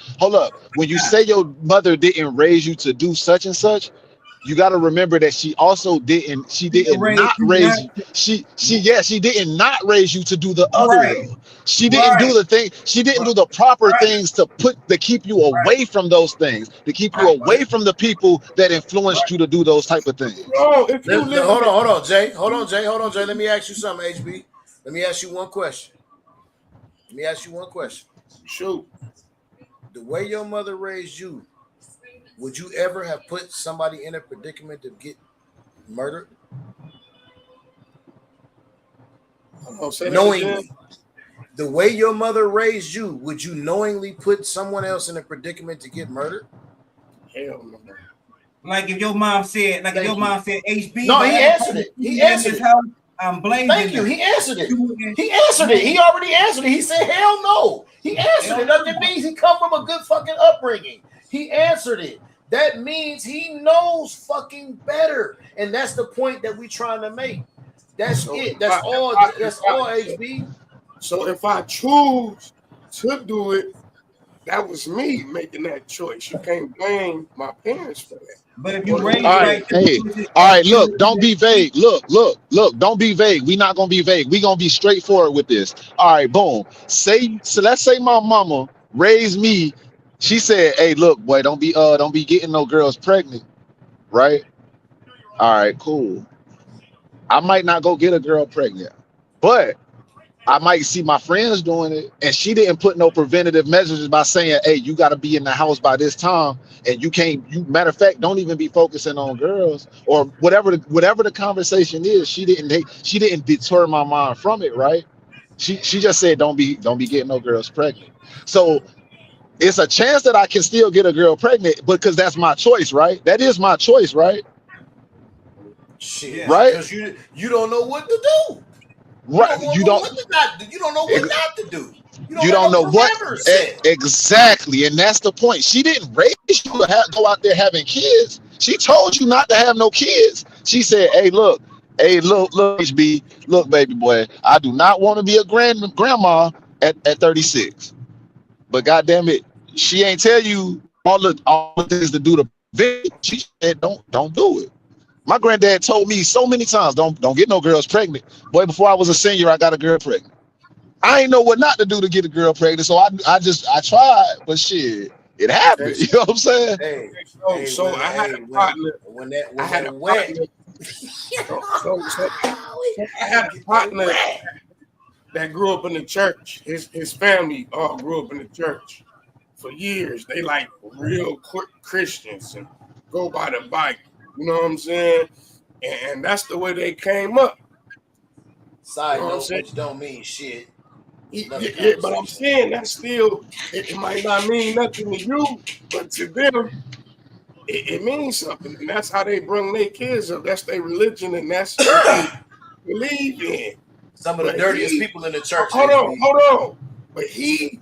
when you say your mother didn't raise you to do such and such, you got to remember that she also didn't. She did not raise you. She did not raise you to do the other. She didn't do the thing. She didn't do the proper things to keep you away from those things, to keep you away from the people that influenced you to do those type of things. Hold on, Jay. Let me ask you something, HB. Let me ask you one question. Shoot. The way your mother raised you, would you ever have put somebody in a predicament to get murdered? Knowingly. The way your mother raised you, would you knowingly put someone else in a predicament to get murdered? Hell no. Like if your mom said, HB. No, he answered it. He answered it. I'm blaming. Thank you. He answered it. He already answered it. He said, hell no. He answered it. That means he come from a good fucking upbringing. He answered it. That means he knows fucking better. And that's the point that we trying to make. That's it. That's all, HB. So if I choose to do it, that was me making that choice. You can't blame my parents for that. But if you raise all right, look, don't be vague. Look, don't be vague. We're not gonna be vague. We're gonna be straightforward with this. All right, boom. Let's say my mama raised me. She said, hey, look, boy, don't be getting no girls pregnant, right? All right, cool. I might not go get a girl pregnant, but I might see my friends doing it, and she didn't put no preventative measures by saying, "Hey, you got to be in the house by this time, and you can't." You matter of fact, don't even be focusing on girls or whatever the conversation is. She didn't deter my mind from it, right? She just said, "Don't be getting no girls pregnant." So it's a chance that I can still get a girl pregnant because that's my choice, right? That is my choice, right? Shit, right? Because you don't know what to do. Right. You don't know what not to do. You don't know what exactly, and that's the point. She didn't raise you to go out there having kids. She told you not to have no kids. She said, look, HB, look, baby boy, I do not want to be a grandma at 36. But goddamn it, she ain't tell you all the things to do to prevent. She said, don't do it. My granddad told me so many times, don't get no girls pregnant. Boy, before I was a senior, I got a girl pregnant. I ain't know what not to do to get a girl pregnant, so I tried, but shit, it happened. You know what I'm saying? So I had a partner. I had a partner that grew up in the church. His family all grew up in the church for years. They like real Christians and go by the Bible. You know what I'm saying? And that's the way they came up. Side note, which don't mean shit. Yeah, but I'm saying that still, it might not mean nothing to you, but to them, it means something. And that's how they bring their kids up. That's their religion, and that's what they believe in. Some of the dirtiest people in the church. Hold on. But he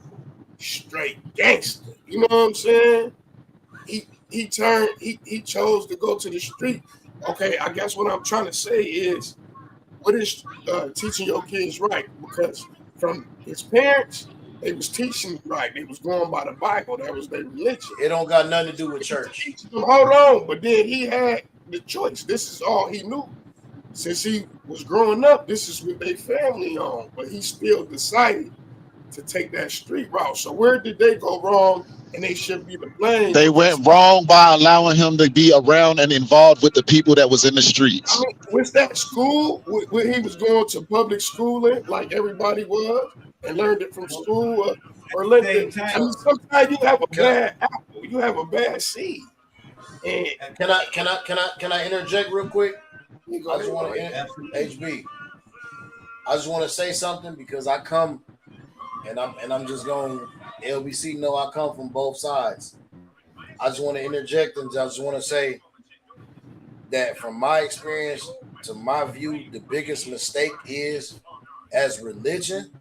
straight gangster. You know what I'm saying? He chose to go to the street. Okay, I guess what I'm trying to say is, what is teaching your kids right? Because from his parents, they was teaching right. They was going by the Bible. That was their religion. It don't got nothing to do with church. Hold on. But then he had the choice. This is all he knew. Since he was growing up, this is what they family on. But he still decided to take that street route. So where did they go wrong? And they should be the blame. They went wrong by allowing him to be around and involved with the people that was in the streets. I mean, was that school when he was going to public schooling like everybody was and learned it from school? Or I mean, sometimes you have a bad apple, you have a bad seed. And can I interject real quick? I just want to HB. I just want to say something because I come and I'm just going. LBC know I come from both sides. I just want to interject and I just want to say that from my experience to my view, the biggest mistake is as religion,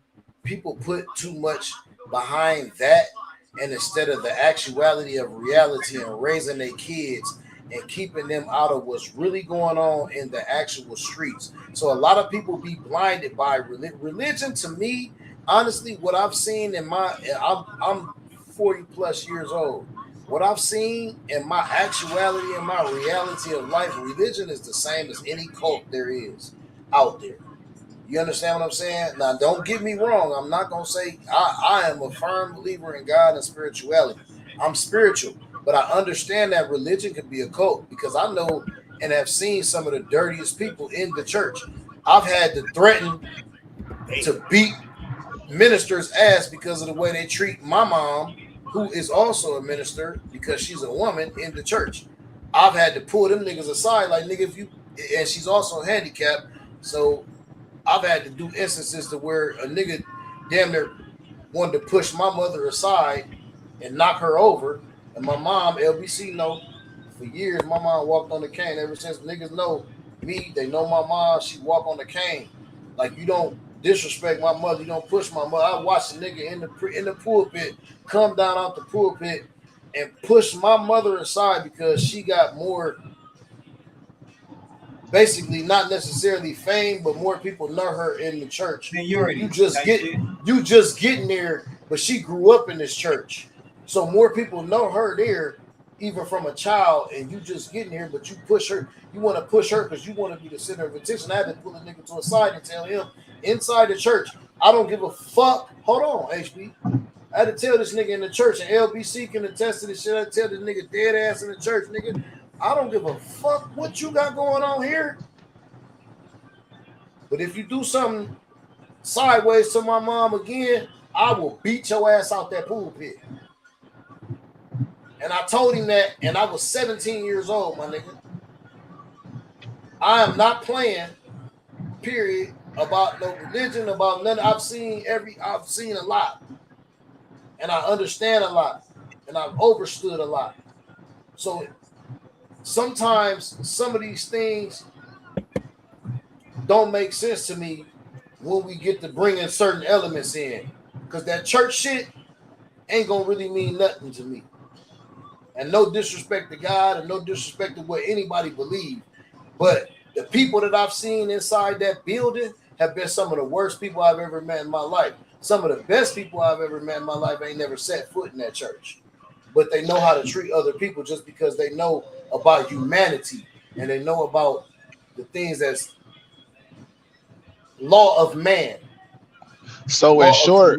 people put too much behind that, and instead of the actuality of reality and raising their kids and keeping them out of what's really going on in the actual streets. So a lot of people be blinded by religion. To me, honestly, what I've seen in I'm 40 plus years old. What I've seen in my actuality and my reality of life, religion is the same as any cult there is out there. You understand what I'm saying? Now, don't get me wrong. I'm not going to say I am a firm believer in God and spirituality. I'm spiritual, but I understand that religion can be a cult because I know and have seen some of the dirtiest people in the church. I've had to threaten to beat minister's ass because of the way they treat my mom, who is also a minister because she's a woman in the church. I've had to pull them niggas aside, like, nigga, if you, and she's also handicapped, so I've had to do instances to where a nigga damn near wanted to push my mother aside and knock her over. And my mom, LBC, know for years, my mom walked on the cane. Ever since niggas know me, they know my mom, she walk on the cane. Like, you don't disrespect my mother, you don't push my mother. I watched the nigga in the pulpit come down out the pulpit and push my mother aside because she got more, basically not necessarily fame, but more people know her in the church. You just getting there, but she grew up in this church, so more people know her there, even from a child. And you just getting here, but you push her. You want to push her because you want to be the center of attention. I had to pull a nigga to a side and tell him inside the church, I don't give a fuck. Hold on, HB. I had to tell this nigga in the church, and LBC can attest to this shit. I tell this nigga dead ass in the church, nigga, I don't give a fuck what you got going on here. But if you do something sideways to my mom again, I will beat your ass out that pulpit. And I told him that, and I was 17 years old, my nigga. I am not playing, period, about no religion, about nothing. I've seen a lot. And I understand a lot. And I've overstood a lot. So sometimes some of these things don't make sense to me when we get to bringing certain elements in. Because that church shit ain't going to really mean nothing to me. And no disrespect to God and no disrespect to what anybody believes. But the people that I've seen inside that building have been some of the worst people I've ever met in my life. Some of the best people I've ever met in my life ain't never set foot in that church. But they know how to treat other people just because they know about humanity and they know about the things that's law of man. So in short,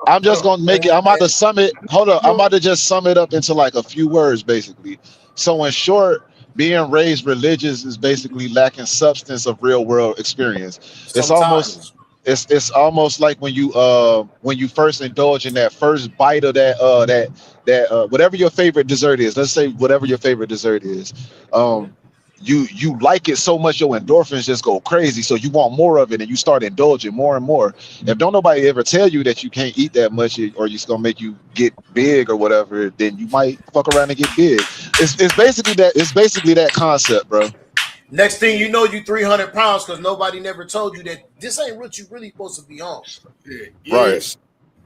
I'm just gonna make it. I'm about to sum it. Hold up. I'm about to just sum it up into like a few words, basically. So in short, being raised religious is basically lacking substance of real world experience. It's almost like when you first indulge in that first bite of that whatever your favorite dessert is. Let's say whatever your favorite dessert is. You like it so much your endorphins just go crazy, so you want more of it and you start indulging more and more. If don't nobody ever tell you that you can't eat that much or it's gonna make you get big or whatever, then you might fuck around and get big. It's basically that concept, bro. Next thing you know, you 300 pounds because nobody never told you that this ain't what you really supposed to be on. Right.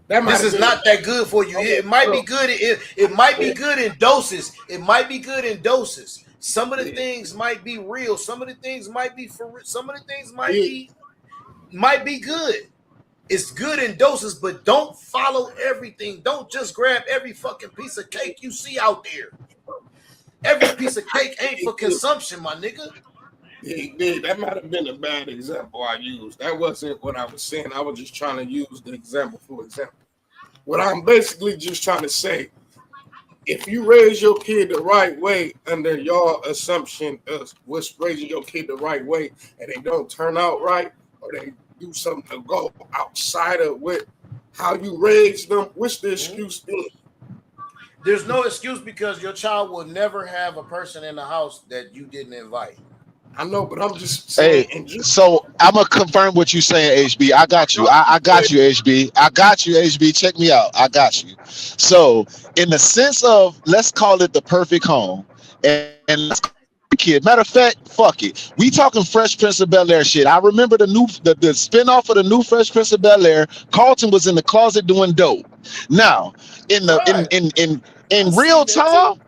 This is not that good for you. It might be good. It might be good in doses. It might be good in doses. Some of the things might be real. Some of the things might be for real. Some of the things might be good. It's good in doses, but don't follow everything. Don't just grab every fucking piece of cake you see out there. Every piece of cake ain't for consumption, my nigga. Yeah, that might have been a bad example I used. That wasn't what I was saying. I was just trying to use the example for example. What I'm basically just trying to say, if you raise your kid the right way under your assumption of what's raising your kid the right way and they don't turn out right or they do something to go outside of how you raised them, what's the excuse then? There's no excuse because your child will never have a person in the house that you didn't invite. I know, but I'm just saying. Hey, so I'm gonna confirm what you're saying, HB. I got you. I got you, HB. I got you, HB. Check me out. I got you. So, in the sense of, let's call it the perfect home, and let's call it the kid. Matter of fact, fuck it. We talking Fresh Prince of Bel-Air shit. I remember the spinoff of the new Fresh Prince of Bel-Air. Carlton was in the closet doing dope. Now, in real time.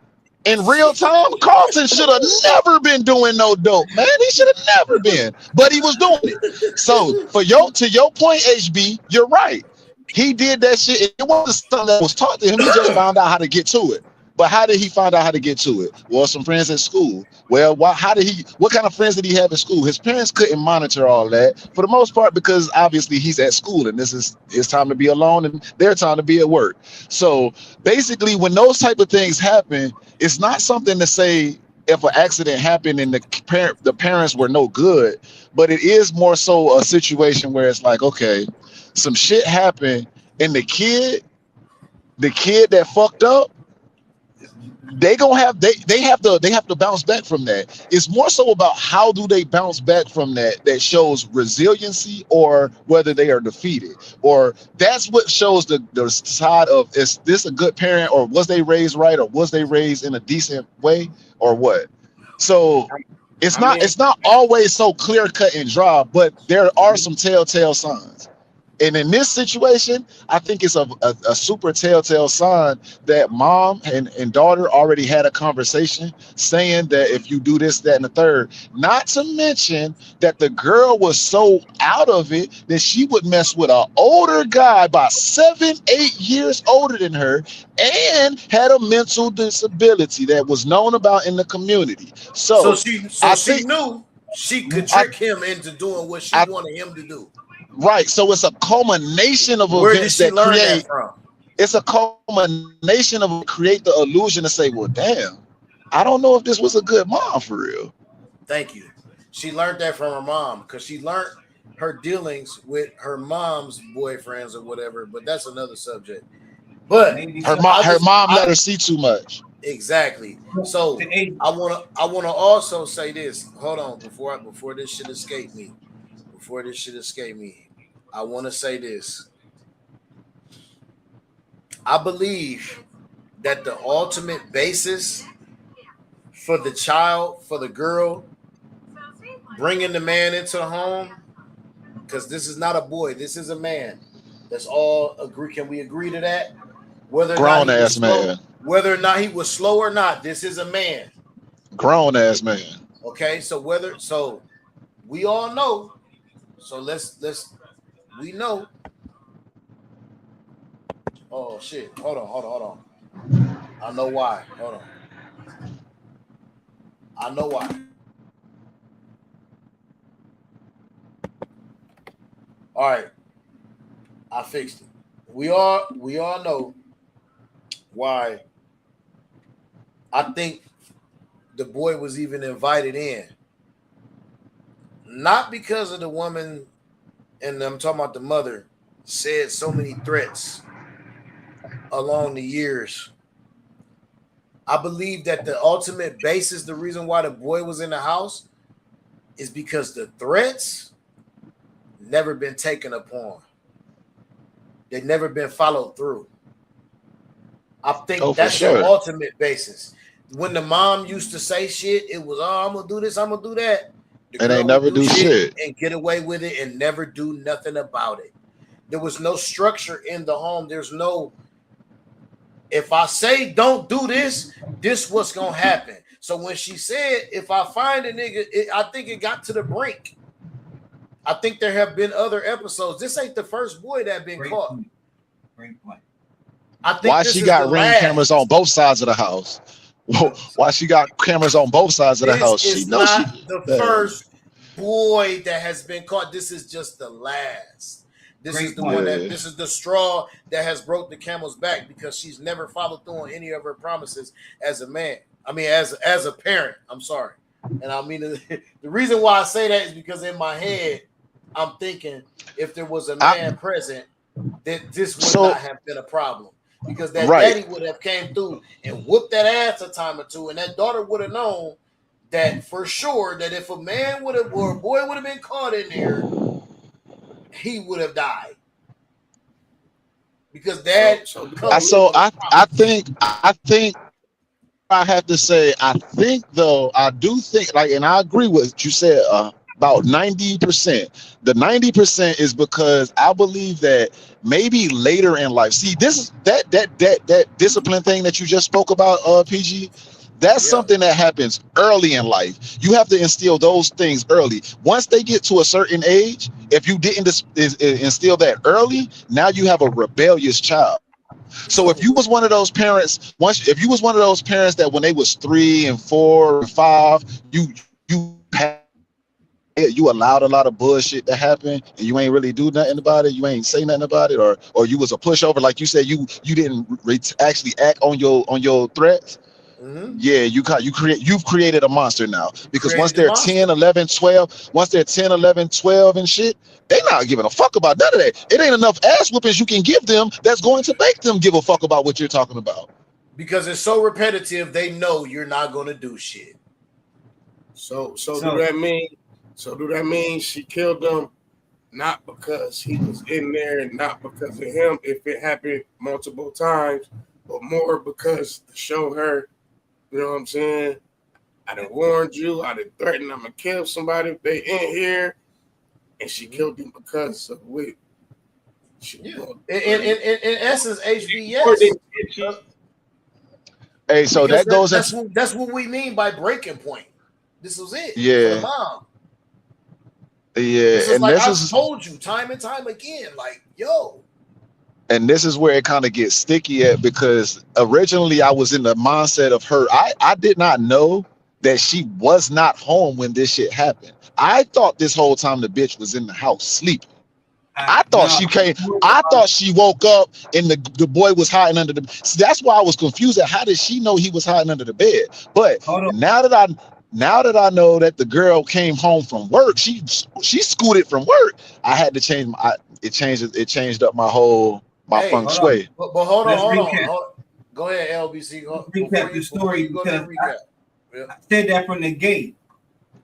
In real time, Carlton should have never been doing no dope, man. He should have never been, but he was doing it. So to your point, HB, you're right. He did that shit. It wasn't something that was taught to him. He just found out how to get to it. But how did he find out how to get to it? Well, some friends at school. Well, what kind of friends did he have at school? His parents couldn't monitor all that for the most part because obviously he's at school and this is his time to be alone and their time to be at work. So basically, when those type of things happen, it's not something to say if an accident happened and the parents were no good, but it is more so a situation where it's like, okay, some shit happened and the kid that fucked up, they have to bounce back from that. It's more so about how do they bounce back from that shows resiliency or whether they are defeated, or that's what shows the side of, is this a good parent or was they raised right or was they raised in a decent way or what. So it's not always so clear cut and dry, but there are some telltale signs. And in this situation, I think it's a super telltale sign that mom and daughter already had a conversation saying that if you do this, that, and the third, not to mention that the girl was so out of it that she would mess with an older guy about 7-8 years older than her and had a mental disability that was known about in the community. So she knew she could trick him into doing what she wanted him to do. Right, so it's a culmination of events that create. It's a culmination of create the illusion to say, well, damn, I don't know if this was a good mom for real. Thank you. She learned that from her mom because she learned her dealings with her mom's boyfriends or whatever. But that's another subject. But Maybe Her so. mom, her mom let her see too much. exactly. So Hey, I wanna also say this. Hold on, before this shit escape me. Before this shit escape me, I want to say this. I believe that the ultimate basis for the child, for the girl, bringing the man into the home, because this is not a boy, this is a man. Let's all agree. Can we agree to that? Whether or not Grown he was ass slow, man. whether or not he was slow or not, this is a man. Grown ass man. Okay, so we all know. So let's we know. Oh shit! Hold on. I know why. Hold on. I know why. All right, I fixed it. We all know why. I think the boy was even invited in, not because of the woman, and I'm talking about the mother, said so many threats along the years. I believe that the ultimate basis, the reason why the boy was in the house, is because the threats never been taken upon. They've never been followed through. I think that's the ultimate basis. When the mom used to say shit, it was, oh, I'm gonna do this, I'm gonna do that. The And they girl never would do shit. and get away with it and never do nothing about it. There was no structure in the home. There's no, if I say don't do this, this what's gonna happen. So when she said, if I find a nigga, I think it got to the brink. I think there have been other episodes. This ain't the first boy that been caught. Great point. I think Why she got ring cameras on both sides of the house? Why she got cameras on both sides of the house? She knows she the first boy that has been caught. This is just the last. This is the one that this is the straw that has broke the camel's back because she's never followed through on any of her promises as a man. I mean, as a parent. I'm sorry, and I mean the reason why I say that is because in my head I'm thinking if there was a man present, that this would not have been a problem. Because that daddy would have came through and whooped that ass a time or two, and that daughter would have known that for sure that if a man would have or a boy would have been caught in there, he would have died. Because dad. I think I have to say I do think like, and I agree with what you said about 90%. The 90% is because I believe that maybe later in life. See, this is that discipline thing that you just spoke about, PG. That's something that happens early in life. You have to instill those things early. Once they get to a certain age, if you didn't instill that early, now you have a rebellious child. So if you was one of those parents, if you was one of those parents that when they was 3 and 4 and 5, you allowed a lot of bullshit to happen and you ain't really do nothing about it, you ain't say nothing about it, or you was a pushover, like you said, you didn't actually act on your threats. Yeah, you've created a monster now, because once they're 10, 11, 12, and shit, they not giving a fuck about none of that. It ain't enough ass whoopings you can give them that's going to make them give a fuck about what you're talking about. Because it's so repetitive, they know you're not going to do shit. So do that mean she killed him not because he was in there and not because of him, if it happened multiple times, but more because to show her, you know what I'm saying? I done warned you, I done threatened I'm gonna kill somebody if they in here, and she killed him because of what she in essence, HBS. Hey, so because that's what we mean by breaking point. This was it. Yeah. For the mom. Yeah, and like I've told you time and time again, like, yo. And this is where it kind of gets sticky at, because originally I was in the mindset of her. I did not know that she was not home when this shit happened. I thought this whole time the bitch was in the house sleeping. I thought she came. I thought she woke up and the boy was hiding under the. So that's why I was confused at how did she know he was hiding under the bed. But now that Now that I know that the girl came home from work, she scooted from work. I had to change my. It changed up my Hey, feng Hold on. shui. but hold on, Let's hold recap. on. Go ahead, LBC. Recap the story Before you go to the because recap. I said that from the gate.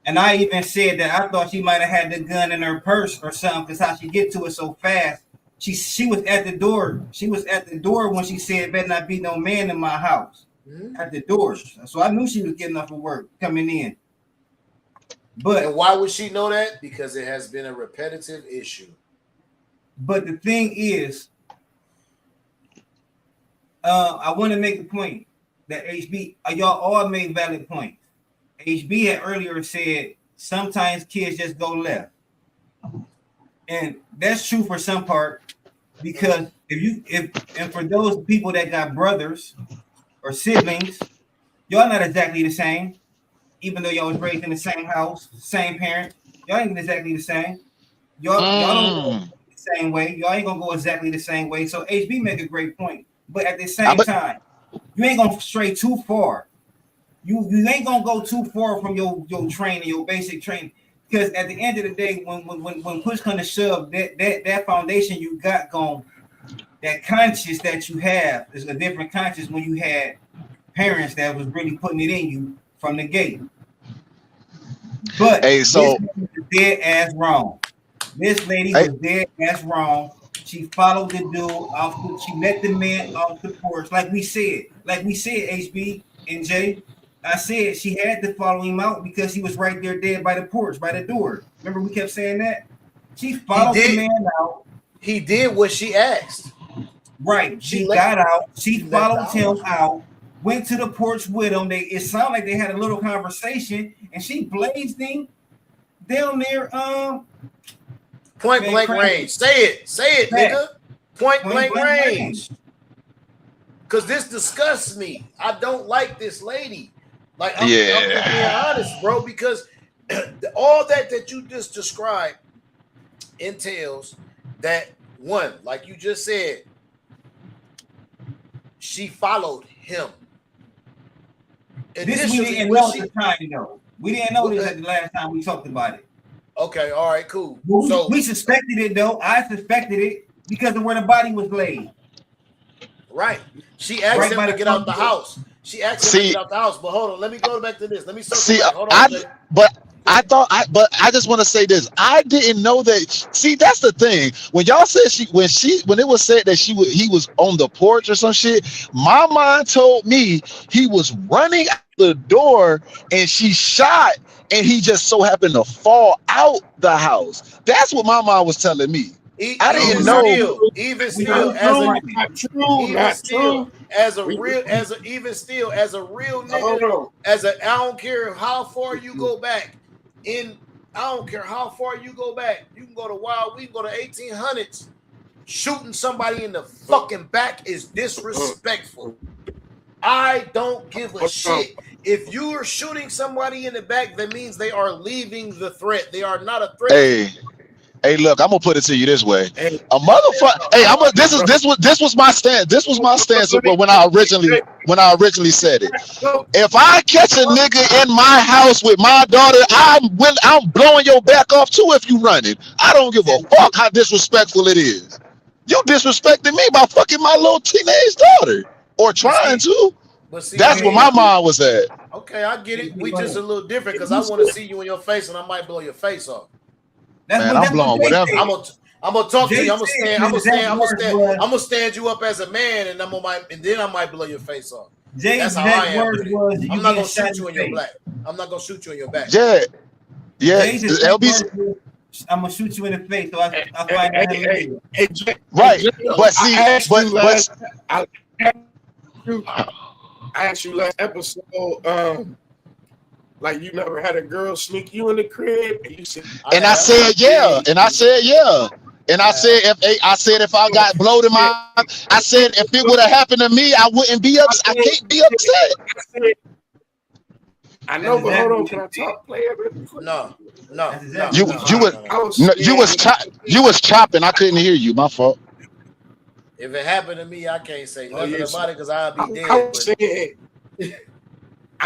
And I even said that I thought she might have had the gun in her purse or something because how she get to it so fast. She was at the door. She was at the door when she said, "Better not be no man in my house." Mhm. At the door. So I knew she was getting off of work, coming in. But And why would she know that? Because it has been a repetitive issue. But the thing is, I want to make a point that HB, y'all all made valid points. HB had earlier said sometimes kids just go left, and that's true for some part because if for those people that got brothers or siblings, y'all not exactly the same. Even though y'all was raised in the same house, same parents, y'all ain't exactly the same. Y'all don't go the same way. Y'all ain't gonna go exactly the same way. So HB make a great point, but at the same time, you ain't gonna stray too far. You ain't gonna go too far from your training, your basic training, because at the end of the day, when push comes to shove, that foundation you got going, that conscience that you have is a different conscience when you had parents that was really putting it in you from the gate. But Hey, so this lady was dead ass wrong. This lady was dead ass wrong. She followed the dude off. She let the man off the porch, like we said, HB and Jay. I said she had to follow him out because he was right there dead by the porch, by the door. Remember, we kept saying that. She followed the man out. He did what she asked. Right. She got out. She followed him out. Went to the porch with him. It sounded like they had a little conversation, and she blazed him down there. Point blank range. Say it, nigga. Point blank range. Because this disgusts me. I don't like this lady. Like, I'm just being honest, bro, because all that you just described entails that, one, like you just said, she followed him. This we didn't know at the time, though. We didn't know this at the last time we talked about it. Okay, all right, cool. So we suspected it, though. I suspected it because of where the body was laid. Right. She asked him to get out the house. She asked him to get out the house. But hold on, let me go back to this. Let me circle back. Hold on. I just want to say this. I didn't know that. See, that's the thing. When y'all said when it was said that he was on the porch or some shit, my mind told me he was running out the door and she shot and he just so happened to fall out the house. That's what my mind was telling me. I didn't know. Even still, as a real nigga, I don't care how far you go back. I don't care how far you go back. You can go to we can go to 1800s. Shooting somebody in the fucking back is disrespectful. I don't give a shit. If you are shooting somebody in the back, that means they are leaving the threat. They are not a threat. Hey, look, I'm gonna put it to you this way. A motherfucker. Hey, this was my stance. This was my stance when I originally said it. If I catch a nigga in my house with my daughter, I'm blowing your back off too if you running. I don't give a fuck how disrespectful it is. You disrespecting me by fucking my little teenage daughter or trying to. That's where my mind was at. Okay, I get it. We just a little different because I want to see you in your face and I might blow your face off. Man, I'm blowing whatever. I'm gonna talk to you. I'm gonna stand you up as a man, and then I might blow your face off. That's how I am. I'm not gonna shoot you in your back. I'm not gonna shoot you in your back. Yeah. LBC. I'm gonna shoot you in the face, so I find out. Right, but see, I asked you last episode. Like you never had a girl sneak you in the crib, and you said, I said yeah. And I said if I got blowed in my, I said if it would have happened to me, I wouldn't be upset. I can't be upset. I know, but hold on, can I talk, player? No. You was chopping. I couldn't hear you. My fault. If it happened to me, I can't say nothing about it because I'll be dead.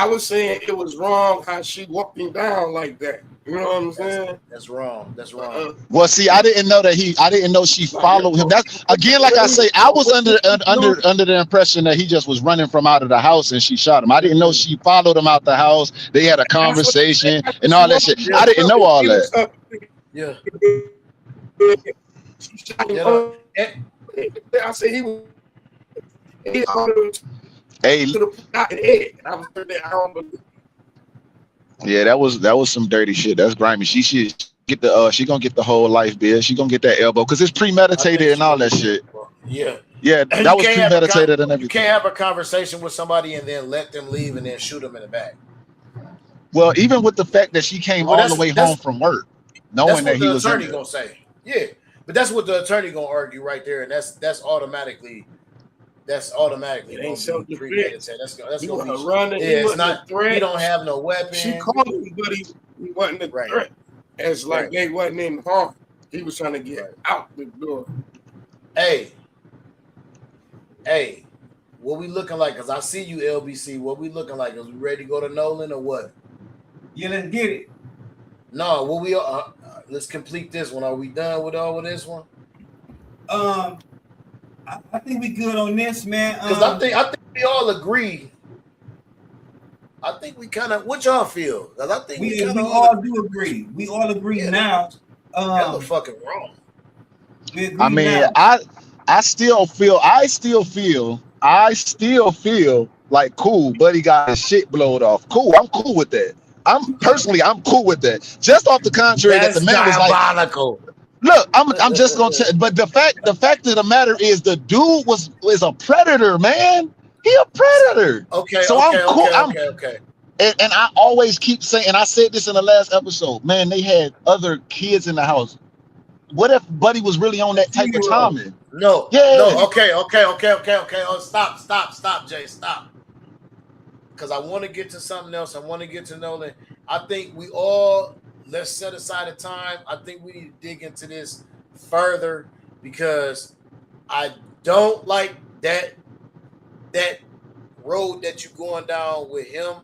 I was saying it was wrong how she walked him down like that. You know what I'm saying? That's wrong. That's wrong. Well, see, I didn't know that I didn't know she followed him. That's again, like I say, I was under the impression that he just was running from out of the house and she shot him. I didn't know she followed him out the house. They had a conversation and all that shit. I didn't know all that. Yeah. She shot him. I said he was. Hey, I was there. I don't believe. yeah, that was some dirty shit. That's grimy. She should get the she gonna get the whole life bill. She gonna get that elbow because it's premeditated and all that shit. Yeah. Yeah, that was premeditated and everything. You can't have a conversation with somebody and then let them leave and then shoot them in the back. Well, even with the fact that she came all the way home from work, knowing that he was the attorney gonna say. Yeah, but that's what the attorney gonna argue right there, and that's automatically. It ain't self-defense. That's gonna be running. Yeah, it's not. He don't have no weapon. She called him, but he wasn't a threat. It's like they wasn't in harm. He was trying to get out the door. Hey, what we looking like? Cause I see you, LBC. What we looking like? Is we ready to go to Nolan or what? Yeah, let's get it. No, what we let's complete this one. Are we done with all of this one? I think we good on this, man. Because I think we all agree. I think we kind of. What y'all feel? Because I think we all do agree. We all agree now. Y'all fucking wrong. I mean, now. I still feel like cool. Buddy got his shit blowed off. Cool. I'm cool with that. I'm cool with that. Just off the contrary, that the man was diabolical. Look, I'm just gonna tell, but the fact of the matter is the dude is a predator, man. He a predator. Okay. So I'm cool. Okay. And I always keep saying, and I said this in the last episode, man, they had other kids in the house. What if Buddy was really on that type of timing? No. Yeah. No. Okay. Oh, stop, Jay. Stop. Because I want to get to something else. I want to get to Nolan. I think we all. Let's set aside a time. I think we need to dig into this further because I don't like that road that you're going down with him.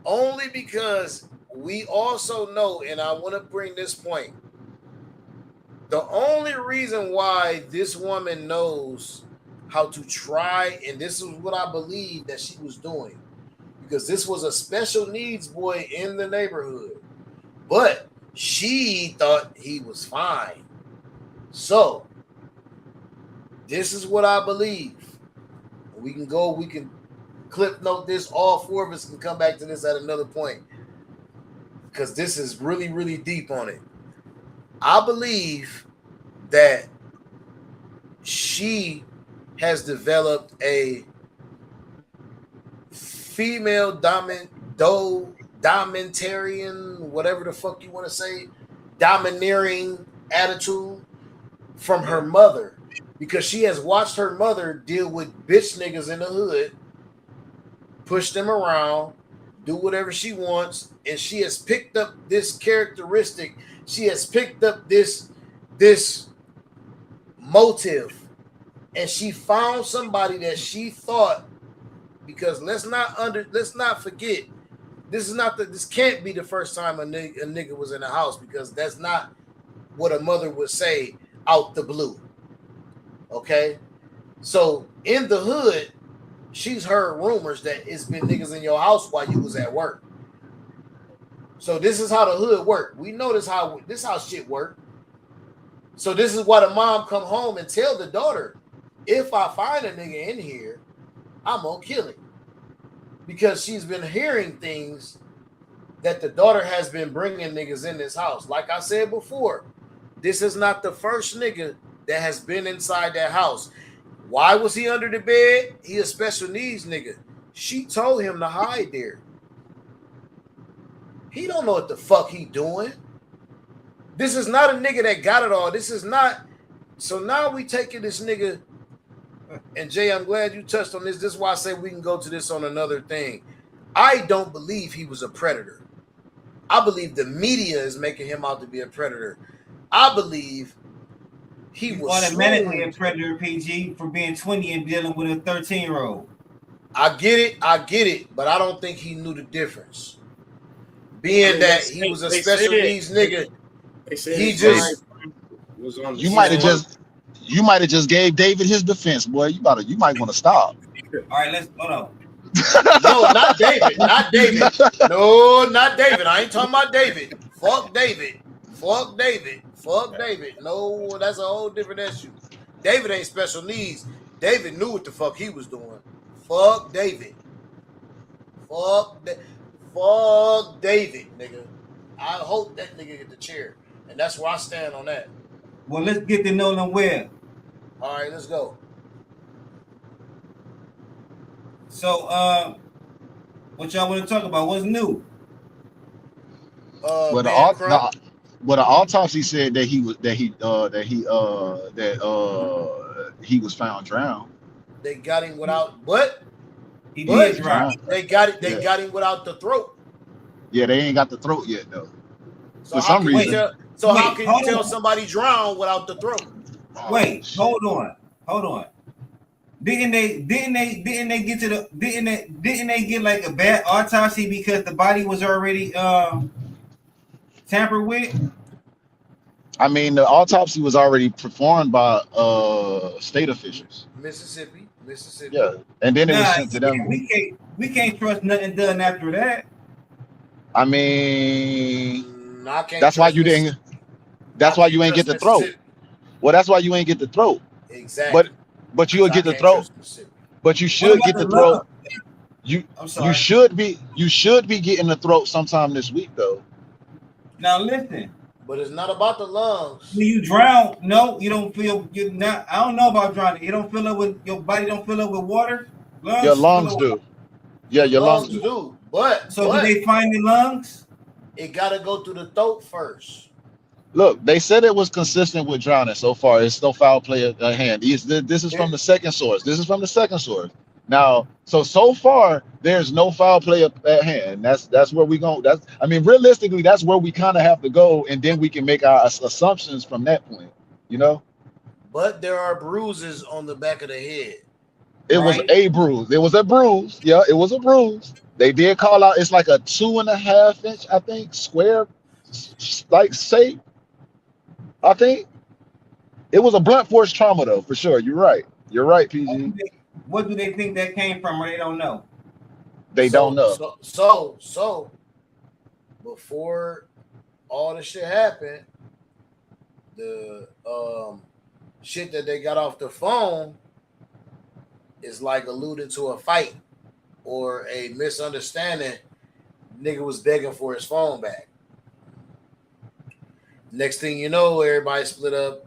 Only because we also know, and I want to bring this point. The only reason why this woman knows how to try, and this is what I believe that she was doing, because this was a special needs boy in the neighborhood. But she thought he was fine. So, this is what I believe. We can clip note this. All four of us can come back to this at another point. Because this is really, really deep on it. I believe that she has developed a female dominantarian, whatever the fuck you want to say, domineering attitude from her mother, because she has watched her mother deal with bitch niggas in the hood, push them around, do whatever she wants, and she has picked up this characteristic. She has picked up this motive, and she found somebody that she thought, because let's not forget. This can't be the first time a nigga was in the house, because that's not what a mother would say out the blue. Okay? So in the hood, she's heard rumors that it's been niggas in your house while you was at work. So this is how the hood worked. We know this how shit worked. So this is why the mom come home and tell the daughter, if I find a nigga in here, I'm gonna kill him. Because she's been hearing things that the daughter has been bringing niggas in this house. Like I said before, this is not the first nigga that has been inside that house. Why was he under the bed? He a special needs nigga. She told him to hide there. He don't know what the fuck he doing. This is not a nigga that got it all. This is not. So now we taking this nigga. And Jay, I'm glad you touched on this. This is why I say we can go to this on another thing. I don't believe he was a predator. I believe the media is making him out to be a predator. I believe he was automatically a predator, PG, for being 20 and dealing with a 13-year-old. I get it, but I don't think he knew the difference. Being that he was a special needs nigga, They said he his just mind was on the You might have Yeah. just gave David his defense, boy. You might want to stop. All right, let's hold on. no, not David, not David. No, not David. I ain't talking about David. Fuck David. Fuck David. Fuck David. No, that's a whole different issue. David ain't special needs. David knew what the fuck he was doing. Fuck David. Fuck David, nigga. I hope that nigga get the chair. And that's where I stand on that. Well, let's get to Nolan Webb. All right, let's go. So, what y'all want to talk about? What's new? Well, Van Crump, the autopsy said that he was found drowned. they got him without what? He But- did drown. They got it. They Yeah. got him without the throat. Yeah, they ain't got the throat yet though. So For how some can you reason. tell? So how Wait, can hold you tell on. somebody drowned without the throat? Wait, shit. hold on. Didn't they get to the didn't they get like a bad autopsy because the body was already tampered with? I mean, the autopsy was already performed by state officials. Mississippi. Yeah, and then it was Nah, sent to them. we can't trust nothing done after that. I mean, I can't. that's why trust you Miss- didn't. That's I why can't you ain't get trust the throat. Mississippi. Well, that's why you ain't get the throat. Exactly. But you'll I get the can't throat. trust Mississippi. But you What should about get the the throat. lung? You I'm sorry. you should be getting the throat sometime this week though. Now listen. But it's not about the lungs. When you drown, no, you don't feel. You're not. I don't know about drowning. You don't fill up with your body. Don't fill up with water. Your lungs fill up- do. Yeah, your lungs do. do. But So did they find the lungs? it gotta go through the throat first. Look, they said it was consistent with drowning so far. It's no foul play at hand. This is from the second source. Now, so far, there's no foul play at hand. That's where we go. I mean, realistically, that's where we kind of have to go, and then we can make our assumptions from that point. You know, But there are bruises on the back of the head. it was Right. a bruise. It was a bruise. Yeah, it was a bruise. They did call out. It's like a 2.5 inch, I think, square, like shape. I think it was a blunt force trauma, though, for sure. You're right, PG. What do they think that came from, or they don't know? They don't know. So before all the shit happened, the shit that they got off the phone is like alluding to a fight or a misunderstanding. Nigga was begging for his phone back. Next thing you know, everybody split up.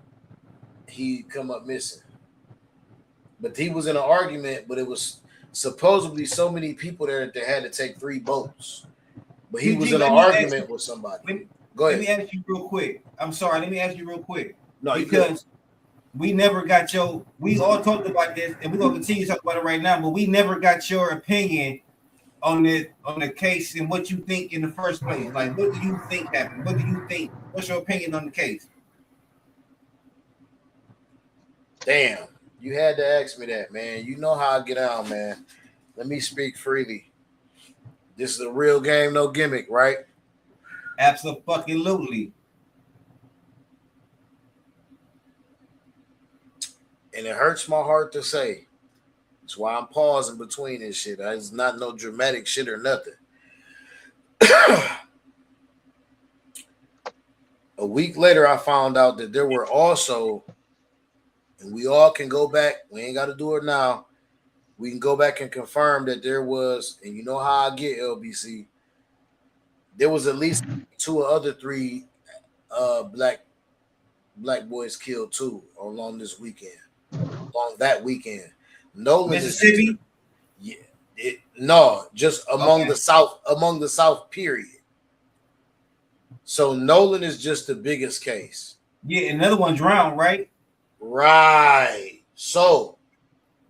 He come up missing. But he was in an argument, but it was supposedly so many people there that they had to take 3 boats. But he was in an argument with somebody. Go Let me ahead. ask you real quick. I'm sorry. Let me ask you real quick. No, you good. Because we never got your. We all talked about this, and we're gonna continue to talk about it right now. But we never got your opinion on the case and what you think in the first place. Like, what do you think happened? What do you think? What's your opinion on the case? Damn, you had to ask me that, man. You know how I get out, man. Let me speak freely. This is a real game, no gimmick, right? Absolutely. And it hurts my heart to say. That's why I'm pausing between this shit. It's not no dramatic shit or nothing. A week later, I found out that there were also, and we all can go back. We ain't got to do it now. We can go back and confirm that there was, and you know how I get LBC. There was at least 2 or other 3 black boys killed too along this weekend. On that weekend, Nolan Mississippi. just among the South. Period. So Nolan is just the biggest case. Yeah, another one drowned, right? Right. So,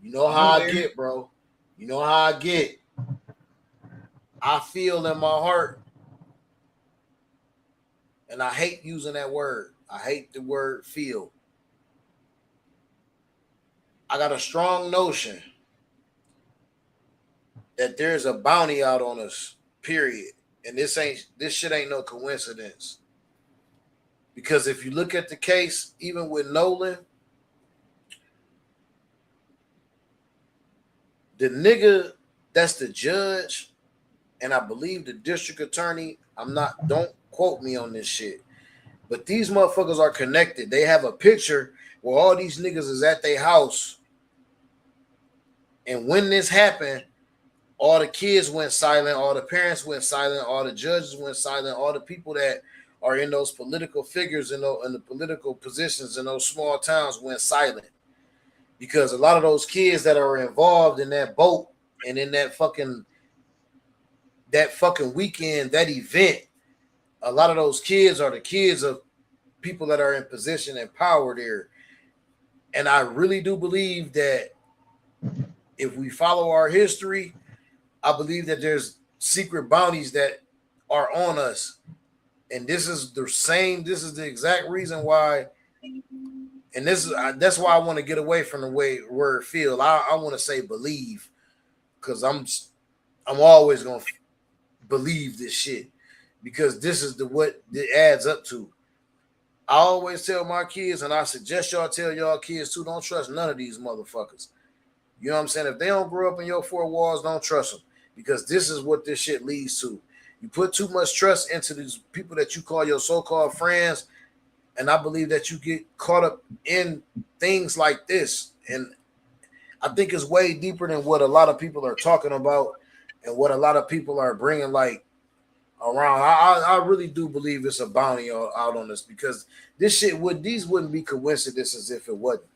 you know how Okay. I get, bro. You know how I get. I feel in my heart, and I hate using that word. I hate the word feel. I got a strong notion that there's a bounty out on us, period. And this shit ain't no coincidence. Because if you look at the case, even with Nolan, the nigga that's the judge, and I believe the district attorney, don't quote me on this shit, but these motherfuckers are connected. They have a picture where all these niggas is at their house. And when this happened, all the kids went silent, all the parents went silent, all the judges went silent, all the people that are in those political figures in the political positions in those small towns went silent. Because a lot of those kids that are involved in that boat and in that fucking weekend, that event, a lot of those kids are the kids of people that are in position and power there. And I really do believe that if we follow our history, I believe that there's secret bounties that are on us. And this is the exact reason why, and that's why I want to get away from the word feel. I want to say believe, because I'm always gonna believe this shit, because this is what it adds up to. I always tell my kids, and I suggest y'all tell y'all kids too, don't trust none of these motherfuckers. You know what I'm saying? If they don't grow up in your four walls, don't trust them, because this is what this shit leads to. You put too much trust into these people that you call your so-called friends, and I believe that you get caught up in things like this. And I think it's way deeper than what a lot of people are talking about and what a lot of people are bringing like around. I really do believe it's a bounty out on us, because this shit these wouldn't be coincidences if it wasn't.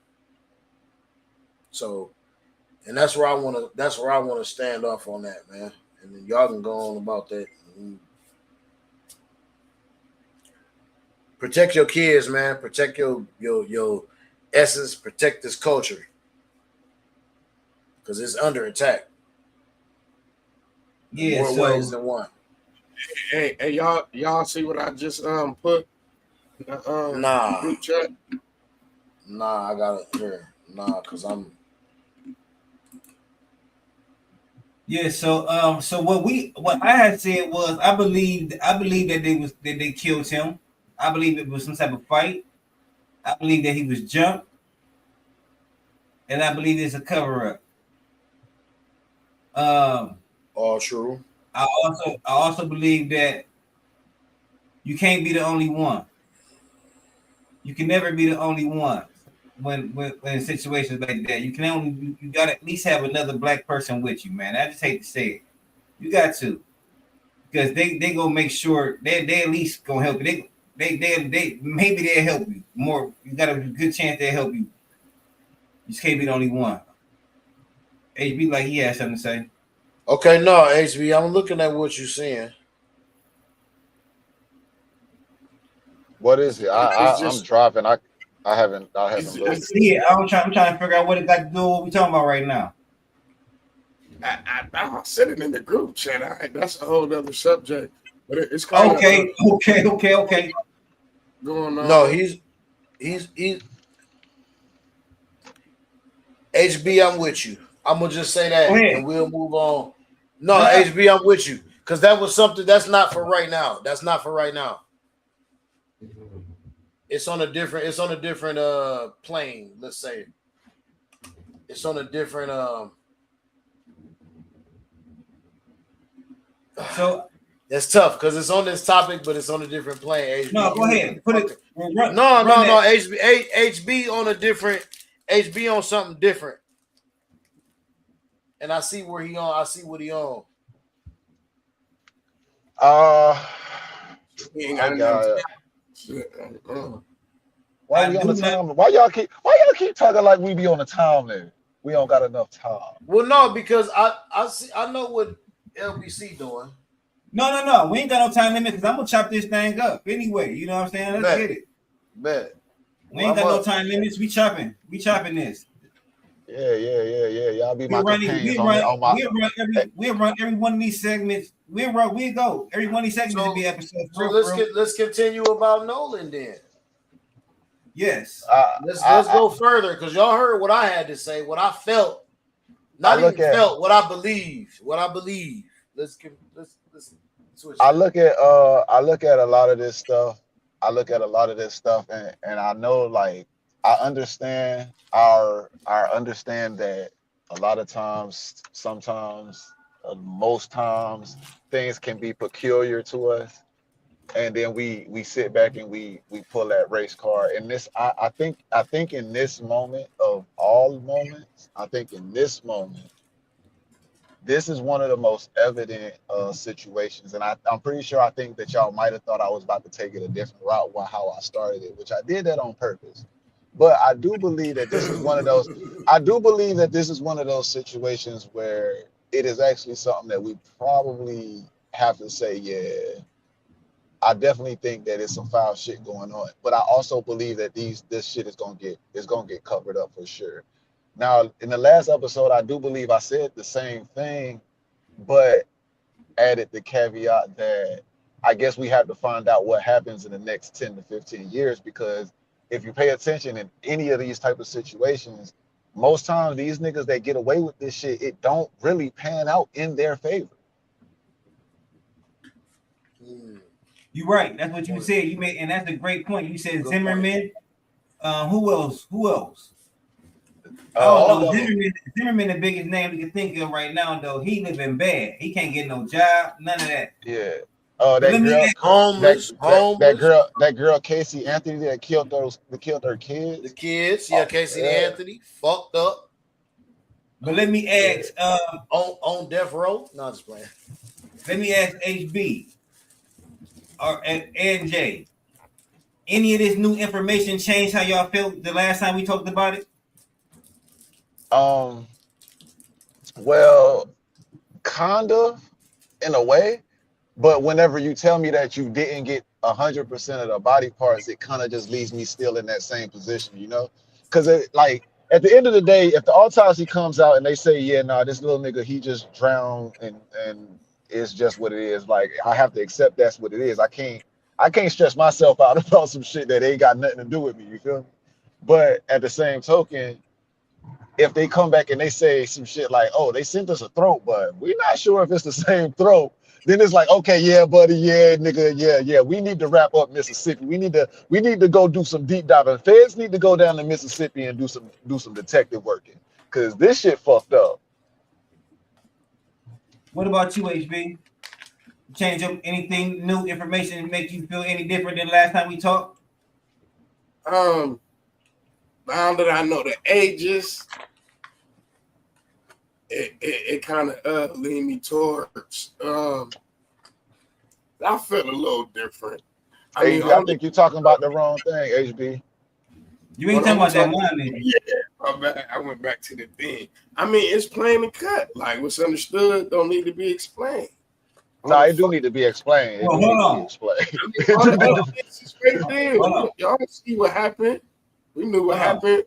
So, and that's where I want to stand off on that, man. And then y'all can go on about that. Protect your kids, man. Protect your essence. Protect this culture, because it's under attack. Yeah, more ways than one. Hey, y'all see what I just put? Nah. Group chat? Nah, I got it here. Nah, because I'm. Yeah, so what I had said was I believe that they killed him. I believe it was some type of fight. I believe that he was jumped, and I believe it's a cover up. All true. I also believe that you can't be the only one. You can never be the only one when in situations like that. You got to at least have another black person with you, man. I just hate to say it. You got to, because they gonna make sure they at least gonna help you. They maybe they'll help you more. You got a good chance they'll help you. You just can't be the only one. HB like he has something to say. Okay, no, HB, I'm looking at what you're saying. What is it? I'm driving. I haven't looked. I see it. I'm trying to figure out what it got to do with what we're talking about right now. I said it in the group chat. That's a whole other subject. But it's kind of okay. Going on. No, he's HB, I'm with you. I'm gonna just say that and we'll move on. No, HB, I'm with you. Because that was something that's not for right now. That's not for right now. It's on a different plane, let's say. It's on a different So that's tough because it's on this topic, but it's on a different plane. HB. No, go ahead. Put it. No. HB on a different. HB on something different. And I see where he on. I see what he on. Why we on the time? Why y'all keep talking like we be on the time then? We don't got enough time. Well, no, because I know what LBC doing. No. We ain't got no time limit because I'm gonna chop this thing up anyway. You know what I'm saying? Let's get it. Bet. We ain't got no time limits. We chopping this. Yeah. Y'all be my companions on my. We'll run every one of these segments. We'll go. Every one of these segments will be episodes. So let's continue about Nolan then. Yes. Let's go further because y'all heard what I had to say, what I felt Not look even at felt. What I believe. What I believe. Let's switch. I look at a lot of this stuff. I look at a lot of this stuff, and I know, like, I understand understand that a lot of times, sometimes, most times, things can be peculiar to us, and then we sit back and we pull that race card. And this, I think in this moment of all moments, I think in this moment, this is one of the most evident situations, and I'm pretty sure I think that y'all might have thought I was about to take it a different route while how I started it, which I did that on purpose. But I do believe that this is one of those. I do believe that this is one of those situations where it is actually something that we probably have to say, yeah. I definitely think that it's some foul shit going on, but I also believe that this shit is gonna get covered up for sure. Now, in the last episode, I do believe I said the same thing, but added the caveat that I guess we have to find out what happens in the next 10 to 15 years, because if you pay attention in any of these type of situations, most times these niggas that get away with this shit, it don't really pan out in their favor. You're right. That's what you said. You made, and that's a great point. You said Good Zimmerman. Who else? All Oh of no, them. Zimmerman, the biggest name we can think of right now. Though he living bad. He can't get no job. None of that. Yeah. But let me ask, Homeless. That girl Casey Anthony that killed her kids. The kids, yeah, Casey Anthony, fucked up. but let me ask, On death row. No, just playing. let me ask HB or and J. Any of this new information change how y'all felt the last time we talked about it? Well, kind of, in a way, but whenever you tell me that you didn't get 100% of the body parts, it kind of just leaves me still in that same position, you know? Because like at the end of the day, if the autopsy comes out and they say, yeah, nah, this little nigga, he just drowned and it's just what it is, like I have to accept that's what it is. I can't stress myself out about some shit that ain't got nothing to do with me, you feel me? But at the same token, if they come back and they say some shit like, oh, they sent us a throat, but we're not sure if it's the same throat, then it's like, okay, yeah, buddy, yeah, nigga, yeah, we need to wrap up Mississippi. We need to go do some deep diving. Feds need to go down to Mississippi and do some detective working, because this shit fucked up. What about you, HB? Change up anything, new information make you feel any different than last time we talked? Now that I know the ages, it kind of leaned me towards. I felt a little different. I think you're talking about the wrong thing, HB. You ain't talking about that one, nigga. Yeah, I went back to the thing. I mean, it's plain and cut. Like what's understood don't need to be explained. No, it do need to be explained. Well, hold on. Y'all see what happened. We knew what happened.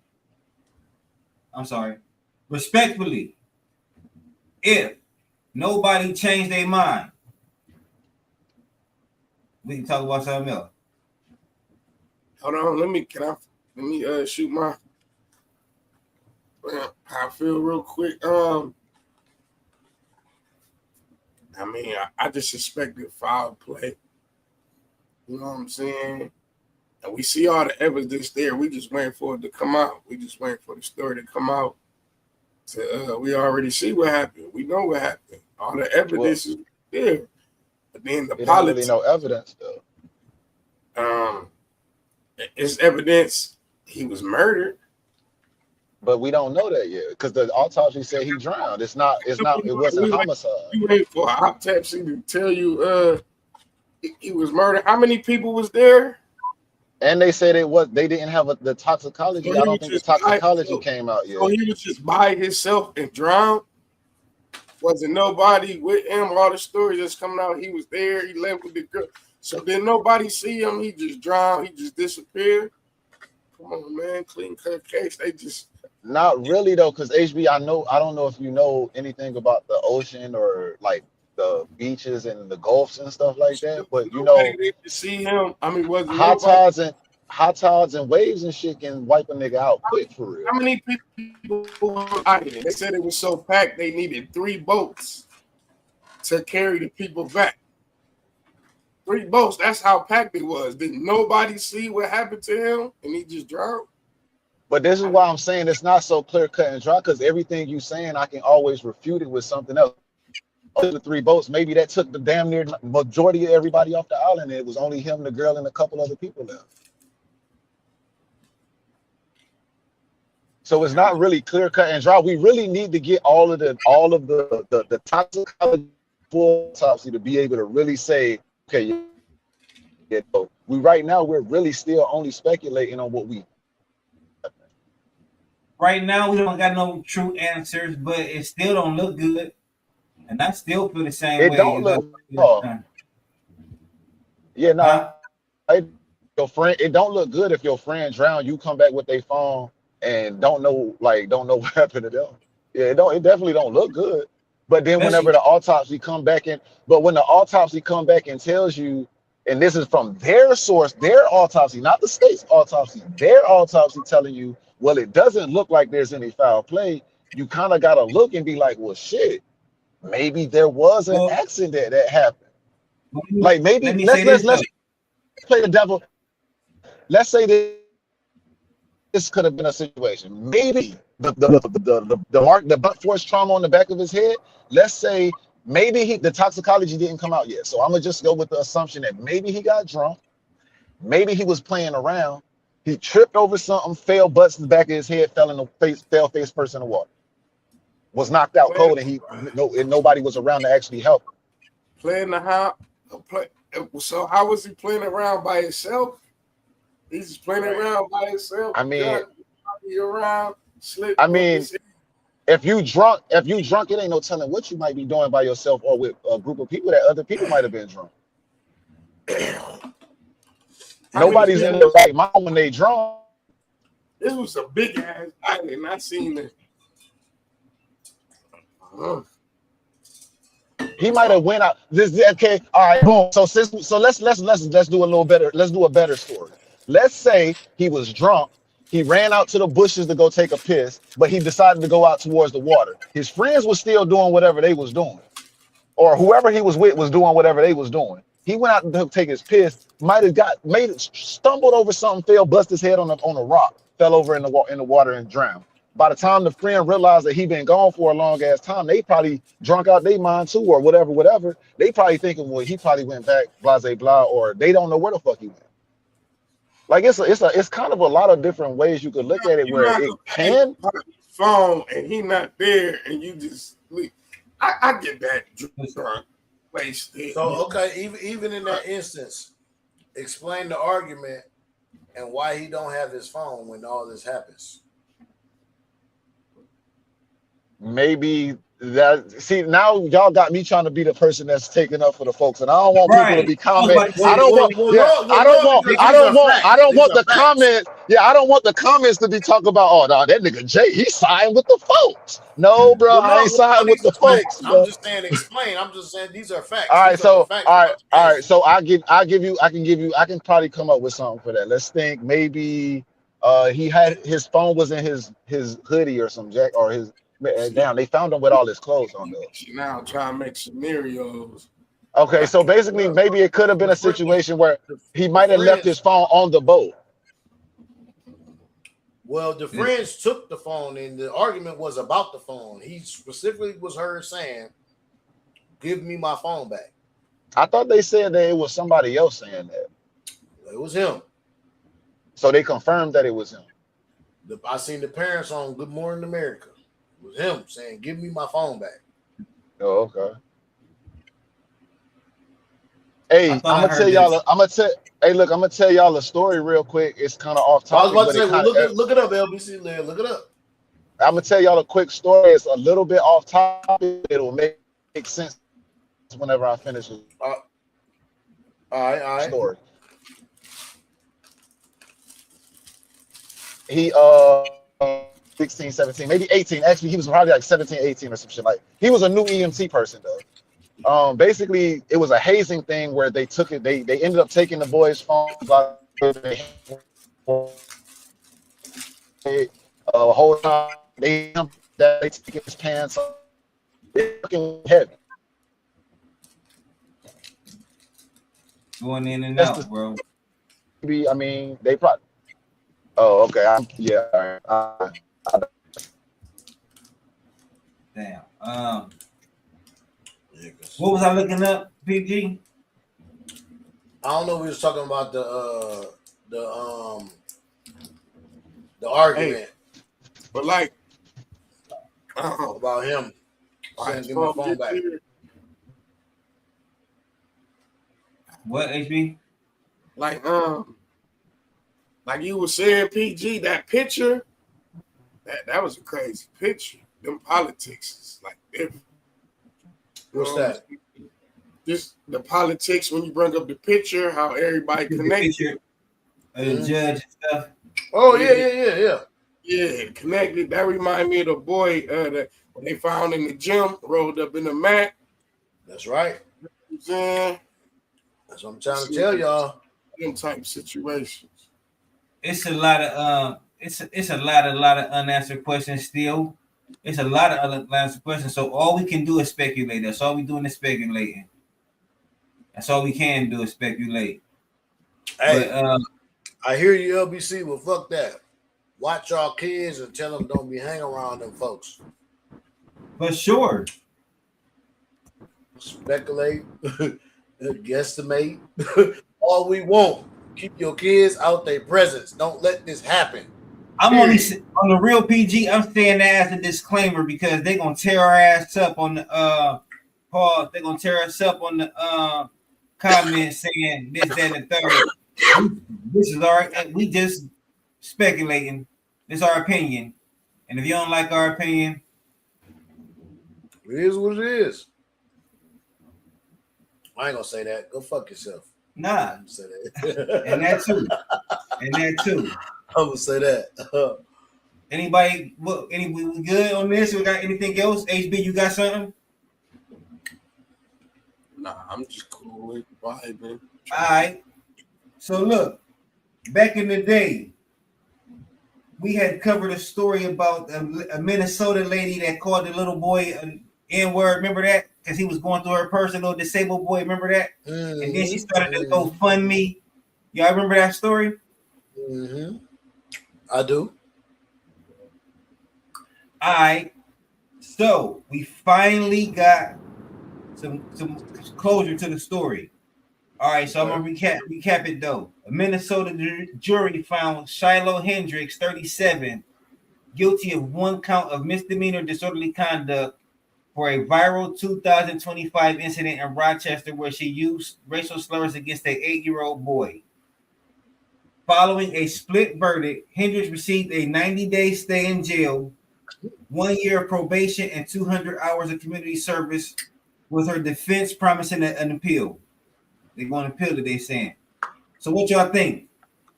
I'm sorry. Respectfully, if nobody changed their mind, we can talk about something else. Hold on, let me shoot my how I feel real quick. I mean, I just suspected foul play. You know what I'm saying? And we see all the evidence there. We just waiting for it to come out. We just waiting for the story to come out. So we already see what happened. We know what happened. All the evidence is there. But then the politics. Really no evidence though. It's evidence he was murdered. But we don't know that yet because the autopsy said he drowned. It wasn't homicide. You wait for an autopsy to tell you he was murdered. How many people was there? And they said they didn't have the toxicology. So I don't think the toxicology came out yet. So he was just by himself and drowned. Wasn't nobody with him. All the stories that's coming out, he was there. He left with the girl. So did nobody see him? He just drowned. He just disappeared. Come on, man. Clean cut case. They just not really though, because HB, I don't know if you know anything about the ocean or like the beaches and the gulfs and stuff like that, but you know, they see him. I mean, wasn't high tides and hot tides and waves and shit can wipe a nigga out quick for real. How many people were out here? They said it was so packed they needed 3 boats to carry the people back. 3 boats. That's how packed it was. Did nobody see what happened to him and he just drowned? But this is why I'm saying it's not so clear cut and dry, because everything you saying I can always refute it with something else. The 3 boats, maybe that took the damn near majority of everybody off the island. It was only him, the girl, and a couple other people left. So it's not really clear cut and dry. We really need to get all of the toxicology full autopsy to be able to really say, okay, yeah, right now we're really still only speculating on what we. Right now, we don't got no true answers, but it still don't look good. And I still feel the same way. It don't look. Yeah, no. Your friend, it don't look good if your friend drowned. You come back with their phone and don't know what happened to them. Yeah, it definitely don't look good. But then whenever the autopsy come back in, when the autopsy come back and tells you, and this is from their source, their autopsy, not the state's autopsy, their autopsy telling you, well, it doesn't look like there's any foul play. You kind of got to look and be like, well, shit, maybe there was an accident that happened. Like maybe let's play the devil. Let's say this could have been a situation. Maybe the blunt force trauma on the back of his head. Let's say maybe the toxicology didn't come out yet. So I'm gonna just go with the assumption that maybe he got drunk. Maybe he was playing around. He tripped over something, fell butts in the back of his head, fell face first in the water. Was knocked out cold, and nobody was around to actually help him. So how was he playing around by himself? He's just playing around by himself. I mean, if you drunk, it ain't no telling what you might be doing by yourself or with a group of people that other people might have been drunk. Nobody's in the right mind when they drunk. This was a big ass island. I seen it. He might have went out. Okay, all right, boom. So let's do a little better. Let's do a better story. Let's say he was drunk. He ran out to the bushes to go take a piss, but he decided to go out towards the water. His friends were still doing whatever they was doing, or whoever he was with was doing whatever they was doing. He went out to take his piss. Stumbled over something, fell, busted his head on a rock, fell over in the water and drowned. By the time the friend realized that he been gone for a long ass time, they probably drunk out their mind too, or whatever. They probably thinking, well, he probably went back, blah, blah, blah, or they don't know where the fuck he went. Like it's kind of a lot of different ways you could look at it where it can. Phone and he not there, and you just leave. I get that drunk, wasted. So okay, even in that instance, explain the argument and why he don't have his phone when all this happens. Maybe now y'all got me trying to be the person that's taking up for the folks, and I don't want people to be commenting. I don't want the comments. Yeah, I don't want the comments to be talking about, oh no, that nigga Jay, he siding with the folks. No, bro, I ain't siding with the folks. I'm just saying explain. I'm just saying these are facts. All right, so So I can probably come up with something for that. Let's think maybe he had his phone was in his hoodie or some jacket or his. Damn, they found him with all his clothes on though. Now trying to make scenarios. Okay, so basically maybe it could have been a situation where he might have left his phone on the boat. Well, the friends took the phone and the argument was about the phone. He specifically was heard saying, "Give me my phone back." I thought they said that it was somebody else saying that. It was him. So they confirmed that it was him. I seen the parents on Good Morning America. It was him saying, "Give me my phone back." Oh, okay. Hey, I'm gonna tell y'all a story real quick. It's kind of off topic. I was about to say, well, look it up, LBC. Look it up. I'm gonna tell y'all a quick story. It's a little bit off topic. It'll make sense whenever I finish it. All right. Story. He 16, 17, maybe 18. Actually, he was probably like 17, 18 or some shit. Like he was a new EMT person though. Basically, it was a hazing thing where they took it. They ended up taking the boy's phone. whole time they take his pants off. They're fucking heavy. Going in and That's out, bro. I mean, they probably. Oh, okay. Yeah. Damn. What was I looking up, PG? I don't know if we was talking about the argument. Hey, but like about him. Right, Give my phone back. What, HB? Like you were saying, PG, that picture, that was a crazy picture. Them politics is like different. What's that? Just the politics when you bring up the picture, how everybody connected. The judge and stuff. Oh yeah. Yeah, connected. That reminded me of the boy that when they found in the gym, rolled up in the mat. That's right. Yeah. That's what I'm trying to tell y'all. Them type of situations. It's a lot of it's a lot of unanswered questions still. It's a lot of unanswered questions. So all we can do is speculate. That's all we doing is speculating. That's all we can do is speculate. Hey, but, I hear you, LBC. Well, fuck that. Watch y'all kids and tell them don't be hanging around them folks. For sure. Speculate, guesstimate, all we want. Keep your kids out their presence. Don't let this happen. I'm only on the real PG. I'm saying that as a disclaimer because they're gonna tear our ass up on the Paul. They're gonna tear us up on the comments saying this, that, and the third. This is our. We just speculating. It's our opinion, and if you don't like our opinion, it is what it is. I ain't gonna say that. Go fuck yourself. Nah. I'm gonna say that. And that too. I'm gonna say that. Anybody? What? We good on this? We got anything else? HB, you got something? Nah, I'm just cool with vibing. All right. So look, back in the day, we had covered a story about a Minnesota lady that called the little boy an N-word. Remember that? Because he was going through her personal disabled boy. Remember that? Mm-hmm. And then she started to GoFundMe. Y'all remember that story? Mm-hmm. I do. All right. So we finally got some closure to the story. All right, so I'm gonna recap it though. A Minnesota jury found Shiloh Hendricks, 37, guilty of one count of misdemeanor disorderly conduct for a viral 2025 incident in Rochester where she used racial slurs against an 8-year-old boy. Following a split verdict, Hendricks received a 90-day stay in jail, 1 year of probation, and 200 hours of community service, with her defense promising an appeal. They're going to appeal it, they saying. So what y'all think?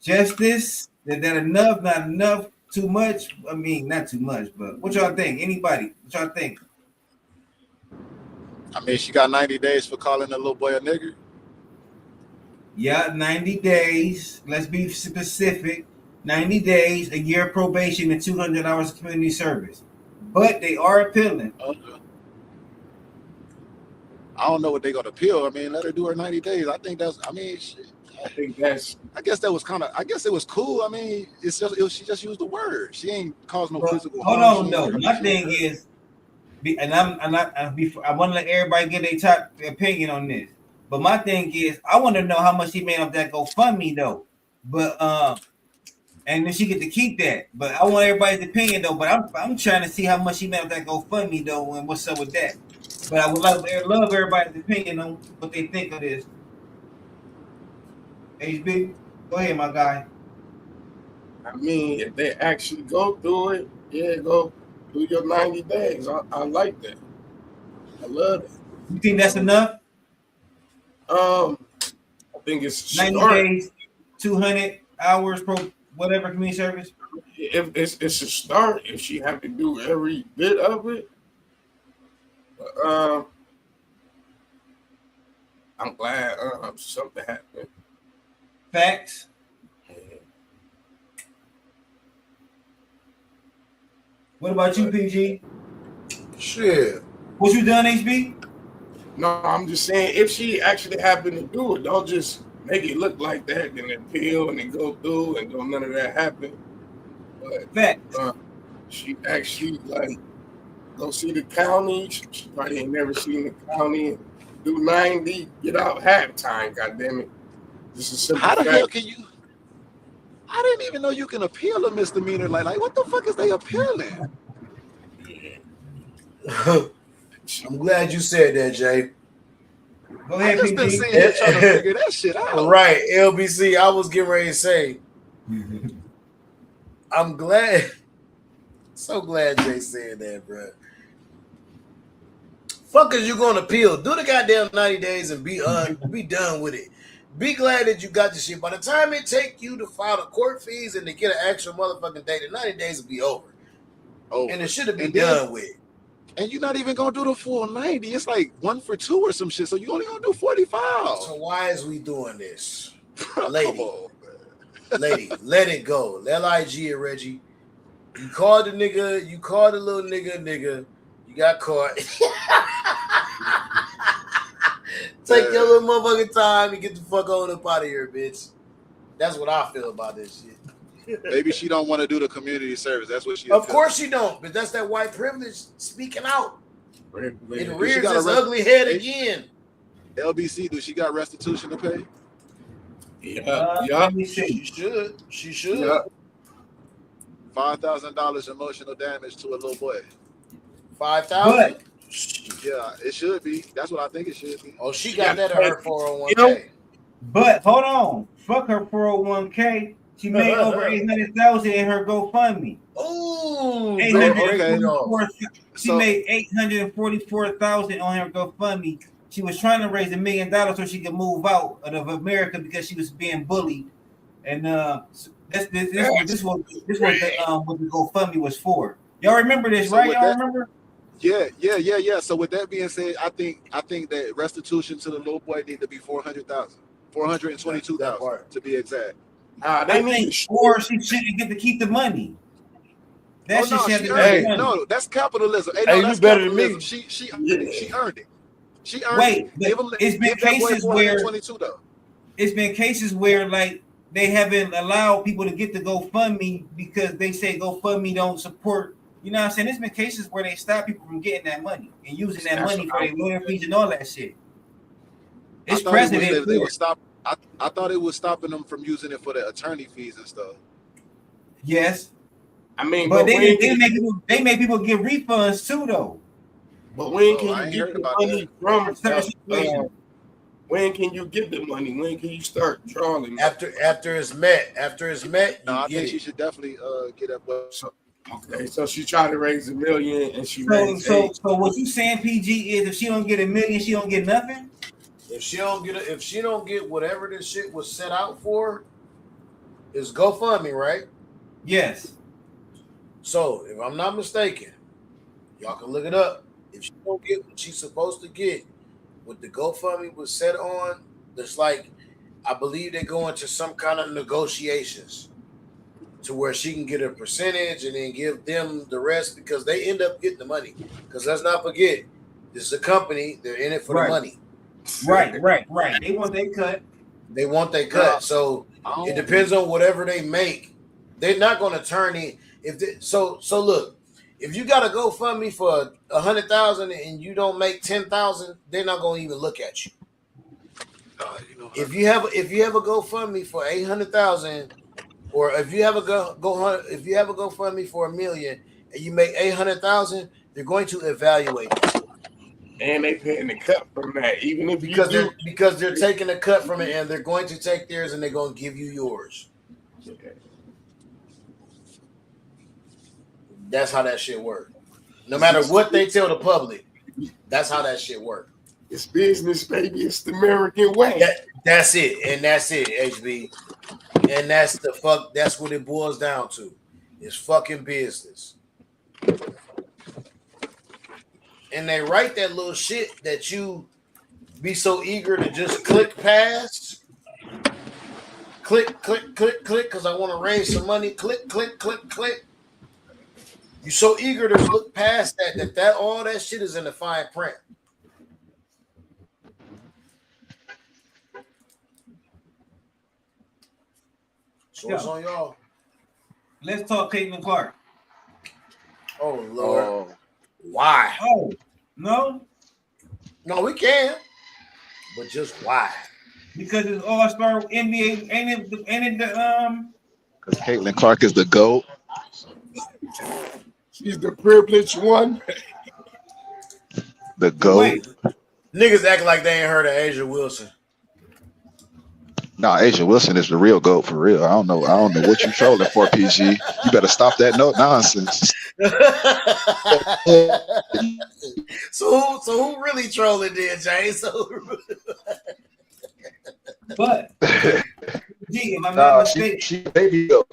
Justice? Is that enough? Not enough? Too much? I mean, not too much, but what y'all think? Anybody? What y'all think? I mean, she got 90 days for calling a little boy a nigger. Yeah, 90 days. Let's be specific. 90 days, a year of probation, and 200 hours of community service. But they are appealing. I don't know what they're gonna appeal. I mean, let her do her 90 days. I think that's. I mean, shit. I guess that was kind of. I guess it was cool. I mean, it's just. She just used the word. She ain't caused no physical harm. Hold on, no. My thing is, and I'm not. I want to let everybody get their top opinion on this. But my thing is, I want to know how much she made off that GoFundMe though. But and then she get to keep that. But I want everybody's opinion though. But I'm trying to see how much she made off that GoFundMe though, and what's up with that. But I would love everybody's opinion on what they think of this. HB, go ahead, my guy. I mean, if they actually go through it, yeah, go do your 90 days. I like that. I love it. You think that's enough? I think it's 90 start. days, 200 hours pro whatever community service. If it's a start, if she have to do every bit of it, I'm glad something happened. Facts. What about you, PG? Shit. What you done, HB? No, I'm just saying, if she actually happened to do it, don't just make it look like that, then appeal and then go through and don't none of that happen. But Facts. she actually like go see the county. She probably ain't never seen the county. Do 90, get out halftime. Goddamn it! Just a simple How the fact. hell can you? I didn't even know you can appeal a misdemeanor. Like what the fuck is they appealing? I'm glad you said that, Jay. Go I ahead, just been PG. sitting here trying to figure that shit out. Right, LBC. I was getting ready to say, I'm glad. So glad Jay said that, bro. Fuck is you gonna appeal? Do the goddamn 90 days and be done with it. Be glad that you got the shit. By the time it take you to file the court fees and to get an actual motherfucking date, the 90 days will be over. Oh, And it should have been And then- done with. and you're not even gonna do the full 90. It's like 1 for 2 or some shit. So you only gonna do 45. So why is we doing this? Come Lady. on, man. Lady, let it go. LIG and Reggie. You called the nigga, you called the little nigga, you got caught. Take your little motherfucking time and get the fuck on up out of here, bitch. That's what I feel about this shit. Maybe she don't want to do the community service. That's what she. Of course she don't, but that's that white privilege speaking out. It rears its ugly head again. LBC, do she got restitution to pay? Yeah. Let me see. She should. Yeah. $5,000 emotional damage to a little boy. 5,000. But Yeah, it should be. That's what I think it should be. Oh, she got that in her 401k. But hold on, fuck her 401k. She made over 800,000 in her GoFundMe. Ooh, okay. 844 She So- made 844,000 on her GoFundMe. She was trying to raise $1 million so she could move out of America because she was being bullied. And this was what the GoFundMe was for. Y'all remember this, So right? with Y'all that- remember? Yeah. So with that being said, I think that restitution to the little boy need to be 400,000, 422,000 to be exact. They I need think, to or she shouldn't get to keep the money. That shit no, should have she to earned be it. money. No, that's capitalism. Hey, Hey, no, you that's better than me. capitalism. She earned it. She earned it. She earned Wait, it. Give him, it's been give that boy cases where 422 though. it's been cases where like they haven't allowed people to get the GoFundMe because they say GoFundMe don't support. You know what I'm saying? There's been cases where they stop people from getting that money and using that That's money what for their lawyer fees and all that shit. It's I thought precedent. they would stop. I thought it was stopping them from using it for the attorney fees and stuff. Yes, I mean, but but when they make people get refunds too, though. But when Oh, I can ain't you heard get the about money from? Certain situations. When can you get the money? When can you start drawing? After it's met, No, I you think get she it. should definitely get that boy. Okay, so she tried to raise $1 million and she So, raised so, 8. so what you saying, PG, is if she don't get $1 million, she don't get nothing? If she don't get whatever this shit was set out for, it's GoFundMe, right? Yes. So if I'm not mistaken, y'all can look it up. If she don't get what she's supposed to get, what the GoFundMe was set on, there's like, I believe they go into some kind of negotiations to where she can get a percentage and then give them the rest because they end up getting the money. Because let's not forget, this is a company, they're in it for Right. the money. Right. They want their cut. They want their cut. So it depends on whatever they make. They're not going to turn in. So look, if you got a GoFundMe for 100,000 and you don't make 10,000, they're not going to even look at you. If you have a GoFundMe for 800,000, or if you have a GoFundMe for $1 million and you make 800,000, they're going to evaluate it. And they paying the cut from that, even if because they're taking a cut from it and they're going to take theirs and they're going to give you yours. That's how that shit works. No matter what they tell the public, that's how that shit works. It's business, baby. It's the American way. That's it, HB. And that's what it boils down to. It's fucking business. And they write that little shit that you be so eager to just click past. Click, because I want to raise some money. Click. You so eager to look past that all that shit is in the fine print. So it's on y'all. Let's talk Caitlin Clark. Oh Lord. Oh, Why? Oh, no? No, we can. But just why? Because it's All-Star NBA, ain't it the because Caitlin Clark is the GOAT. She's the privileged one. The GOAT. wait. Niggas act like they ain't heard of Asia Wilson. Nah, Asia Wilson is the real GOAT for real. I don't know what you trolling for, PG. You better stop that nonsense. so who really trolling there, James? But G, if I'm not mistaken, she baby GOAT.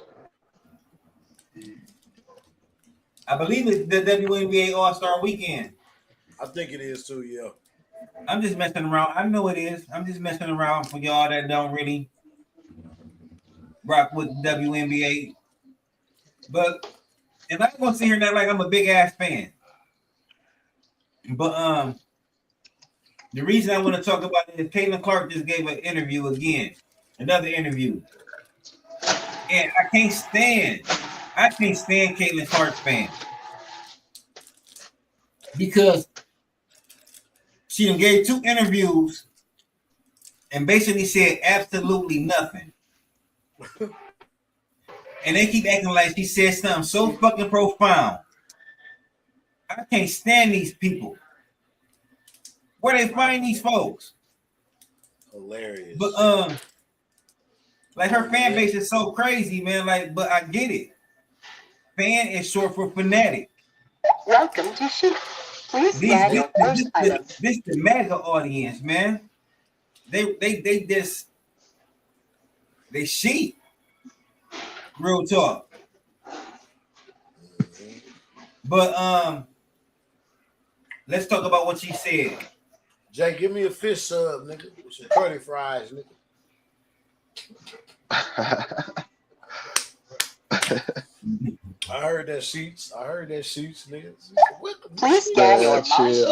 I believe it's the WNBA All-Star Weekend. I think it is too, yeah. I'm just messing around. I know it is. I'm just messing around for y'all that don't really rock with WNBA. But and I'm gonna sit here and act like I'm a big ass fan. But the reason I want to talk about it is Caitlin Clark just gave an interview again, another interview, and I can't stand Caitlin Clark's fans because she done gave 2 interviews and basically said absolutely nothing. And they keep acting like she said something so fucking profound. I can't stand these people. Where they find these folks? Hilarious. But like her fan base is so crazy, man. Like, but I get it. Fan is short for fanatic. Welcome to Sheep. Please scan your first item. This the mega audience, man. They sheep. Real talk. But let's talk about what she said. Jay, give me a fish sub, nigga. With some curly fries, nigga. I heard that sheets, nigga. Please scan your Shit,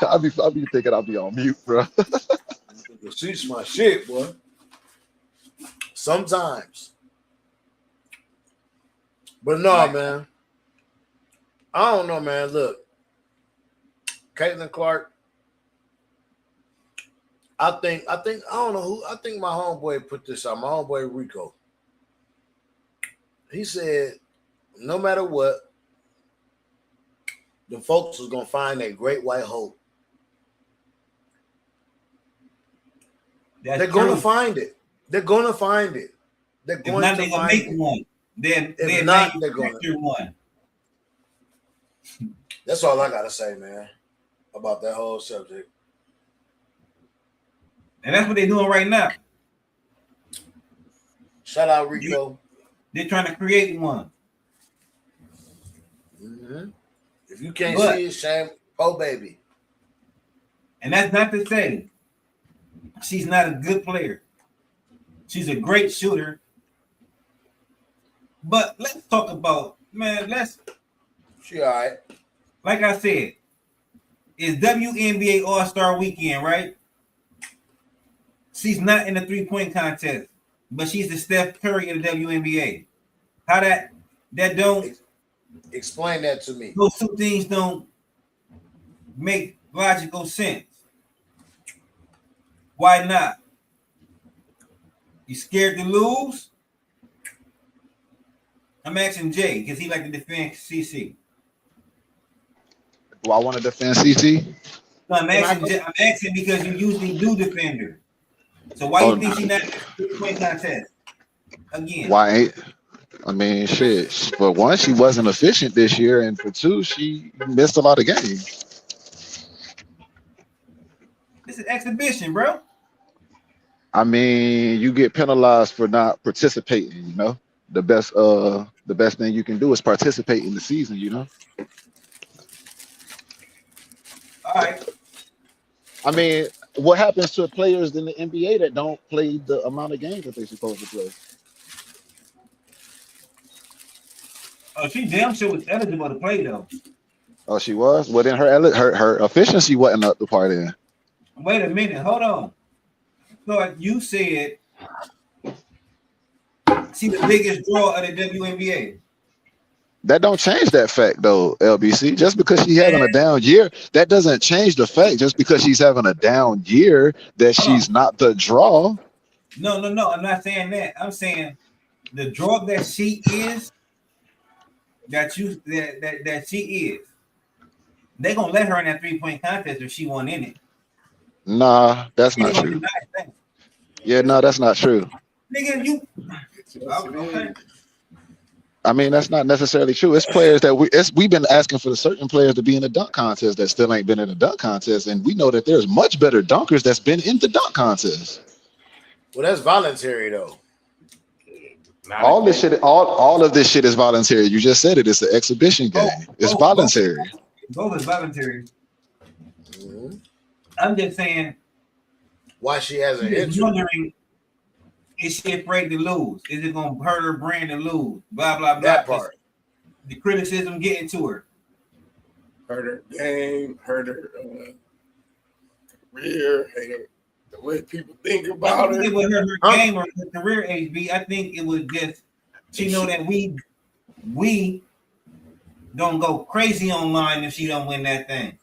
I be thinking I'll be on mute, bro. The sheets my shit, boy. Sometimes. But no, man. I don't know, man. Look, Caitlin Clark. I think I don't know who. I think my homeboy put this out. My homeboy Rico. He said, no matter what, the folks is gonna find that great white hope. They're gonna find it. They're gonna find it. They're going to find make it. one. They're not, they're gonna one. That's all I gotta say, man, about that whole subject. And that's what they're doing right now. Shout out Rico. They're trying to create one. Mm-hmm. If you can't see it, shame. Oh, baby. And that's not to say she's not a good player. She's a great shooter. But let's talk about, man, she all right. Like I said, it's WNBA All-Star Weekend, right? She's not in the three-point contest, but she's the Steph Curry of the WNBA. How that don't explain that to me. Those 2 things don't make logical sense. Why not? You scared to lose? I'm asking Jay because he like to defend CC. Do I want to defend CC? No, I'm asking because you usually do defend her. So why you think she's not in the three-point contest again? Why ain't? I mean, shit. For one, she wasn't efficient this year, and for 2, she missed a lot of games. This is exhibition, bro. I mean, you get penalized for not participating. You know, the best thing you can do is participate in the season. You know. All right. I mean, what happens to players in the NBA that don't play the amount of games that they're supposed to play? Oh, she damn sure was eligible to play though. Oh, she was. Well, then her efficiency wasn't up the part in. Wait a minute, hold on. So you said she the biggest draw of the WNBA. That don't change that fact though, LBC. Just because she's having a down year, that doesn't change the fact. Just because she's having a down year, that she's not the draw. No. I'm not saying that. I'm saying the draw that she is. That she is. They're gonna let her in that 3-point contest if she won in it. Nah, that's not true. Yeah, no, that's not true. Nigga, you. Okay. I mean, that's not necessarily true. It's players that we've been asking for the certain players to be in the dunk contest that still ain't been in the dunk contest, and we know that there's much better dunkers that's been in the dunk contest. Well, that's voluntary though. All this shit, all of this shit is voluntary. You just said it. It's an exhibition game. It's voluntary. Both is voluntary. Mm-hmm. I'm just saying. Why she has an injury? Wondering, is she afraid to lose? Is it gonna hurt her brand to lose? Blah blah blah. That part. The criticism getting to her. Hurt her game. Hurt her career. The way people think about her. It would hurt her game or her career, HB. I think it would just she know that we don't go crazy online if she don't win that thing.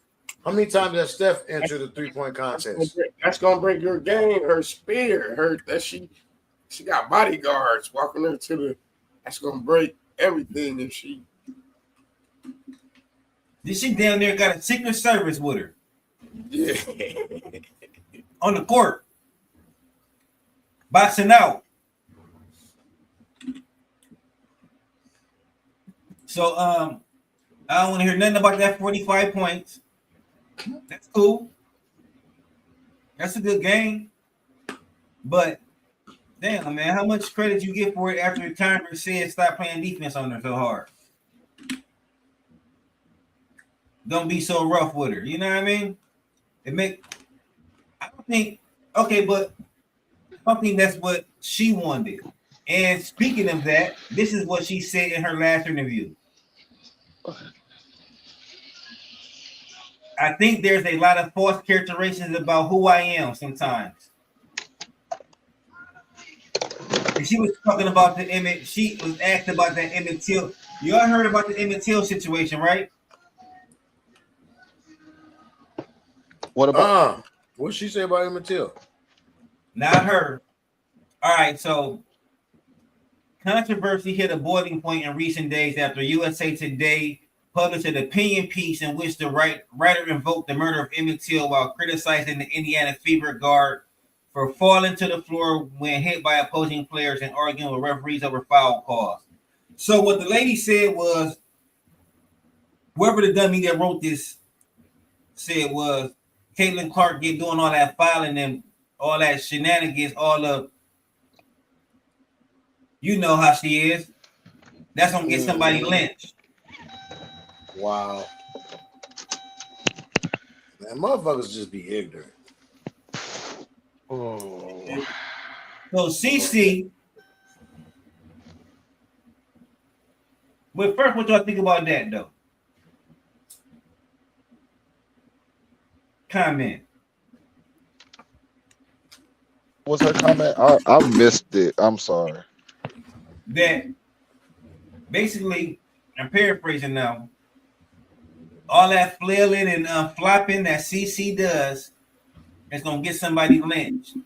How many times has Steph entered the 3-point contest? That's gonna break her game, her spear, she got bodyguards walking her to the. That's gonna break everything if she. This she down there got a Secret Service with her. Yeah. On the court. Boxing out. So I don't want to hear nothing about that 45 points. That's cool. That's a good game. But damn, man, how much credit you get for it after the timer said stop playing defense on her so hard? Don't be so rough with her. You know what I mean? I don't think, okay, but I think that's what she wanted. And speaking of that, this is what she said in her last interview. I think there's a lot of false characterizations about who I am sometimes. And she was talking about the Emmett. She was asked about that Emmett Till. You all heard about the Emmett Till situation, right? What about? What'd she say about Emmett Till? Not her. All right, so controversy hit a boiling point in recent days after USA Today published an opinion piece in which the writer invoked the murder of Emmett Till while criticizing the Indiana Fever guard for falling to the floor when hit by opposing players and arguing with referees over foul calls. So what the lady said was, whoever the dummy that wrote this said was, Caitlin Clark get doing all that filing and all that shenanigans, all of, you know how she is. That's gonna get somebody lynched. Wow. Man, motherfuckers just be ignorant. Oh. So CC, well, first, what y'all think about that though? Comment. What's her comment? I missed it. I'm sorry. That basically, I'm paraphrasing now. All that flailing and flopping that CC does is gonna get somebody lynched.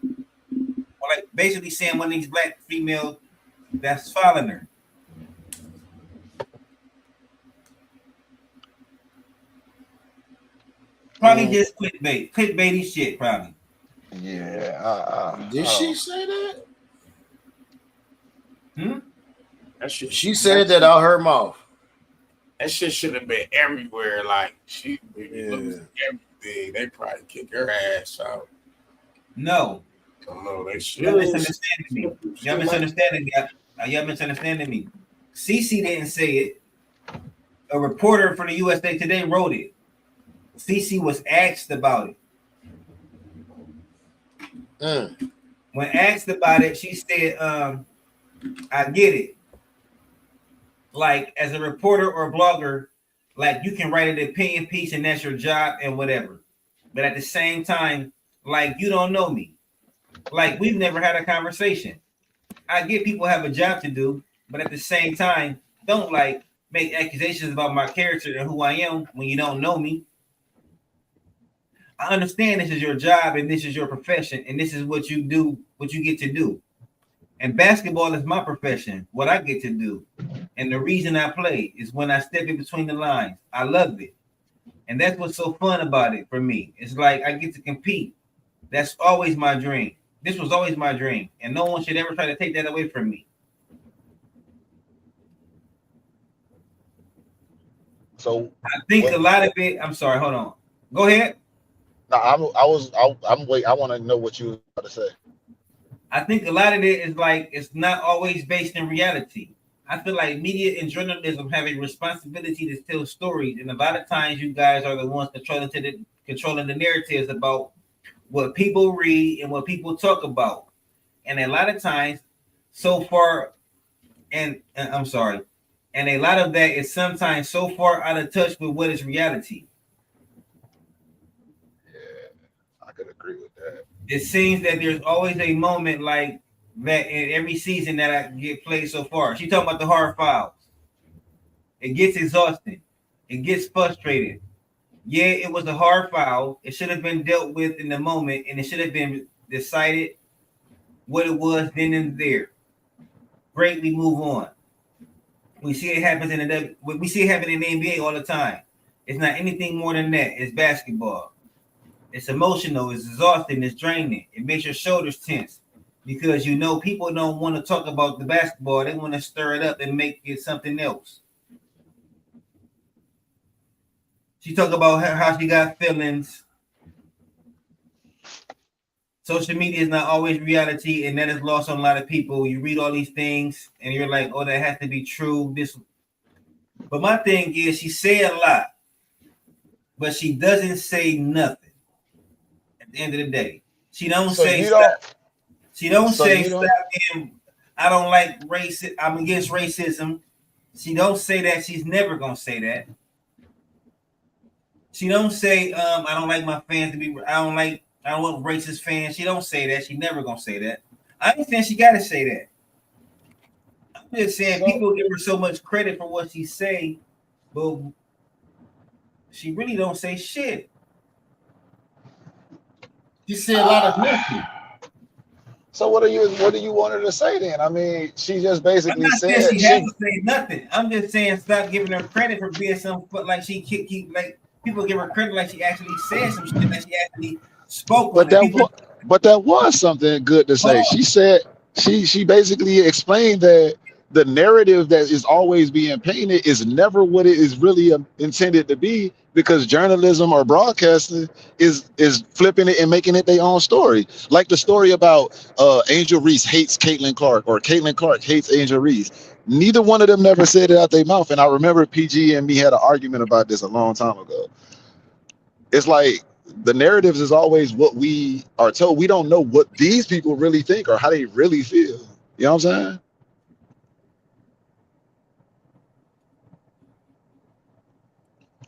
Or like basically saying one of these black females that's following her. Probably just clickbaity shit, probably. Yeah. Did she say that? That shit, she said that out her mouth. That shit should have been everywhere. Like she losing everything. They probably kick her ass out. No. No, they should. You're misunderstanding me. Y'all misunderstanding me. CC didn't say it. A reporter for the USA Today wrote it. CC was asked about it. When asked about it, she said, I get it. like as a reporter or blogger, like you can write an opinion piece and that's your job and whatever. But at the same time, like you don't know me. Like we've never had a conversation. I get people have a job to do, but at the same time, don't like make accusations about my character and who I am when you don't know me. I understand this is your job and this is your profession and this is what you do, what you get to do. And basketball is my profession, what I get to do. And the reason I play is when I step in between the lines. I love it. And that's what's so fun about it for me. It's like I get to compete. That's always my dream. This was always my dream. And no one should ever try to take that away from me. So I think a lot of it, I'm sorry, hold on. Go ahead. No, I'm wait. I want to know what you were about to say. I think a lot of it is like it's not always based in reality. I feel like media and journalism have a responsibility to tell stories, and a lot of times you guys are the ones controlling the narratives about what people read and what people talk about. And a lot of times, so far, and I'm sorry, and a lot of that is sometimes so far out of touch with what is reality. I could agree with that. It seems that there's always a moment like that in every season that I get played so far. She talking about the hard fouls. It gets exhausting. It gets frustrated. Yeah, it was a hard foul. It should have been dealt with in the moment, and it should have been decided what it was then and there. Great, we move on. We see it happens in the NBA all the time. It's not anything more than that. It's basketball. It's emotional, it's exhausting, it's draining. It makes your shoulders tense because you know people don't want to talk about the basketball. They want to stir it up and make it something else. She talked about how she got feelings. Social media is not always reality, and that is lost on a lot of people. You read all these things, and you're like, "Oh, that has to be true." But my thing is, she say a lot, but she doesn't say nothing. At the end of the day, she don't say stop. She don't say stop being, I don't like racism. I'm against racism. She don't say that. She's never gonna say that. She don't say I don't like my fans to be. I don't want racist fans. She don't say that. She never gonna say that. I understand she gotta say that. I'm just saying people give her so much credit for what she say, but she really don't say shit. She said a lot of nothing. So what do you want her to say then? I mean, she just basically said she has to say nothing. I'm just saying stop giving her credit for being some like she keep like people give her credit like she actually said some shit that she actually spoke. But that was something good to say. She said she basically explained that the narrative that is always being painted is never what it is really intended to be, because journalism or broadcasting is flipping it and making it their own story. Like the story about Angel Reese hates Caitlin Clark or Caitlin Clark hates Angel Reese. Neither one of them never said it out their mouth. And I remember PG and me had an argument about this a long time ago. It's like the narratives is always what we are told. We don't know what these people really think or how they really feel. You know what I'm saying?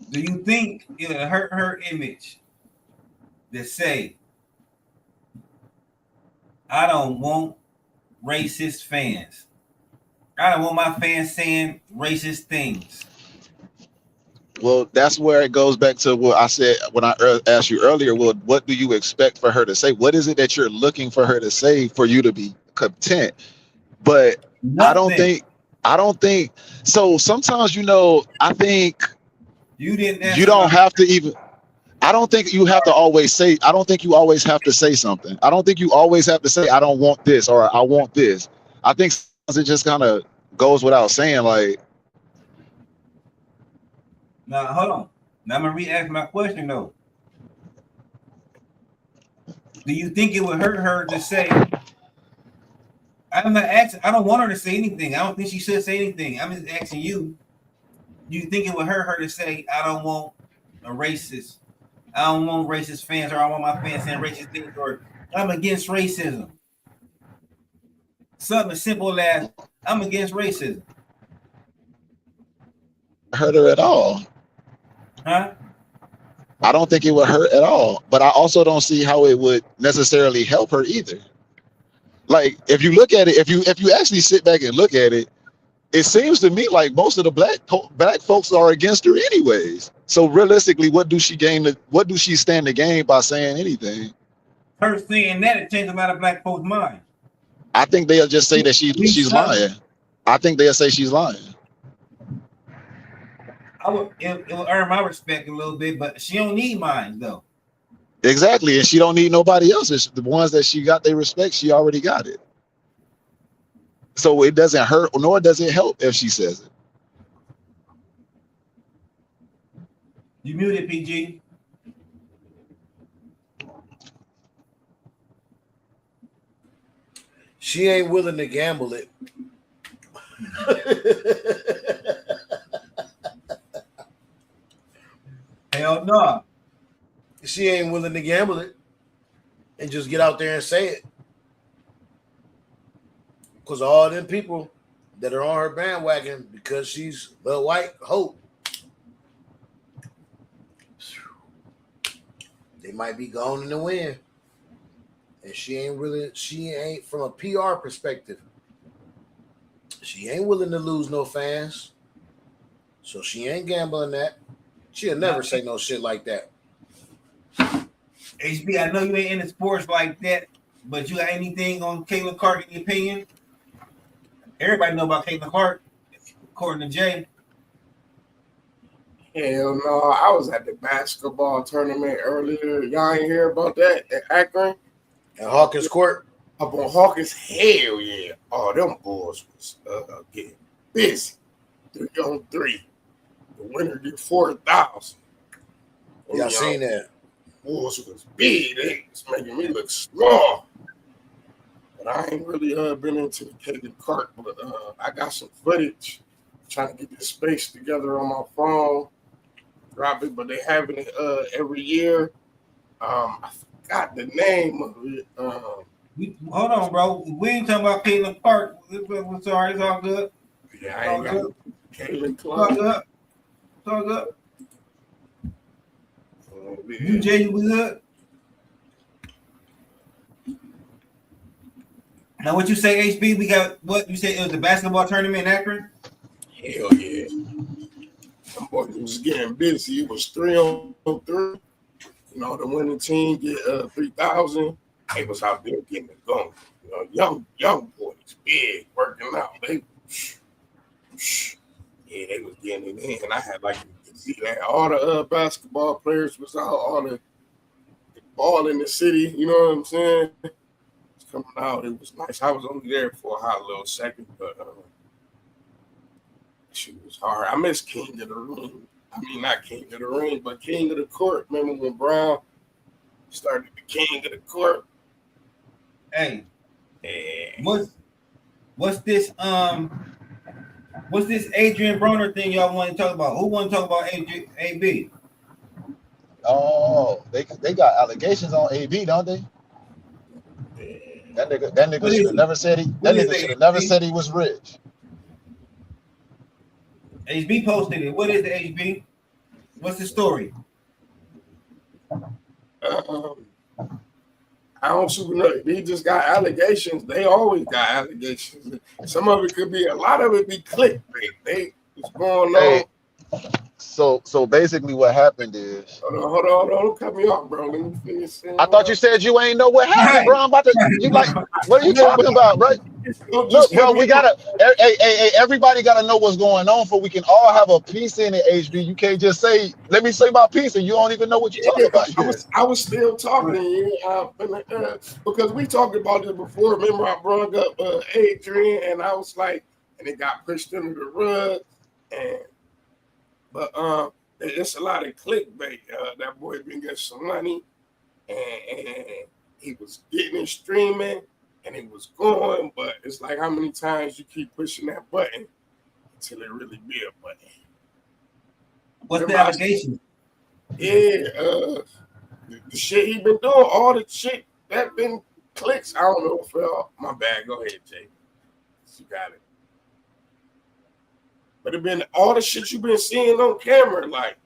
Do you think it'll hurt her image to say, I don't want racist fans? I don't want my fans saying racist things. Well, that's where it goes back to what I said when I asked you earlier. Well, what do you expect for her to say? What is it that you're looking for her to say for you to be content? But Nothing. I don't think so. Sometimes, I think you don't have to even. I don't think you have to always say. I don't think you always have to say something. I don't think you always have to say, I don't want this or I want this. I think sometimes it just kind of goes without saying, like. Now, hold on. Now I'm going to re-ask my question, though. Do you think it would hurt her to say, I'm not asking, I don't want her to say anything. I don't think she should say anything. I'm just asking you, do you think it would hurt her to say, I don't want a racist? I don't want racist fans, or I want my fans saying racist things, or I'm against racism. Something as simple as, I'm against racism. hurt her at all. Huh? I don't think it would hurt at all. But I also don't see how it would necessarily help her either. Like if you look at it, if you actually sit back and look at it, it seems to me like most of the black folks are against her anyways. So realistically, what do she stand to gain by saying anything? Her saying that it changed a lot of black folks' minds. I think they'll just say that she's lying. I think they'll say she's lying. It will earn my respect a little bit, but she don't need mine though. Exactly, and she don't need nobody else's. The ones that she got their respect, she already got it. So it doesn't hurt, nor does it help if she says it. You muted, PG. She ain't willing to gamble it. Hell no. She ain't willing to gamble it and just get out there and say it. Because all them people that are on her bandwagon because she's the white hope, they might be gone in the wind. And she ain't from a PR perspective. She ain't willing to lose no fans. So she ain't gambling that. She'll never say no shit like that. HB, I know you ain't into sports like that, but you got anything on Caitlin Clark in your opinion? Everybody know about Caitlin Clark, according to Jay. Hell no, I was at the basketball tournament earlier. Y'all ain't hear about that at Akron? And Hawkins Court? Up on Hawkins, hell yeah. Oh, them boys was getting busy. 3-on-3. The winner get 4,000. Y'all seen that? Boys was big. They was making me look small. But I ain't really been into the Caitlin Clark, but I got some footage trying to get this space together on my phone. Drop it, but they having it every year. I forgot the name of it. Hold on, bro. We ain't talking about Caitlin Clark. We're sorry, it's all good. Yeah, I ain't got Caitlin It's all Clark. good. It's all good. You, Jay, you good? Now, what you say, HB? We got what you said? It was the basketball tournament in Akron. Hell yeah. Them boys was getting busy. It was 3-on-3. You know, the winning team get 3,000. They was out there getting it going. You know, young boys, big, working out. They was getting it in. And I had like to see that all the basketball players was out, all the ball in the city. You know what I'm saying? It's coming out. It was nice. I was only there for a hot little second, but she was hard. I miss King of the Ring. I mean, not King of the Ring, but King of the Court. Remember when Brown started the King of the Court? Hey, Yeah. what's this Adrian Broner thing y'all want to talk about? Who want to talk about AB? Oh, they got allegations on AB, don't they? That nigga should have never said he was rich. HB posted it. What is the HB? What's the story? I don't super know. He just got allegations. They always got allegations. Some of it could be, a lot of it be clickbait. What's going on? Hey, so basically what happened is. Hold on. Don't cut me off, bro. Let me finish saying. I thought you said you ain't know what happened, bro. I'm about to. You like, what are you talking about, right? Look, bro, we gotta. Hey, everybody gotta know what's going on, for we can all have a piece in it. HB, you can't just say, "Let me say my piece," and you don't even know what you're talking about. I was still talking to you because we talked about this before. Remember, I brought up Adrian, and I was like, and it got pushed under the rug, but it's a lot of clickbait. That boy been getting some money, and he was getting it streaming, and it was going. But it's like, how many times you keep pushing that button until it really be a button? What's the allegation? Yeah, the shit he been doing, all the shit that been clicks. I don't know, Phil. My bad. Go ahead, Jay. You got it. But it been all the shit you been seeing on camera. Like,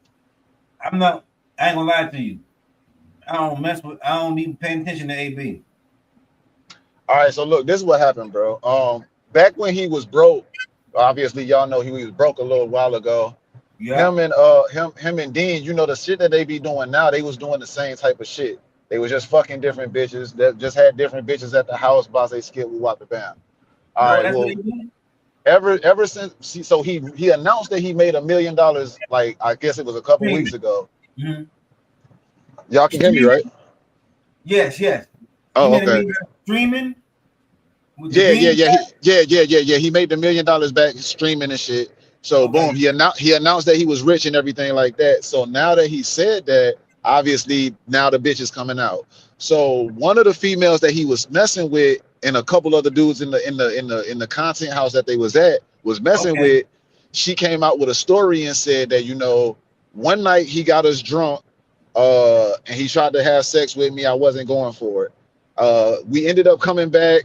I ain't gonna lie to you. I don't even pay attention to AB. All right, so look, this is what happened, bro. Back when he was broke, obviously y'all know he was broke a little while ago. Yeah. Him and Dean, you know, the shit that they be doing now, they was doing the same type of shit. They was just fucking different bitches that just had different bitches at the house. Boss, they skip, we wop the bam. All right, well, ever since, so he announced that he made $1 million, like I guess it was a couple weeks ago. Mm-hmm. Y'all can hear me, right? Yes. Oh, okay. Streaming. Yeah. He made the $1 million back streaming and shit. So boom, he announced that he was rich and everything like that. So now that he said that, obviously now the bitch is coming out. So one of the females that he was messing with and a couple other dudes in the content house that they was at was messing with, she came out with a story and said that, you know, one night he got us drunk and he tried to have sex with me. I wasn't going for it. We ended up coming back,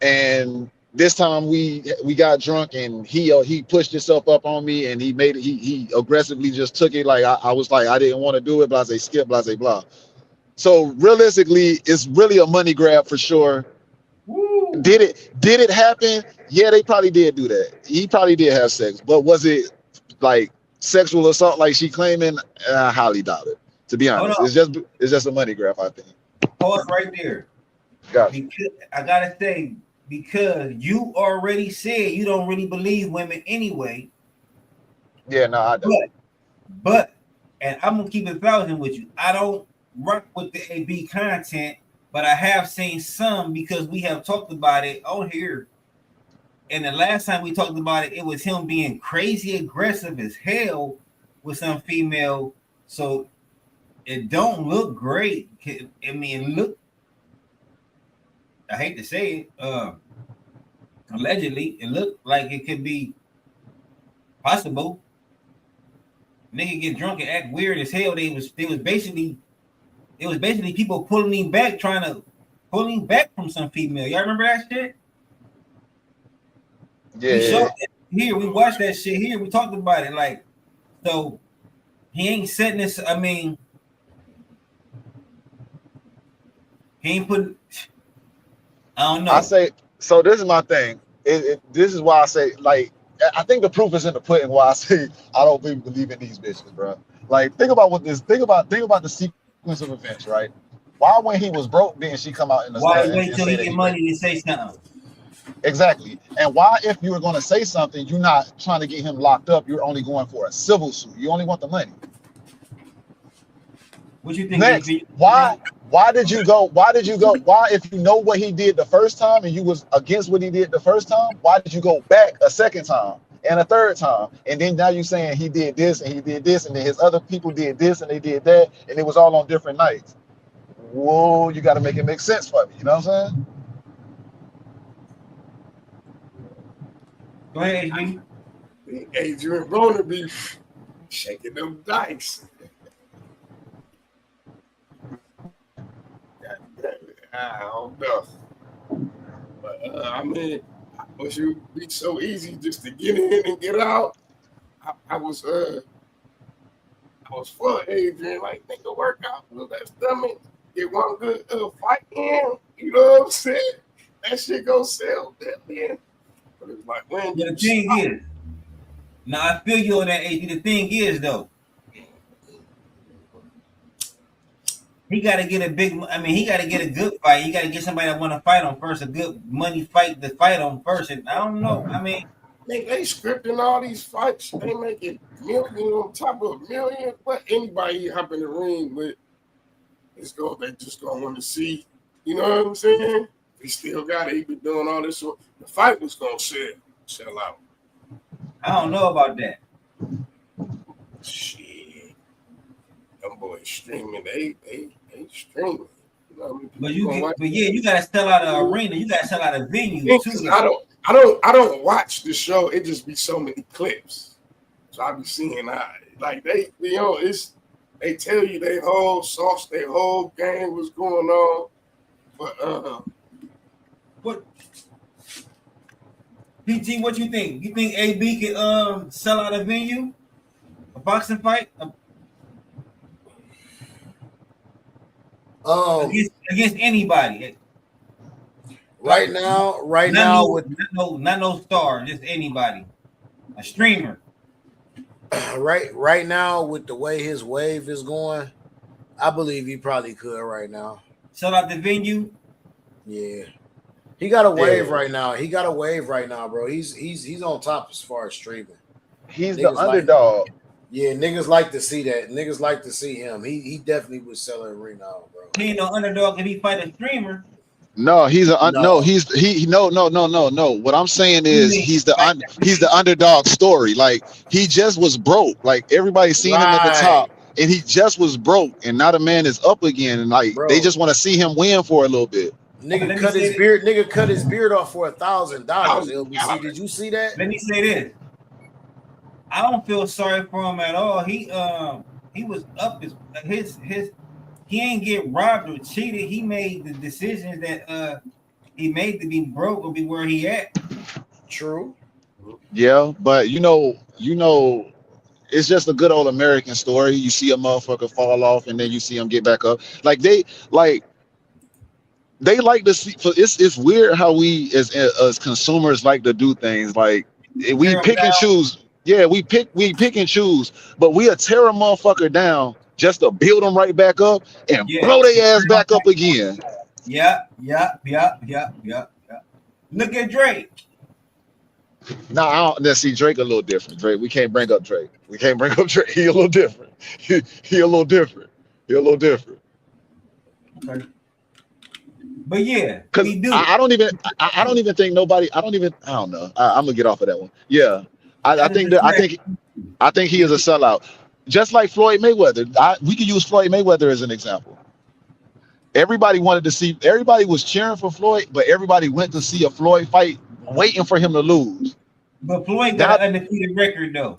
and this time we got drunk and he pushed himself up on me and he aggressively just took it. Like I was like, I didn't want to do it, but I say skip, blah, say blah. So realistically, it's really a money grab for sure. Woo. Did it happen? Yeah, they probably did do that. He probably did have sex, but was it like sexual assault like she claiming? I highly doubt it. To be honest, it's just a money grab, I think. Pause right there. I gotta say, because you already said you don't really believe women anyway. Yeah, no, I don't. But and I'm gonna keep it 1,000 with you. I don't rock with the AB content, but I have seen some because we have talked about it on here. And the last time we talked about it, it was him being crazy aggressive as hell with some female. So it don't look great. I mean, I hate to say it, allegedly, it looked like it could be possible. Nigga get drunk and act weird as hell. It was basically people pulling him back, trying to pull him back from some female. Y'all remember that shit? Yeah. We watched that shit here. We talked about it. Like, so he ain't setting this. I mean, he ain't putting. I don't know. I say so. This is my thing. This is why I say, like, I think the proof is in the pudding. Why I say I don't believe in these bitches, bro. Like, think about the sequence of events, right? Why, when he was broke, didn't she come out in the why wait till he get money to say something? Exactly. And why, if you were going to say something, you're not trying to get him locked up. You're only going for a civil suit. You only want the money. What you think? Next, why did you go? Why, if you know what he did the first time and you was against what he did the first time, why did you go back a second time and a third time? And then now you're saying he did this and he did this, and then his other people did this and they did that, and it was all on different nights. Whoa, you got to make it make sense for me. You know what I'm saying? Go ahead, Adrian. Adrian Broner be shaking them dice. I don't know. But I mean, was you be so easy just to get in and get out? I was for Adrian, like, nigga, work out with that stomach, get one good fight in, you know what I'm saying? That shit gonna sell that man. But it's like, when the thing is, now I feel you on that, AD. The thing is, though, he got to get he got to get a good fight. He got to get somebody that want to fight on first, a good money fight to fight on first. And I don't know. I mean, they scripting all these fights. They making million on top of a million. What anybody hop in the ring with they just gonna want to see. You know what I'm saying? He still got it. He been doing all this. So the fight was gonna sell out. I don't know about that. Shit, them boys streaming. They streaming. You know, but you gotta sell out an arena. You gotta sell out a venue too. I don't watch the show. It just be so many clips, so I be seeing like they, you know, they tell you their whole sauce, their whole game was going on, but PG, what you think? You think AB can sell out a venue, a boxing fight against anybody? Right now, with not no star, just anybody, a streamer. right now with the way his wave is going, I believe he probably could right now. Sell out the venue. Yeah, he got a wave right now. He got a wave right now, bro. He's on top as far as streaming. He's the underdog. Yeah, niggas like to see that. Niggas like to see him. He definitely would sell an arena out, bro. He ain't no underdog if he fight a streamer. No, he's no. What I'm saying is he's the underdog story. Like he just was broke. Like everybody seen him at the top, and he just was broke, and now the man is up again. And like they just want to see him win for a little bit. Nigga cut his beard. Nigga cut his beard off for $1,000. LBC, did you see that? Let me say this. I don't feel sorry for him at all. He was up his he ain't get robbed or cheated. He made the decisions that he made to be broke or be where he at. True. Yeah, but you know, it's just a good old American story. You see a motherfucker fall off and then you see him get back up. Like they like to see. It's weird how we as consumers like to do things. Like we pick and choose. Yeah, we pick and choose, but we'll tear a motherfucker down just to build them right back up and blow their ass back up again. Yeah. Look at Drake. Nah, let's see Drake a little different. Drake, we can't bring up Drake. He a little different. He a little different. Okay. But yeah, because I don't even think nobody. I don't know. I'm gonna get off of that one. Yeah, I think he is a sellout. Just like Floyd Mayweather, we can use Floyd Mayweather as an example. Everybody was cheering for Floyd, but everybody went to see a Floyd fight waiting for him to lose. But Floyd got an undefeated record though.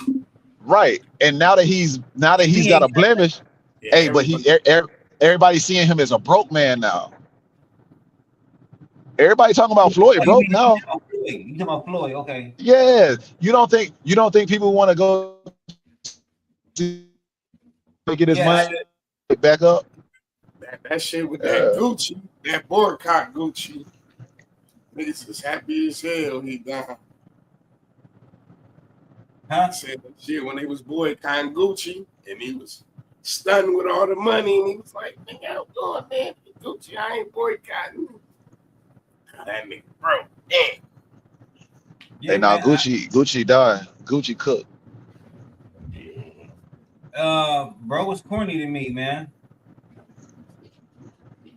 Right. And now that he's got a blemish, everybody's seeing him as a broke man now. Everybody talking about Floyd broke now. You talking about Floyd, okay. Yeah. You don't think people want to go to get his money back up? That shit with that Gucci, that boycott Gucci. Niggas is happy as hell he died. Huh? Said that shit when they was boycotting Gucci and he was stunned with all the money and he was like, nigga, I'm going there for Gucci. I ain't boycotting. That nigga broke. Damn. Yeah, hey, now Gucci died. Gucci cooked. Bro was corny to me, man.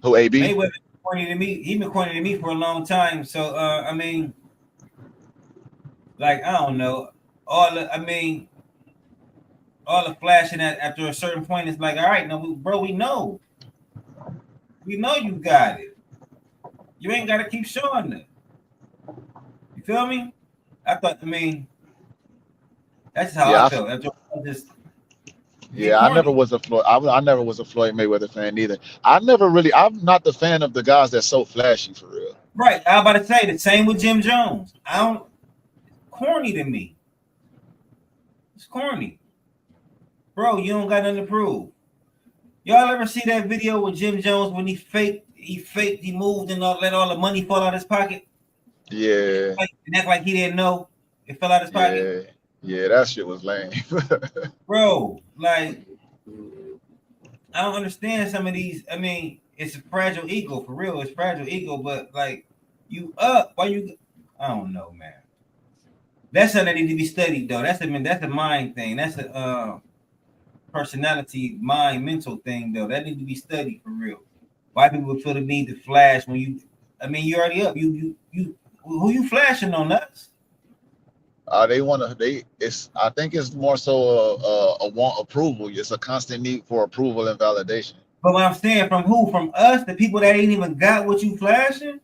Who, AB? Mayweather corny to me. He been corny to me for a long time. So I mean, like I don't know. All the flashing after a certain point is like, all right, no, we know you got it. You ain't got to keep showing it. You feel me? That's how I felt. I never was a Floyd. I never was a Floyd Mayweather fan either. I'm not the fan of the guys that's so flashy for real. Right. I was about to say the same with Jim Jones. Corny to me. It's corny. Bro, you don't got nothing to prove. Y'all ever see that video with Jim Jones when he moved and let all the money fall out of his pocket? Yeah. And act like he didn't know it fell out of his pocket. Yeah, that shit was lame. Bro, like, I don't understand some of these. I mean, it's a fragile ego, for real. It's fragile ego, but like, you up? Why you? I don't know, man. That's something that need to be studied, though. That's a mind thing. That's a personality, mind, mental thing, though. That need to be studied for real. Why people feel the need to flash when you? I mean, you already up. You who you flashing on us? I think it's more so a want approval. It's a constant need for approval and validation. But what I'm saying, from who? From us, the people that ain't even got what you flashing?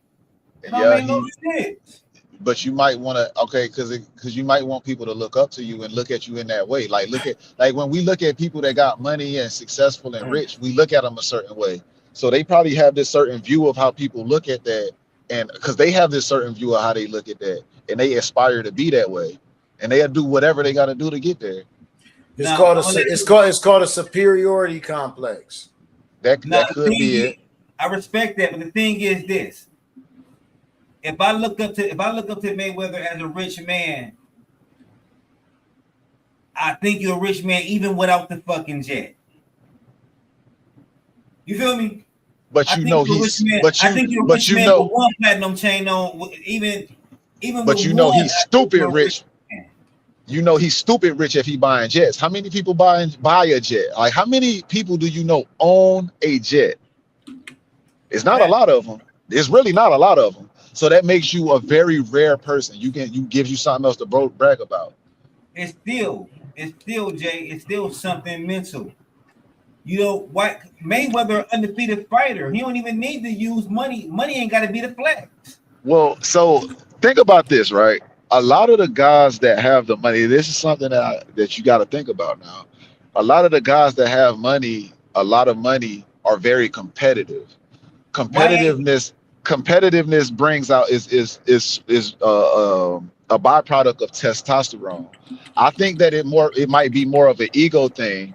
No shit. But you might want to, because you might want people to look up to you and look at you in that way. Like when we look at people that got money and successful and rich, we look at them a certain way. So they probably have this certain view of how people look at that, and because they have this certain view of how they look at that, and they aspire to be that way, and they'll do whatever they got to do to get there. It's called a superiority complex. That could be it. I respect that, but the thing is this: if I look up to Mayweather as a rich man, I think you're a rich man even without the fucking jet. You feel me? But you know he's, but you know, with one platinum chain on, even. But you know he's stupid rich. You know he's stupid rich if he buying jets. How many people buy a jet? Like how many people do you know own a jet? It's not a lot of them. It's really not a lot of them. So that makes you a very rare person. You gives you something else to brag about. It's still Jay. It's still something mental. You know what? Mayweather, undefeated fighter. He don't even need to use money. Money ain't got to be the flex. Well, so think about this, right? A lot of the guys that have the money, this is something that you got to think about now. A lot of the guys that have money, a lot of money, are very competitive. Competitiveness brings out is a byproduct of testosterone. I think that it might be more of an ego thing.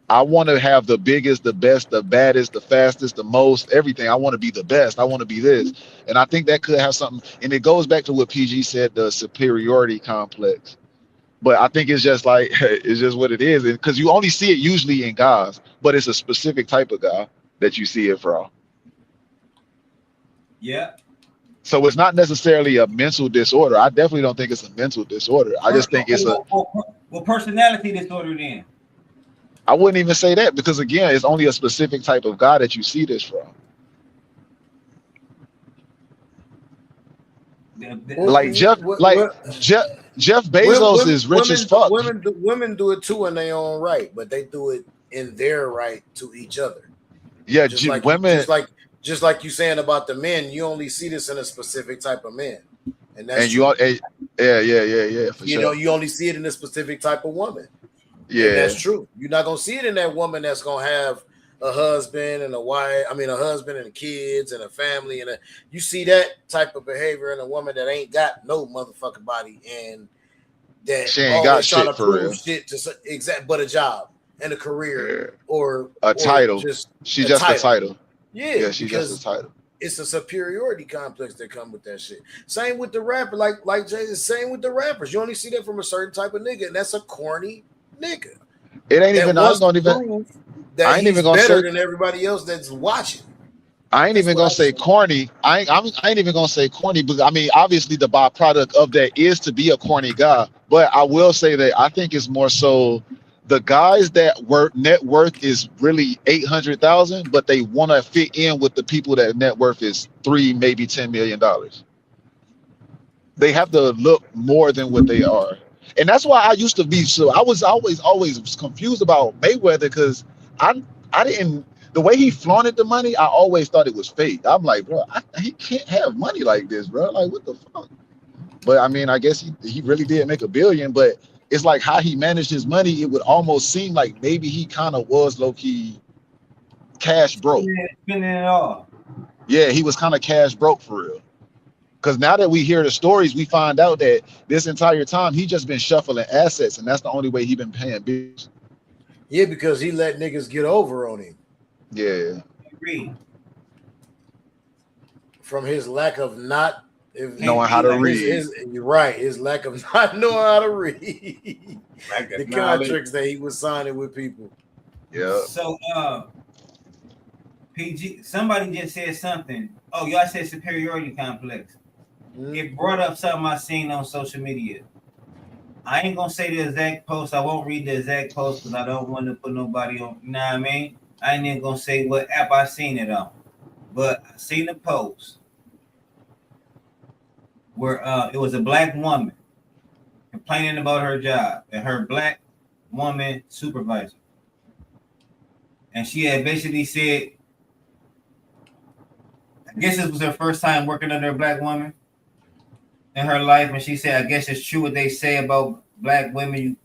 I want to have the biggest, the best, the baddest, the fastest, the most, everything. I want to be the best. I want to be this. And I think that could have something. And it goes back to what PG said, the superiority complex. But I think it's just like, it's just what it is. Because you only see it usually in guys, but it's a specific type of guy that you see it from. Yeah. So it's not necessarily a mental disorder. I definitely don't think it's a mental disorder. I just think it's personality disorder then. I wouldn't even say that because again, it's only a specific type of guy that you see this from. Like Jeff Bezos is rich as fuck. Women do it too in their own right, but they do it in their right to each other. Yeah, women. Just like you saying about the men, you only see this in a specific type of men, and that's yeah. For you sure. know, you only see it in a specific type of woman. Yeah, and that's true. You're not gonna see it in that woman that's gonna have a husband and a wife. I mean, a husband and kids and a family, and you see that type of behavior in a woman that ain't got no motherfucking body and that she ain't got trying shit to for prove real. shit to but a job and a career or a title. She's just a title. Yeah, she's just a title. It's a superiority complex that come with that shit. Same with the rapper, like Jay is same with the rappers. You only see that from a certain type of nigga, and that's a corny nigga. It ain't even. I ain't even gonna better say than everybody else that's watching. I ain't even gonna say corny. I ain't even gonna say corny, but I mean, obviously the byproduct of that is to be a corny guy. But I will say that I think it's more so the guys that net worth is really 800,000, but they want to fit in with the people that net worth is $3, maybe $10 million. They have to look more than what they are. And that's why I used to be I was always confused about Mayweather because I didn't, the way he flaunted the money, I always thought it was fake. I'm like, bro, he can't have money like this, bro. Like, what the fuck? But I mean, I guess he really did make $1 billion, but it's like how he managed his money. It would almost seem like maybe he kind of was low-key cash broke. Spending it all. Yeah, he was kind of cash broke for real. Because now that we hear the stories, we find out that this entire time he just been shuffling assets, and that's the only way he been paying bills. Yeah, because he let niggas get over on him. Yeah. Agreed. From his lack of not knowing how to read. You're right. His lack of not knowing how to read. The contracts that he was signing with people. Yeah. So PG, somebody just said something. Oh, y'all said superiority complex. Mm-hmm. It brought up something I seen on social media. I ain't gonna say the exact post. I won't read the exact post because I don't want to put nobody on. You know what I mean? I ain't even gonna say what app I seen it on, but I seen the post where it was a black woman complaining about her job and her black woman supervisor, and she had basically said, I guess this was her first time working under a black woman in her life, and she said, I guess it's true what they say about black women.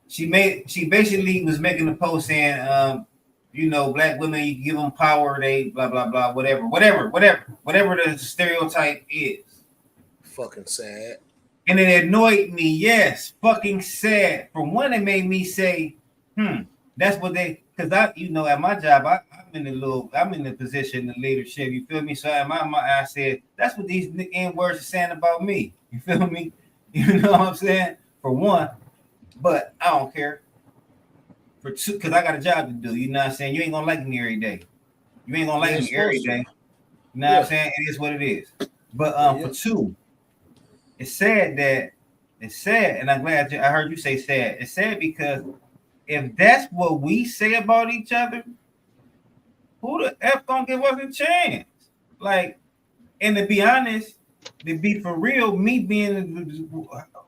She basically was making a post saying you know, black women, you give them power, they blah blah blah, whatever the stereotype is. Fucking sad. And it annoyed me. Yes, fucking sad. For one, it made me say, that's what they. Because I, you know, at my job, I'm in the position of leadership. You feel me? So I said, that's what these N words are saying about me. You feel me? You know what I'm saying? For one, but I don't care. For two, because I got a job to do. You know what I'm saying? You ain't gonna like me every day. You ain't gonna like me every day. You know what I'm saying? It is what it is. But for two, it's sad, and I'm glad I heard you say sad. It's sad because if that's what we say about each other, who the F gonna give us a chance? Like, and to be honest, to be for real, me being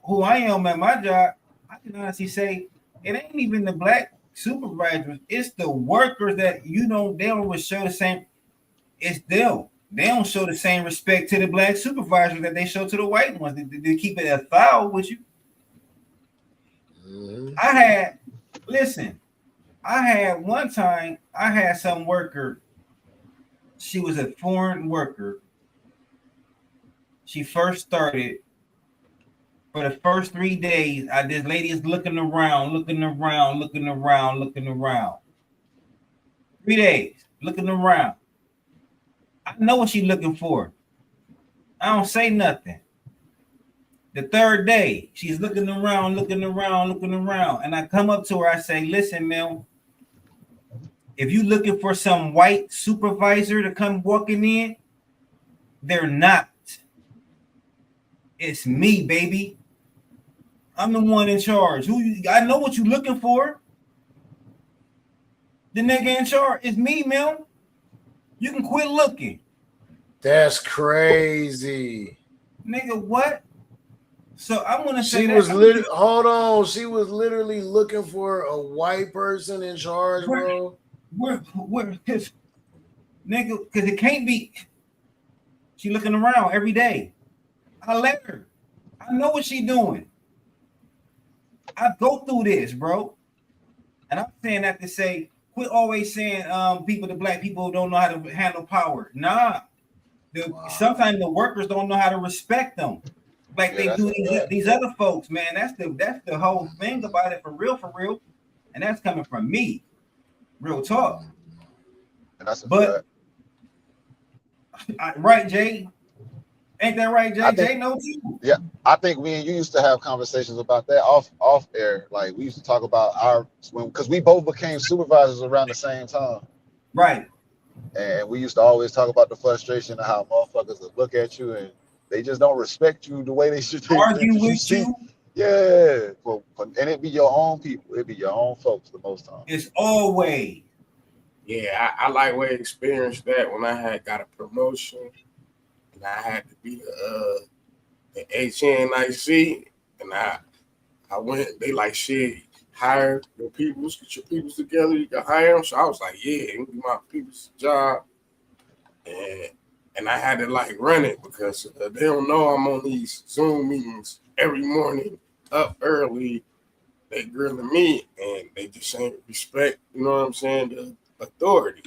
who I am at my job, I can honestly say it ain't even the black supervisors, it's the workers that they don't show the same. It's them. They don't show the same respect to the black supervisors that they show to the white ones. They keep it 1,000 with you. I had one time, I had some worker. She was a foreign worker. She first started. For the first 3 days, this lady is looking around. 3 days, looking around. I know what she's looking for. I don't say nothing. The third day, she's looking around. And I come up to her, I say, listen, man, if you looking for some white supervisor to come walking in, they're not. It's me, baby. I'm the one in charge. I know what you're looking for. The nigga in charge. It's me, man. You can quit looking. That's crazy. Nigga, what? So I'm gonna say hold on. She was literally looking for a white person in charge, bro. Where nigga, because it can't be. She looking around every day. I let her. I know what she doing. I go through this, bro. And I'm saying that to say, quit always saying the black people don't know how to handle power. Nah. Sometimes the workers don't know how to respect them. Like they do these other folks, man. That's the whole thing about it, for real. And that's coming from me. Real talk. And that's right, Jay. Ain't that right, Jay? Jay knows you. Yeah, I think we and you used to have conversations about that off air. Like we used to talk about because we both became supervisors around the same time. Right. And we used to always talk about the frustration of how motherfuckers would look at you and they just don't respect you the way they should. Argue with you. Yeah. And it'd be your own people. It'd be your own folks the most time. It's always. Yeah, I like we experienced that when I got a promotion. I had to be the HNIC, and I went. They like, shit, hire your peoples, get your peoples together. You can hire them. So I was like, yeah, it be my people's job, and I had to like run it because they don't know I'm on these Zoom meetings every morning, up early. They grilling me, and they just ain't respect. You know what I'm saying? The authority.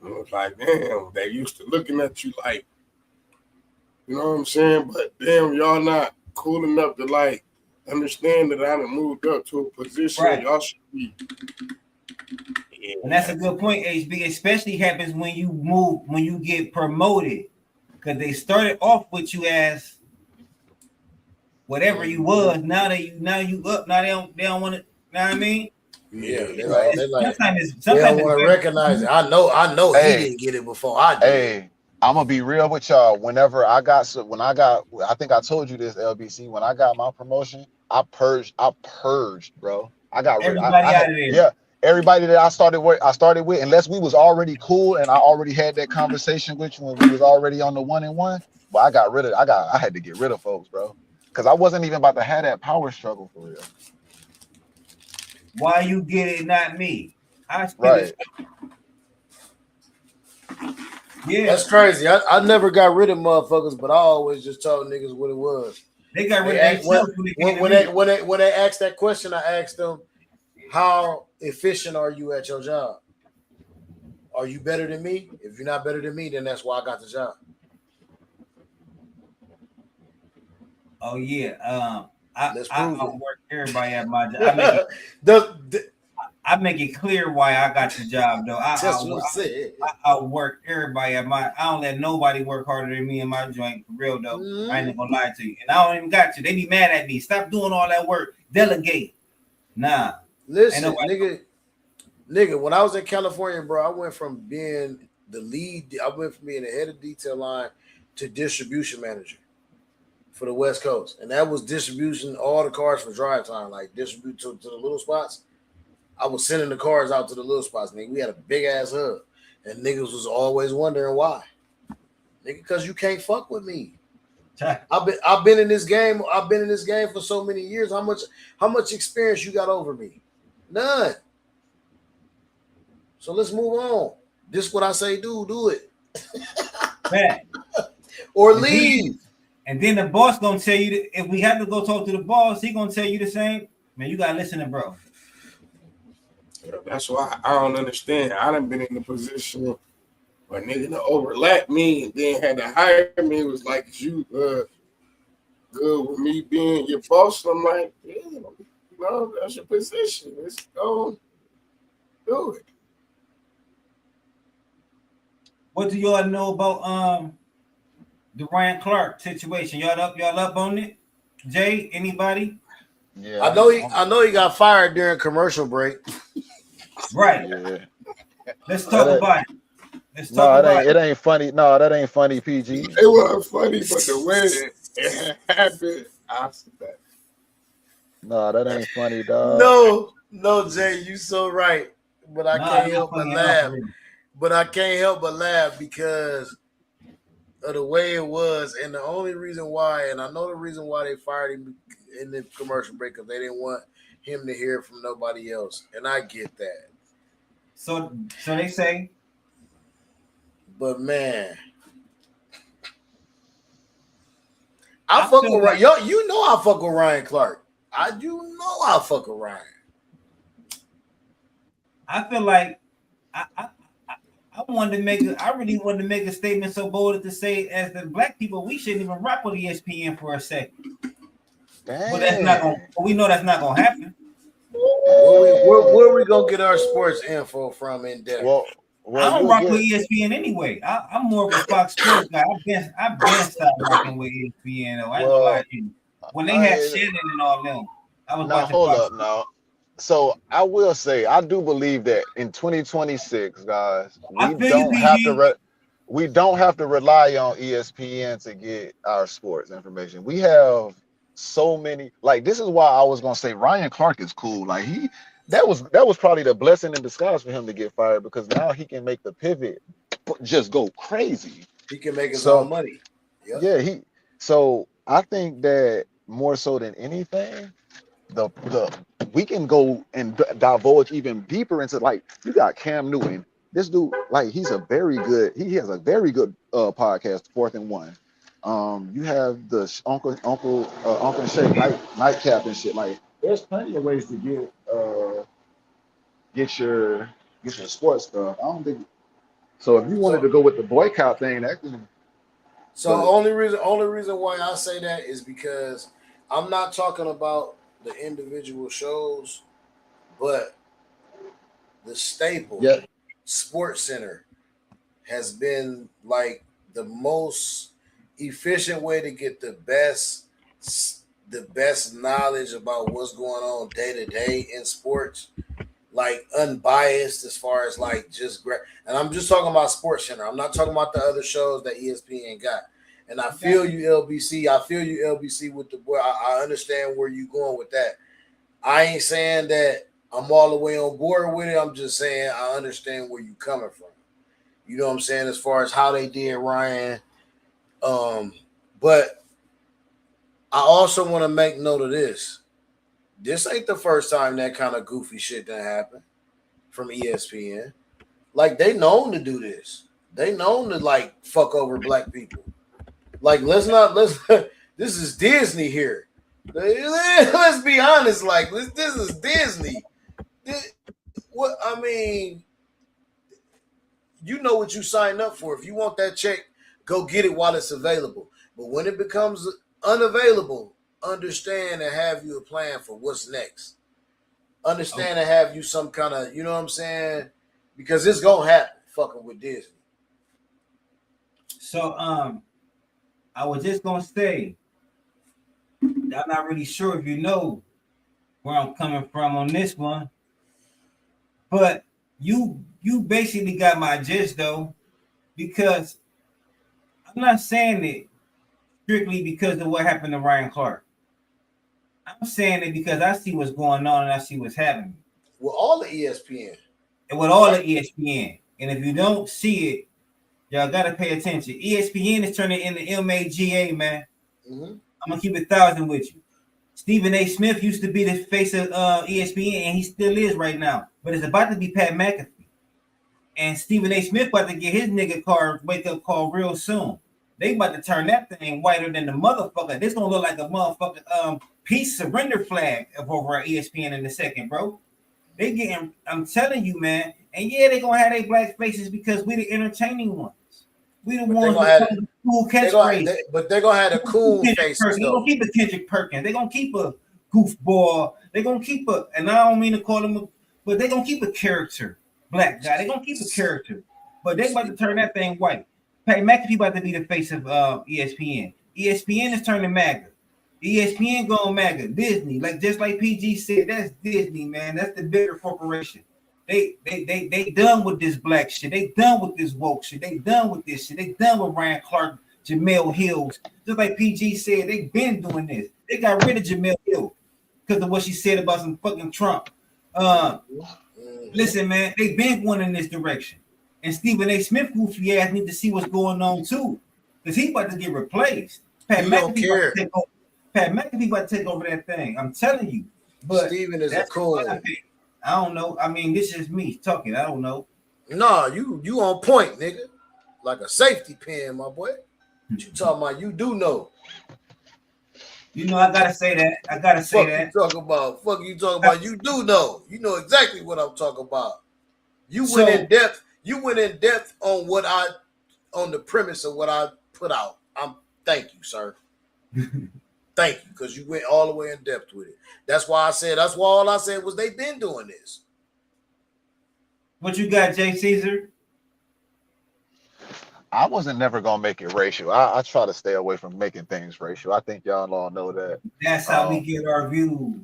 And it was like, damn, they used to looking at you like. You know what I'm saying? But damn, y'all not cool enough to like understand that I done moved up to a position y'all should be. Yeah. And that's a good point, HB. Especially happens when you get promoted. Because they started off with you as whatever you was. Now you up. Now they don't want to, you know what I mean? Yeah, they sometimes don't want to recognize it. I know he didn't get it before I did. Hey. I'm gonna be real with y'all. I think I told you this, LBC. When I got my promotion, I purged, bro. I got everybody out of there. Yeah, everybody that I started with, unless we was already cool and I already had that conversation with you when we was already on the 1-on-1. But I had to get rid of folks, bro, because I wasn't even about to have that power struggle for real. Why you get it, not me? Right. Yeah, that's crazy. I never got rid of motherfuckers, but I always just told niggas what it was. They got rid of when they asked that question, I asked them, How efficient are you at your job? Are you better than me? If you're not better than me, then that's why I got the job. Oh yeah. Let's I prove it. outwork everybody at my job. I make it clear why I got the job though. That's what I'm saying. I outwork everybody at my. I don't let nobody work harder than me in my joint for real though. I ain't gonna lie to you, and I don't even got you. They be mad at me. Stop doing all that work. Delegate. Nah. Listen, nigga. When I was in California, bro, I went from being the lead. I went from being the head of detail line to distribution manager for the West Coast, and that was distribution all the cars for drive time, like distribute to the little spots. I was sending the cars out to the little spots, nigga. We had a big ass hub, and niggas was always wondering why, nigga, because you can't fuck with me. I've been in this game. I've been in this game for so many years. How much experience you got over me? None. So let's move on. This is what I say. Do it, man, or leave. And then the boss gonna tell you that if we have to go talk to the boss, he gonna tell you the same. Man, you gotta listen to bro. That's why I don't understand. I done been in the position where nigga to overlap me and then had to hire me. It was like, you good with me being your boss? I'm like, yeah, no, that's your position. Let's go do it. What do y'all know about the Ryan Clark situation? Y'all up on it? Jay, anybody? Yeah, I know he got fired during commercial break. Right. Yeah. Let's talk about it. It ain't funny. No, that ain't funny, PG. It wasn't funny, but the way it happened, I said that. No, that ain't funny, dog. No, Jay, you so right. But I can't help but laugh. But I can't help but laugh because of the way it was, and the only reason why, and I know the reason why they fired him in the commercial break, because they didn't want him to hear from nobody else, and I get that. So they say. But man, I fuck with Ryan. Yo, you know I fuck with Ryan Clark. I fuck with Ryan. I feel like I really wanted to make a statement so bold to say, as the black people, we shouldn't even rock with ESPN for a second. Dang. But that's not gonna. We know that's not gonna happen. Where we gonna get our sports info from in depth? Well, I don't rock with ESPN anyway. I'm more of a Fox Sports guy. I've been stopped rocking with ESPN though. I ain't gonna lie to you. When they had Shannon and all them, I was watching hold Fox up now. So I will say I do believe that in 2026, guys, we don't have to rely on ESPN to get our sports information. We have so many. Like, this is why I was gonna say Ryan Clark is cool. Like, that was probably the blessing in disguise for him to get fired, because now he can make the pivot just go crazy. He can make his own money. Yep. Yeah, so I think that more so than anything, we can go and divulge even deeper into, like, you got Cam Newton. This dude, like, he has a very good podcast, 4th and 1. You have the Uncle and Shay nightcap and shit. Like, there's plenty of ways to get your sports stuff. I don't think so. If you wanted to go with the boycott thing, that can. So only reason why I say that is because I'm not talking about the individual shows, but the staple Sports Center has been like the most efficient way to get the best knowledge about what's going on day to day in sports, like unbiased as far as like and I'm just talking about Sports Center. I'm not talking about the other shows that ESPN got. And I feel you, LBC. I feel you, LBC, with the boy. I understand where you're going with that. I ain't saying that I'm all the way on board with it. I'm just saying I understand where you're coming from. You know what I'm saying? As far as how they did Ryan. But I also want to make note of this. This ain't the first time that kind of goofy shit done happened from ESPN. Like, they known to do this. They known to, like, fuck over black people. Like, this is Disney here. Let's be honest. Like, this is Disney. What I mean, you know what you sign up for. If you want that check, go get it while it's available. But when it becomes unavailable, understand and have you a plan for what's next. Understand and have you some kind of, you know what I'm saying? Because it's gonna happen. Fucking with Disney. So I was just gonna say, I'm not really sure if you know where I'm coming from on this one, but you basically got my gist though, because I'm not saying it strictly because of what happened to Ryan Clark. I'm saying it because I see what's going on and I see what's happening. With all the ESPN. And with all the ESPN. And if you don't see it, y'all gotta pay attention. ESPN is turning into MAGA, man. Mm-hmm. I'm gonna keep it 1,000 with you. Stephen A. Smith used to be the face of ESPN, and he still is right now. But it's about to be Pat McAfee. And Stephen A. Smith about to get his nigga car wake up call real soon. They about to turn that thing whiter than the motherfucker. This gonna look like a motherfucking peace surrender flag over at ESPN in a second, bro. They getting, I'm telling you, man. And yeah, they gonna have their black faces because we the entertaining ones. We the ones that have cool catchphrase. But they're gonna have a cool face. They're gonna keep a Kendrick Perkins. They're gonna keep a goofball. They're gonna keep a, and I don't mean to call them, but they're gonna keep a character. Black guy. They're gonna keep a character. But they about to turn that thing white. Pat McAfee about to be the face of ESPN. ESPN is turning MAGA. ESPN going MAGA. Disney, like just like PG said, that's Disney, man. That's the bigger corporation. They done with this black shit. They done with this woke shit. They done with this shit. They done with Ryan Clark, Jamel Hills. Just like PG said, they been doing this. They got rid of Jamel Hill because of what she said about some fucking Trump. Listen, man, they been going in this direction. And Stephen A. Smith goofy ass need to see what's going on too. Because he about to get replaced. Pat McAfee about to take over that thing. I'm telling you. But Stephen is a cool. I don't know. I mean, this is me talking. I don't know. Nah, you on point, nigga. Like a safety pin, my boy. What you talking about? You do know. You know, I gotta say that. I gotta say Fuck that. You talking about? Fuck you talking about? You do know. You know exactly what I'm talking about. You went in depth. You went in depth on on the premise of what I put out. Thank you, sir. Thank you, because you went all the way in depth with it. That's why all I said was they've been doing this. What you got, Jay Caesar? I wasn't never gonna make it racial. I try to stay away from making things racial. I think y'all all know that. That's how we get our views.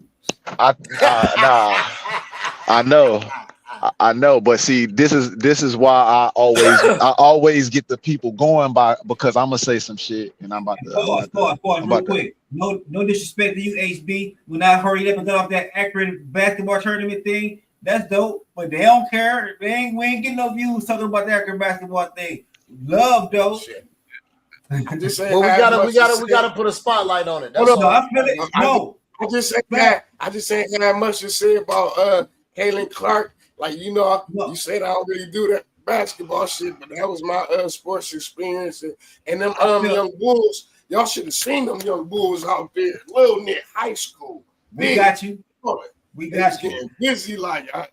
I know, but see, this is why I always get the people going because I'm gonna say some shit and I'm about to pause real quick. No disrespect to you, HB. When I hurried up and got off that accurate basketball tournament thing, that's dope. But they don't care. We ain't getting no views talking about the accurate basketball thing. Love though. I'm just saying. Well, we gotta put a spotlight on it. That's all. I feel it. No, I just say that. I just ain't that much to say about Caitlin Clark. Like, you know, you said I don't really do that basketball shit, but that was my sports experience. And them young Bulls, y'all should have seen them young Bulls out there, Little Nick High School. We got you. We got you. Getting busy, like I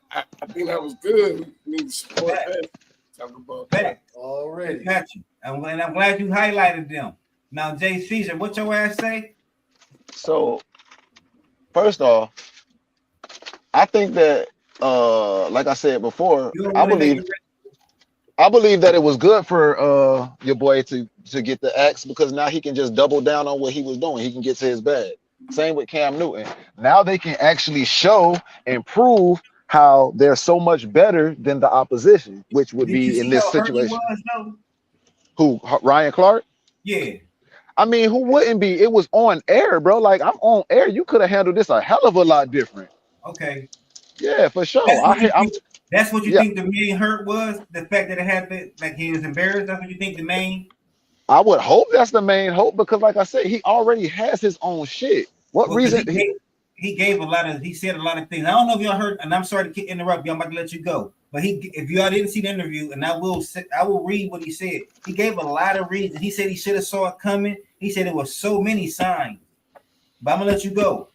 think that was good. We need to support that. Talk about that already. Got you. I'm glad you highlighted them. Now, Jay Caesar, what your ass say? So, first off, I think that like I said before, I believe that it was good for your boy to get the axe because now he can just double down on what he was doing. He can get to his bag. Same with Cam Newton. Now they can actually show and prove how they're so much better than the opposition, which would be in this situation. Who, Ryan Clark? Yeah. I mean, who wouldn't be? It was on air, bro. Like, I'm on air. You could have handled this a hell of a lot different. Okay. Yeah, for sure. That's what you think the main hurt was? The fact that it happened, like he was embarrassed? That's what you think the main? I would hope that's the main hope because, like I said, he already has his own shit. What reason? He said a lot of things. I don't know if y'all heard, and I'm sorry to interrupt you. I'm about to let you go. But if y'all didn't see the interview, and I will read what he said. He gave a lot of reasons. He said he should have saw it coming. He said there was so many signs. But I'm gonna let you go.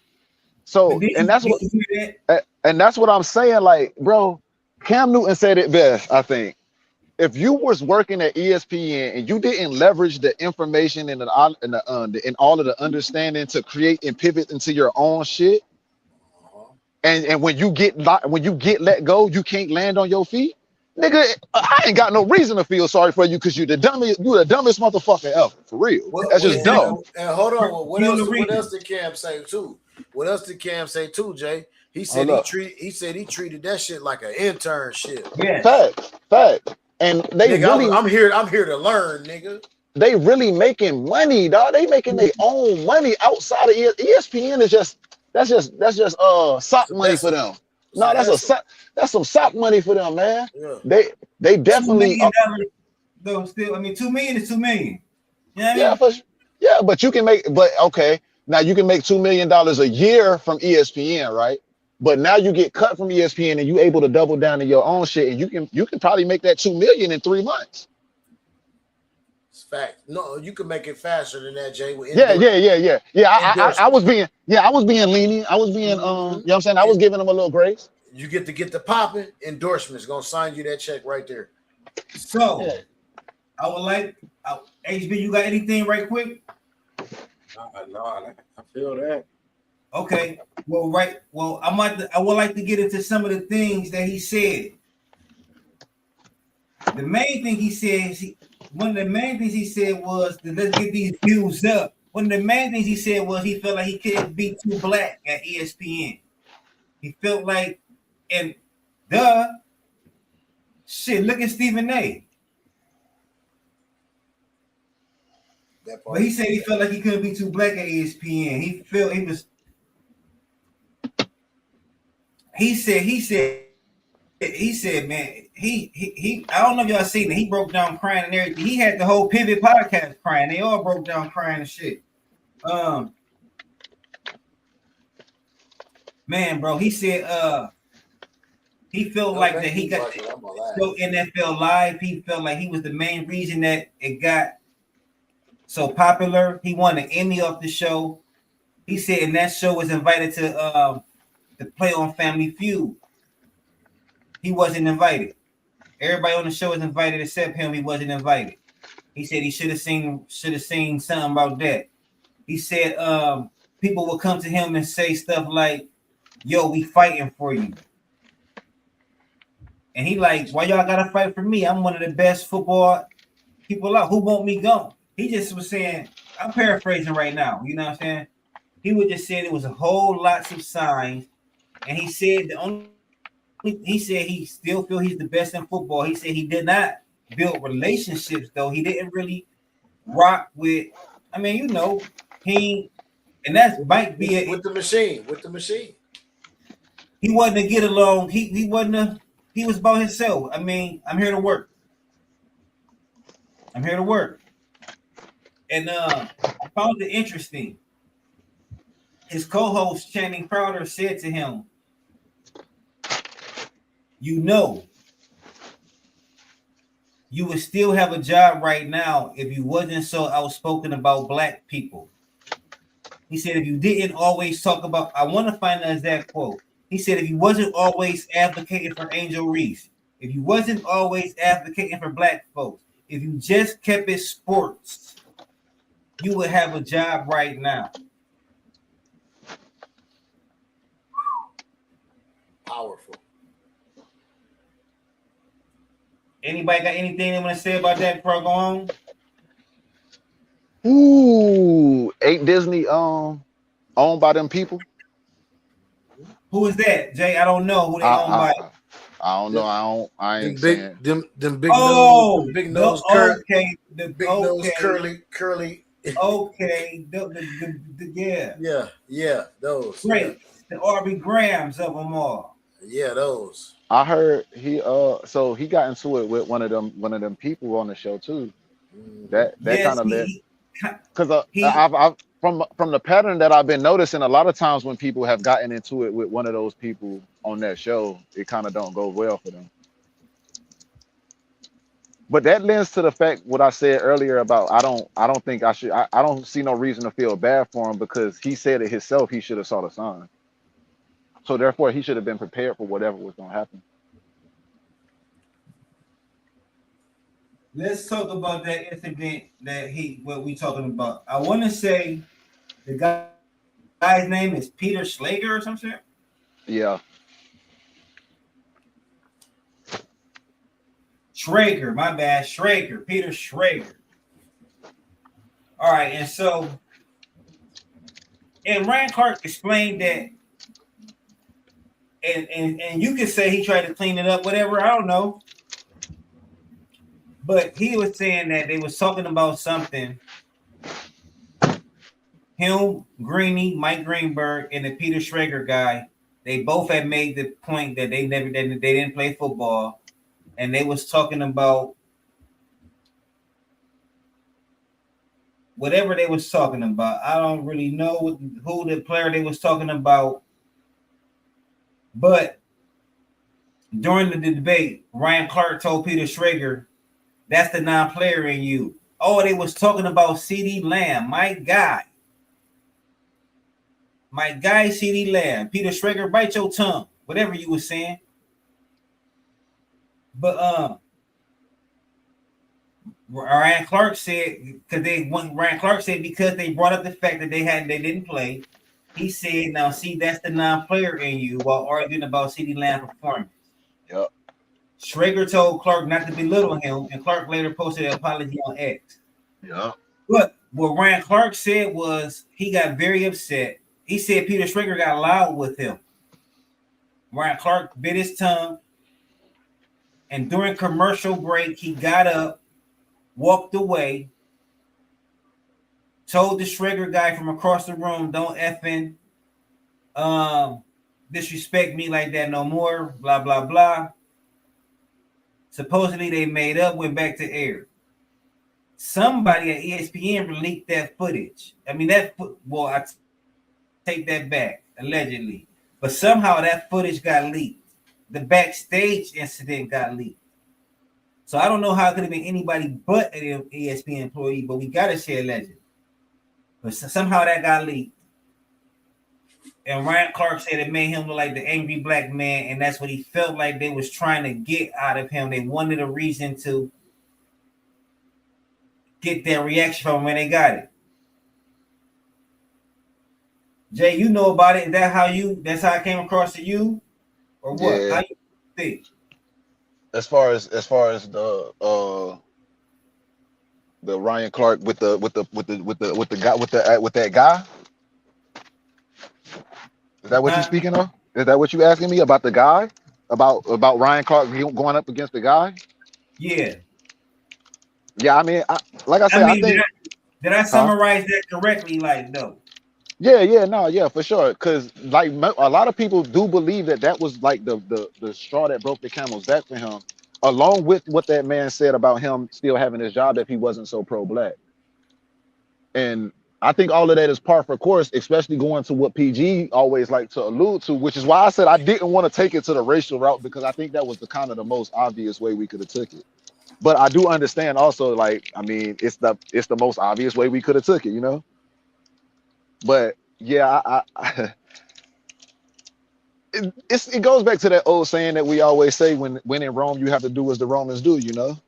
So, and that's what. And that's what I'm saying. Like, bro, Cam Newton said it best, I think. If you was working at ESPN and you didn't leverage the information and and all of the understanding to create and pivot into your own shit, and when you get let go, you can't land on your feet, nigga. I ain't got no reason to feel sorry for you because you the dumbest motherfucker ever, for real. That's just dumb. And hold on, what else did Cam say too? What else did Cam say too, Jay? He said he treated that shit like an internship. Yeah. Fact. And they nigga, really, I'm here to learn, nigga. They really making money, dog. They making their own money outside of ESPN. That's just sock money for them. No, that's some sock money for them, man. Yeah. They definitely $2 million, though. Still, I mean, $2 million is $2 million. You know what I mean? But you can make. But okay, now you can make $2 million a year from ESPN, right? But now you get cut from ESPN and you able to double down in your own shit, and you can probably make that $2 million in 3 months. It's fact. No, you can make it faster than that, Jay. Yeah. I was being lenient. I was being you know what I'm saying? I was giving them a little grace. You get the popping endorsements, gonna sign you that check right there. So I would like HB, you got anything right quick? No, I feel that. Okay. Well, I would like to get into some of the things that he said. The main thing he said, one of the main things he said was that let's get these views up. One of the main things he said was he felt like he couldn't be too black at ESPN. He felt like, and look at Stephen A. But he said he felt like he couldn't be too black at ESPN. He said, man, he I don't know if y'all seen it. He broke down crying and everything. He had the whole Pivot podcast crying. They all broke down crying and shit. Man, bro, he said he felt like that he got so NFL Live. He felt like he was the main reason that it got so popular. He won an Emmy off the show. He said, and that show was invited to play on Family Feud. He wasn't invited. Everybody on the show was invited except him. He wasn't invited. He said he should have seen something about that. He said people will come to him and say stuff like, "Yo, we fighting for you." And he like, "Why y'all gotta fight for me? I'm one of the best football people out. Who want me gone?" He just was saying, I'm paraphrasing right now. You know what I'm saying? He was just saying it was a whole lots of signs. And he said he still feel he's the best in football. He said he did not build relationships though. He didn't really rock with. I mean, you know, and that might be with the machine. He wasn't to get along. He wasn't. He was about himself. I mean, I'm here to work. And I found it interesting. His co-host Channing Crowder said to him, "You know, you would still have a job right now if you wasn't so outspoken about black people." He said, if you didn't always talk about, I want to find the exact quote. He said, if you wasn't always advocating for Angel Reese, if you wasn't always advocating for black folks, if you just kept it sports, you would have a job right now. Powerful. Anybody got anything they want to say about that before I go on? Ooh, ain't Disney owned by them people? Who is that, Jay? I don't know who they owned by. I don't know. I ain't big, them big nose. Big nose curly. Okay, yeah, those. Great, the Arby Grahams of them all. Yeah, those. I heard he so he got into it with one of them people on the show too. That kind of led, because I've from the pattern that I've been noticing, a lot of times when people have gotten into it with one of those people on that show, it kind of don't go well for them. But that lends to the fact what I said earlier about I don't think I should. I don't see no reason to feel bad for him because he said it himself. He should have saw the sign. So therefore, he should have been prepared for whatever was going to happen. Let's talk about that incident what we talking about. I want to say the guy's name is Peter Schrager or something. Yeah. Schrager, my bad. Schrager, Peter Schrager. All right, and so, and Ryan Clark explained that, and you could say he tried to clean it up, whatever. I don't know. But he was saying that they was talking about something. Him, Greeny, Mike Greenberg, and the Peter Schrager guy, they both had made the point that they didn't play football, and they was talking about whatever they was talking about. I don't really know who the player they was talking about, but during the debate, Ryan Clark told Peter Schrager, "That's the non-player in you." Oh, they was talking about CeeDee Lamb, my guy, CeeDee Lamb. Peter Schrager, bite your tongue, whatever you was saying. But Ryan Clark said because they brought up the fact that they didn't play. He said, "Now see, that's the non-player in you," while arguing about CeeDee Lamb performance. Yep. Schrager told Clark not to belittle him, and Clark later posted an apology on X. Yeah. But what Ryan Clark said was he got very upset. He said Peter Schrager got loud with him. Ryan Clark bit his tongue, and during commercial break, he got up, walked away, told the Schrager guy from across the room, "Don't effing disrespect me like that no more," blah, blah, blah. Supposedly they made up, went back to air. Somebody at ESPN leaked that footage. I mean, I take that back, allegedly. But somehow that footage got leaked. The backstage incident got leaked. So I don't know how it could have been anybody but an ESPN employee, but we got to say alleged. But somehow that got leaked. And Ryan Clark said it made him look like the angry black man, and that's what he felt like they was trying to get out of him. They wanted a reason to get their reaction from him when they got it. Jay, you know about it. Is that that's how it came across to you? Or what? Yeah. How you think? As far as the Ryan Clark with that guy. Is that what you're speaking of? Is that what you asking me about the guy? About Ryan Clark going up against the guy? Yeah. Yeah, I mean, like I said, I think. Did I summarize that correctly? Like, no. Yeah, for sure. Because like a lot of people do believe that was like the straw that broke the camel's back for him, along with what that man said about him still having his job if he wasn't so pro-black. And I think all of that is par for course, especially going to what PG always like to allude to, which is why I said I didn't want to take it to the racial route, because I think that was the kind of the most obvious way we could have took it. But I do understand also, like, I mean, it's the most obvious way we could have took it, you know. But yeah, it goes back to that old saying that we always say, when in Rome, you have to do as the Romans do, you know.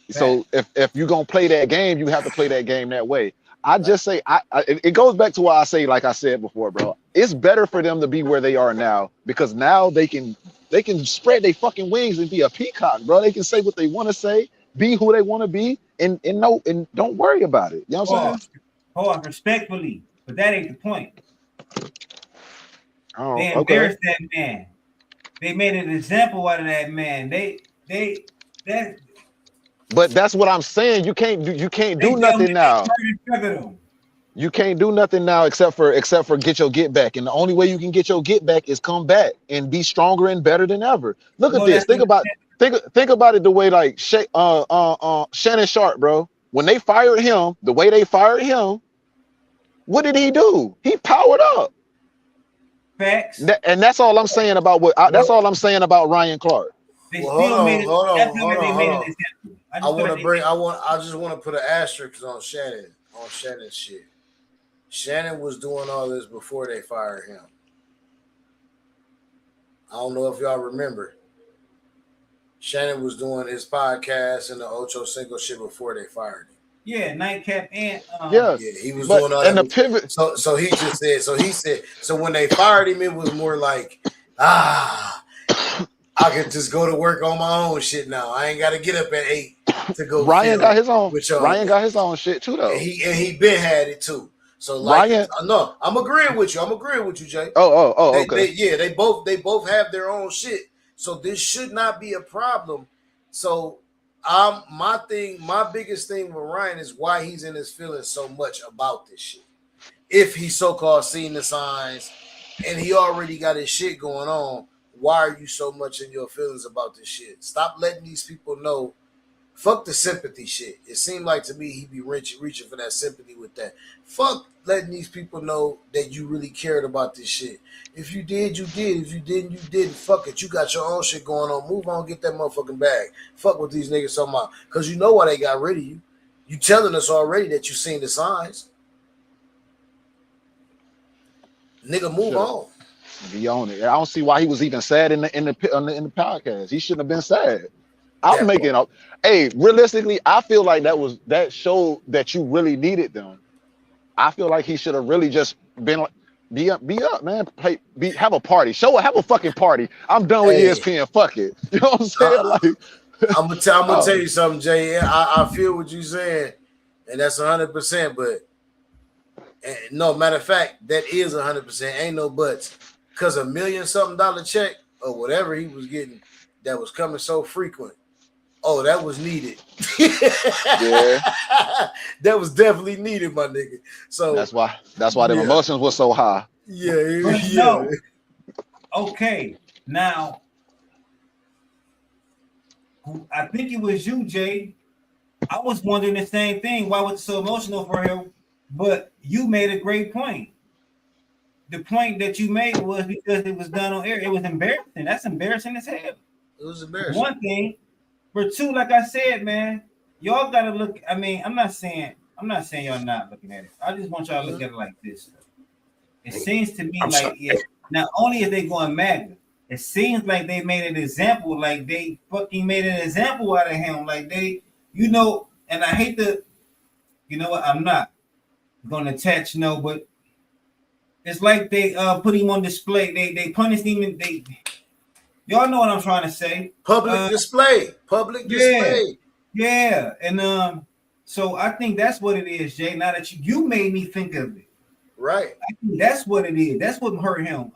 So if you're gonna play that game, you have to play that game that way. I just say it goes back to why I say, like I said before, bro, it's better for them to be where they are now, because now they can spread their fucking wings and be a peacock, bro. They can say what they want to say, be who they want to be, and don't worry about it. You know what I'm saying? Hold on, respectfully, but that ain't the point. Oh, they embarrassed that man. They made an example out of that man. But that's what I'm saying. You can't do nothing now. You can't do nothing now except for get your get back. And the only way you can get your get back is come back and be stronger and better than ever. Look at this. Think about it the way like Shannon Sharp, bro. When they fired him, the way they fired him, what did he do? He powered up. Facts. And that's all I'm saying about that's all I'm saying about Ryan Clark. Hold on. I just want to put an asterisk on Shannon's shit. Shannon was doing all this before they fired him. don't know if y'all remember. Shannon was doing his podcast and the Ocho Cinco shit before they fired him. Yeah, Nightcap and Yeah, he was but doing all and that. the pivot. So he just said. So when they fired him, it was more like, I can just go to work on my own shit now. I ain't got to get up at 8 to go. Ryan got his own. With y'all. Ryan got his own shit too, though. And he been had it too. So like, Ryan, no, I'm agreeing with you. Jay. Okay. They both have their own shit. So this should not be a problem. So my biggest thing with Ryan is why he's in his feelings so much about this shit. If he so-called seen the signs and he already got his shit going on, why are you so much in your feelings about this shit? Stop letting these people know. Fuck the sympathy shit. It seemed like to me he be reaching for that sympathy with that. Fuck letting these people know that you really cared about this shit. If you did, you did. If you didn't, you didn't. Fuck it. You got your own shit going on. Move on, get that motherfucking bag. Fuck what these niggas talking about. Because you know why they got rid of you. You telling us already that you seen the signs. Nigga, move on. Be on it. I don't see why he was even sad in the podcast. He shouldn't have been sad. I'm making up. Hey, realistically, I feel like that showed that you really needed them. I feel like he should have really just been like, be up, man. Have a party. Have a fucking party. I'm done with ESPN. Fuck it. You know what I'm saying? I'm gonna tell you something, Jay. I feel what you're saying, and that's 100%. But no, matter of fact, that is 100%. Ain't no buts. Cause $1 million-something check or whatever he was getting that was coming so frequent. Oh, that was needed. Yeah, that was definitely needed, my nigga. So that's why the emotions were so high. Yeah. No. Okay, now I think it was you, Jay. I was wondering the same thing. Why was it so emotional for him? But you made a great point. The point that you made was because it was done on air. It was embarrassing. That's embarrassing as hell. It was embarrassing. One thing. But two, like I said, man, y'all gotta look. I mean, I'm not saying y'all not looking at it. I just want y'all to look at it like this. It seems to me not only is they going MAGA, it seems like they made an example, like they fucking made an example out of him. Like they, and I hate to, you know what, I'm not gonna attach but it's like they put him on display. They punished him and they. Y'all know what I'm trying to say. Public display. Yeah. And so I think that's what it is, Jay. Now that you made me think of it. Right. I think that's what it is. That's what hurt him.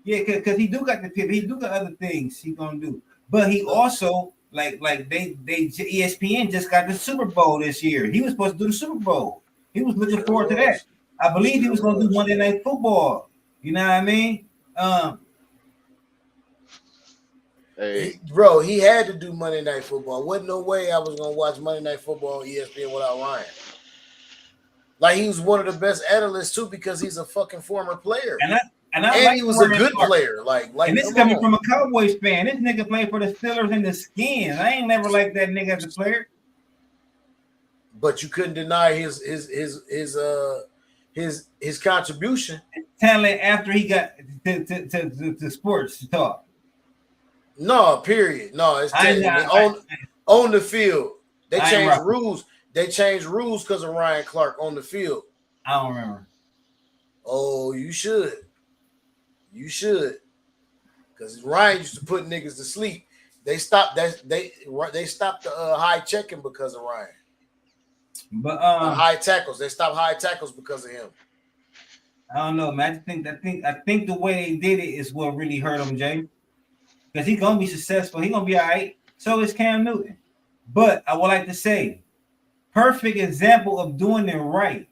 Because he do got the pivot. He do got other things he gonna do. But he also like they ESPN just got the Super Bowl this year. He was supposed to do the Super Bowl. He was looking forward to that. I believe he was gonna do Monday Night Football. You know what I mean? Hey. Bro, he had to do Monday Night Football. Wasn't no way I was gonna watch Monday Night Football on ESPN without Ryan. Like he was one of the best analysts too because he's a fucking former player. And he was a good player. Like and this is coming from a Cowboys fan. This nigga played for the Steelers and the Skins. I ain't never liked that nigga as a player. But you couldn't deny his contribution. Talent after he got to sports talk. No, period. No, it's on the field. They changed rules. They changed rules because of Ryan Clark on the field. I don't remember. Oh, you should. You should. Because Ryan used to put niggas to sleep. They stopped that. They stopped the high checking because of Ryan. But high tackles. They stopped high tackles because of him. I don't know, man. I think the way they did it is what really hurt him, Jay. Because he's gonna be successful. He's gonna be all right. So is Cam Newton. But I would like to say, perfect example of doing it right.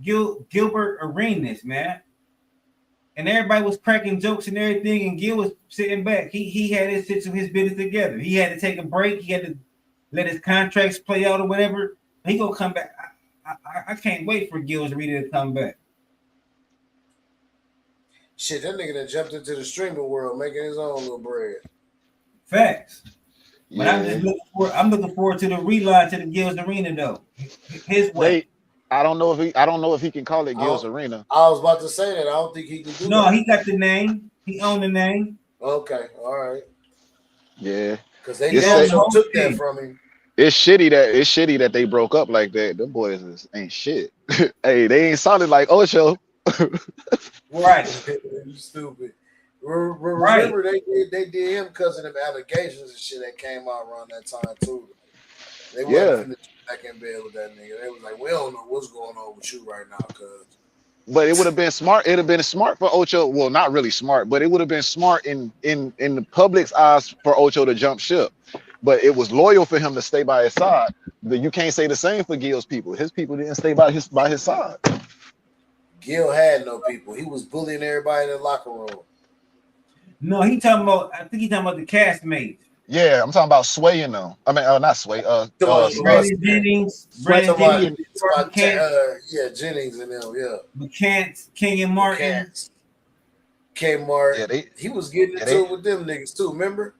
Gilbert Arenas, man. And everybody was cracking jokes and everything, and Gil was sitting back. He had his business together. He had to take a break. He had to let his contracts play out or whatever. He gonna come back. I can't wait for Gil Arenas to come back. Shit, that nigga that jumped into the streaming world making his own little bread. Facts. Yeah. But I'm looking forward to the relaunch of the Gil's Arena though. His way. I don't know if he can call it Gil's Arena. I was about to say that. I don't think he can do that. No, he got the name. He owned the name. Okay, all right. Yeah, Because they it's damn that, sure took that from him. it's shitty that they broke up like that. Them boys ain't shit. Hey, they ain't solid like Ocho. Right, You stupid. right. Remember they did him because of them allegations and shit that came out around that time too. They wasn't Yeah, finna back in bed with that nigga. They was like, we don't know what's going on with you right now, cuz. but it would have been smart. It'd have been smart for Ocho. Well, not really smart, but it would have been smart in the public's eyes for Ocho to jump ship. But it was loyal for him to stay by his side. But you can't say the same for Gil's people. His people didn't stay by his side. Gil had no people. He was bullying everybody in the locker room. No, he talking about. I think he talking about the castmates. Yeah, I'm talking about Sway and them. I mean, not Sway. Brandon Jennings, Talking about, and Jennings and them, yeah. McCants, Kenyon Martin. Kmart. Yeah, he was getting into it with them niggas too, remember?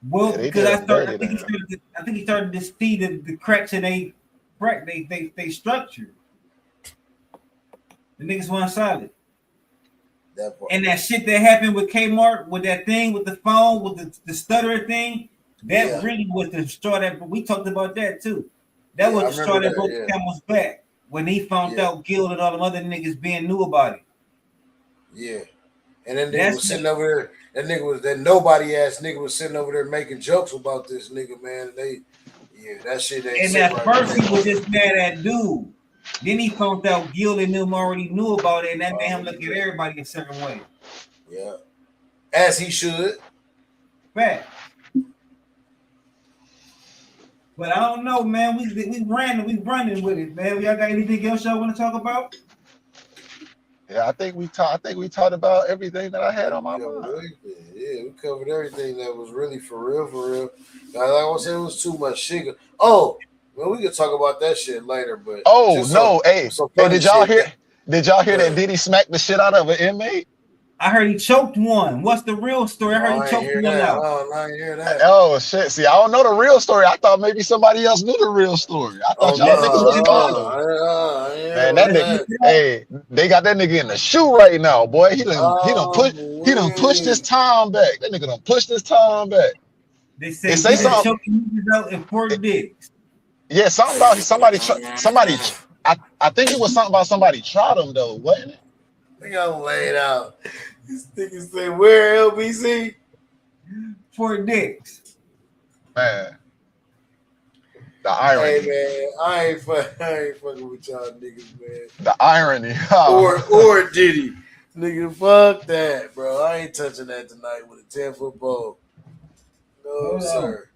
Well, they because did him dirty I think he started to see the cracks in they structure. The niggas weren't solid. That part. And that shit that happened with Kmart, with that thing, with the phone, with the stutter thing, that really was the straw that we talked about that too. That was the straw that broke the camel's back when he found out Gil and all them other niggas being knew about it. Yeah. And then they was sitting over there. That nobody ass nigga was sitting over there making jokes about this nigga, man. That shit ain't. And at first he was just mad at dude. Then he found out Gil and them already knew about it, and that made him look at everybody a certain way. Yeah. As he should. Fact. But I don't know, man. We running with it, man. Y'all got anything else y'all want to talk about? Yeah, I think we talked about everything that I had on my mind. Yeah, we covered everything that was really for real. Like I said, it was too much shit. Oh, well, we could talk about that shit later. But hey, did y'all hear that Diddy smacked the shit out of an inmate? I heard he choked one. What's the real story? I heard he choked one out. I didn't hear that. Oh shit! See, I don't know the real story. I thought maybe somebody else knew the real story. I thought y'all niggas was following. Man, that nigga, hey, they got that nigga in the shoe right now, boy. He done pushed his time back. That nigga done pushed his time back. They say something choking niggas out in Fort Dix. Yeah, something about somebody. I think it was something about somebody tried him though, wasn't it? I think I'm laid out. This nigga say, where LBC? Fort Dix. Man. The irony. Hey man, I ain't fucking with y'all niggas, man. The irony. or Diddy. Nigga, fuck that, bro. I ain't touching that tonight with a 10-foot pole. No, sir.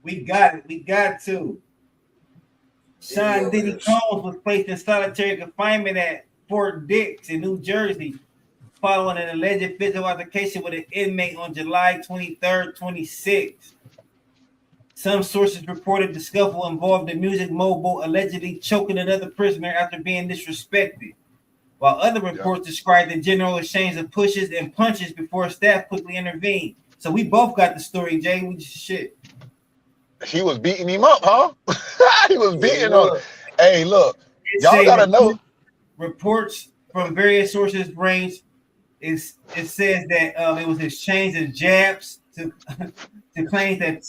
We got it. We got to. Sean Diddy Combs was placed in solitary confinement at Fort Dix in New Jersey following an alleged physical altercation with an inmate on July 23rd, 26. Some sources reported the scuffle involved the music mogul allegedly choking another prisoner after being disrespected, while other reports described the general exchange of pushes and punches before staff quickly intervened. So we both got the story, Jay. We just shit. He was beating him up, huh? He was beating him. Hey, look, y'all gotta know. Reports from various sources range. It says that it was exchange of jabs to claims that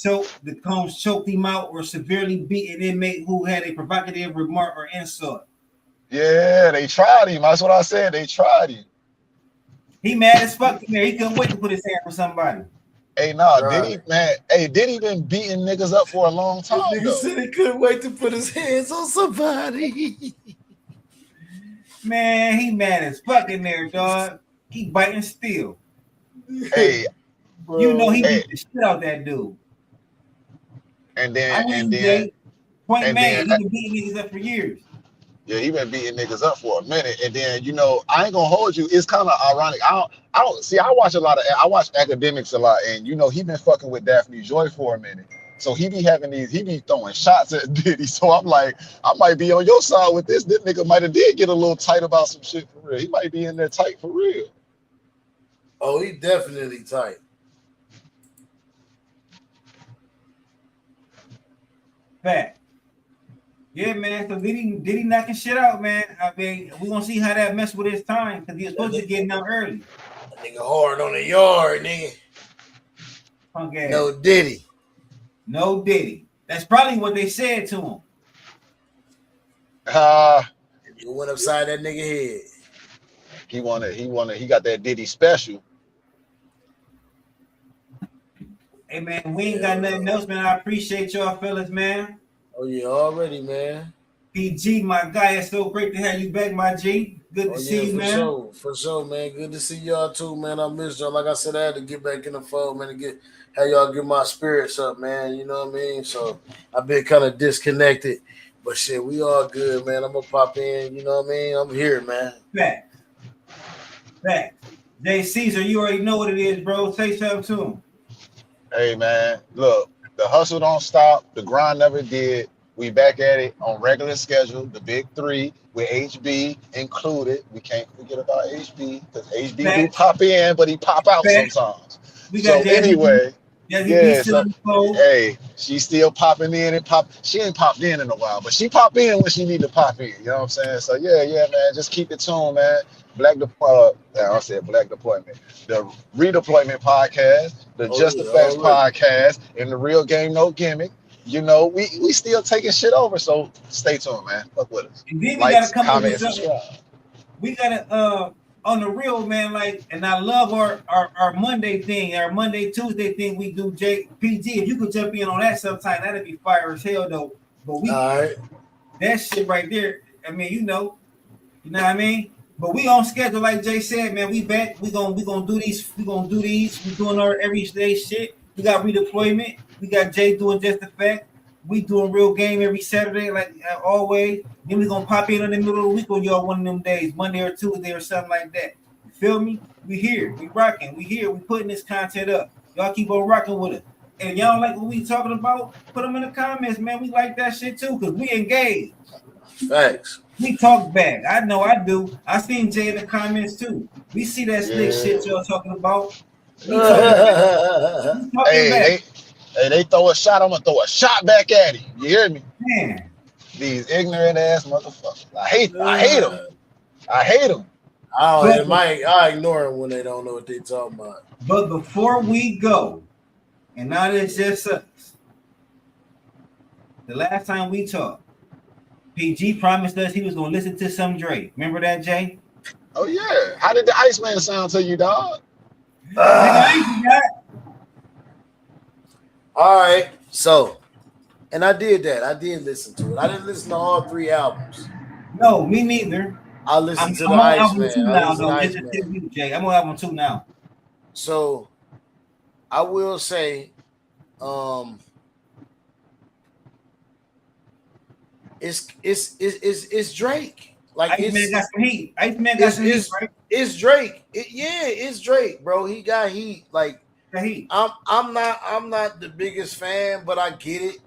the Combs choked him out or severely beat an inmate who had a provocative remark or insult. Yeah, they tried him. That's what I said. They tried him. He mad as fuck in there. He couldn't wait to put his hand on somebody. Hey, Diddy, man. Hey, Diddy been beating niggas up for a long time. Nigga said he couldn't wait to put his hands on somebody. Man, he mad as fuck in there, dog. He biting still. Hey, bro, you know he beat the shit out that dude. And then he been beating niggas up for years. Yeah, he been beating niggas up for a minute, and then I ain't gonna hold you. It's kind of ironic. I don't see. I watch academics a lot, and he been fucking with Daphne Joy for a minute. So he be throwing shots at Diddy. So I'm like, I might be on your side with this. This nigga might have did get a little tight about some shit for real. He might be in there tight for real. Oh, he definitely tight. Fact. Yeah, man. So Diddy knocking shit out, man. I mean, we gonna see how that mess with his time because he was supposed to get out early. That nigga hard on the yard, nigga. Punk ass. No Diddy. No Diddy. That's probably what they said to him. You went upside that nigga head. He got that Diddy special. Hey man, we ain't got nothing else, man. I appreciate y'all fellas, man. Oh yeah, already, man. PG, my guy, it's so great to have you back, my G. Good to see you, man. For sure, man. Good to see y'all too, man. I missed y'all. Like I said, I had to get back in the fold, man, to have y'all get my spirits up, man. You know what I mean? So I've been kind of disconnected. But shit, we all good, man. I'm gonna pop in, you know what I mean? I'm here, man. Back. Jay Caesar, you already know what it is, bro. Say something to him. Hey man, look, the hustle don't stop, the grind never did. We back at it on regular schedule, the big three with HB included. We can't forget about HB because HB do pop in, but he pop out sometimes. So anyway, hey, she's still popping in and pop. She ain't popped in a while, but she pop in when she need to pop in. You know what I'm saying? So yeah, man, just keep it tuned, man. Black Deployment, the Redeployment Podcast, the Just Effects Podcast, and the Real Game No Gimmick. You know, we still taking shit over, so stay tuned, man. Fuck with us. And then we gotta come up with something. We gotta on the real, man, like, and I love our Monday thing, our Monday, Tuesday thing we do, JPG. If you could jump in on that sometime, that'd be fire as hell though. But we that shit right there, I mean, you know what I mean? But we on schedule, like Jay said, man. We back. We gonna do these. We doing our everyday shit. We got Redeployment. We got Jay doing Just Effect. We doing Real Game every Saturday, like always. Then we gonna pop in the middle of the week on y'all one of them days, Monday or Tuesday or something like that. You feel me? We here. We rocking. We here. We putting this content up. Y'all keep on rocking with it. And y'all like what we talking about? Put them in the comments, man. We like that shit too, cause we engaged. Thanks. We talk back. I know I do. I seen Jay in the comments too. We see that slick shit y'all talking about. They throw a shot. I'm gonna throw a shot back at him. You hear me? Man. These ignorant ass motherfuckers. I hate them. I ignore them when they don't know what they talking about. But before we go, and now it's just us. The last time we talked, PG promised us he was gonna listen to some Drake. Remember that, Jay? Oh yeah. How did the Iceman sound to you, dog? All right. So, and I did that. I did listen to it. I didn't listen to all 3 albums. No, me neither. I listened to the Iceman. Jay. I'm on album 2 now. So, I will say, it's Drake. Like Iceman got some heat. Iceman got some heat, right? It's Drake. It's Drake, bro. He got heat. Like heat. I'm not the biggest fan, but I get it.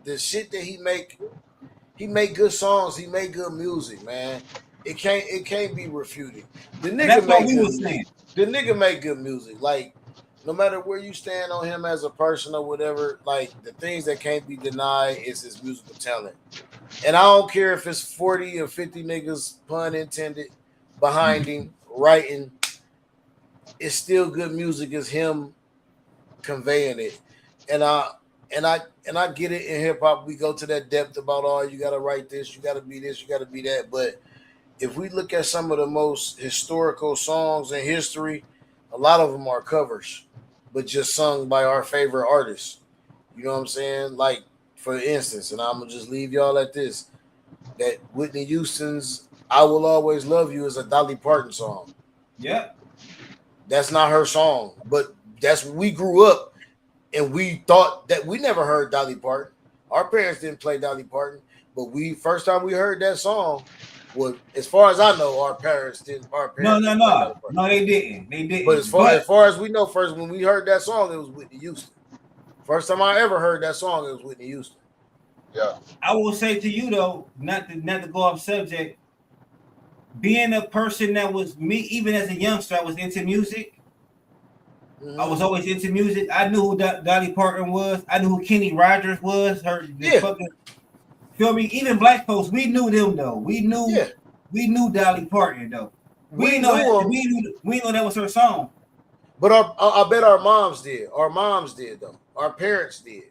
The shit that he make good songs. He make good music, man. It can't be refuted. The nigga make good music. Like no matter where you stand on him as a person or whatever, like the things that can't be denied is his musical talent. And I don't care if it's 40 or 50 niggas, pun intended, behind him writing. It's still good music. It's him conveying it. And I get it in hip hop. We go to that depth about you gotta write this, you gotta be this, you gotta be that. But if we look at some of the most historical songs in history, a lot of them are covers, but just sung by our favorite artists. You know what I'm saying? Like, for instance, and I'm gonna just leave y'all at this: that Whitney Houston's "I Will Always Love You" is a Dolly Parton song. Yeah, that's not her song, but that's we grew up and we thought that we never heard Dolly Parton. Our parents didn't play Dolly Parton, but first time we heard that song, well, as far as I know, our parents didn't. No, they didn't. But as far as we know, first when we heard that song, it was Whitney Houston. First time I ever heard that song, it was Whitney Houston. Yeah. I will say to you though, not to go off subject, being a person that was me, even as a youngster, I was into music. Mm-hmm. I was always into music. I knew who Dolly Parton was. I knew who Kenny Rogers was. Feel me? Even black folks, we knew them though. We knew Dolly Parton though. We know that was her song. But I bet our moms did. Our moms did though. Our parents did.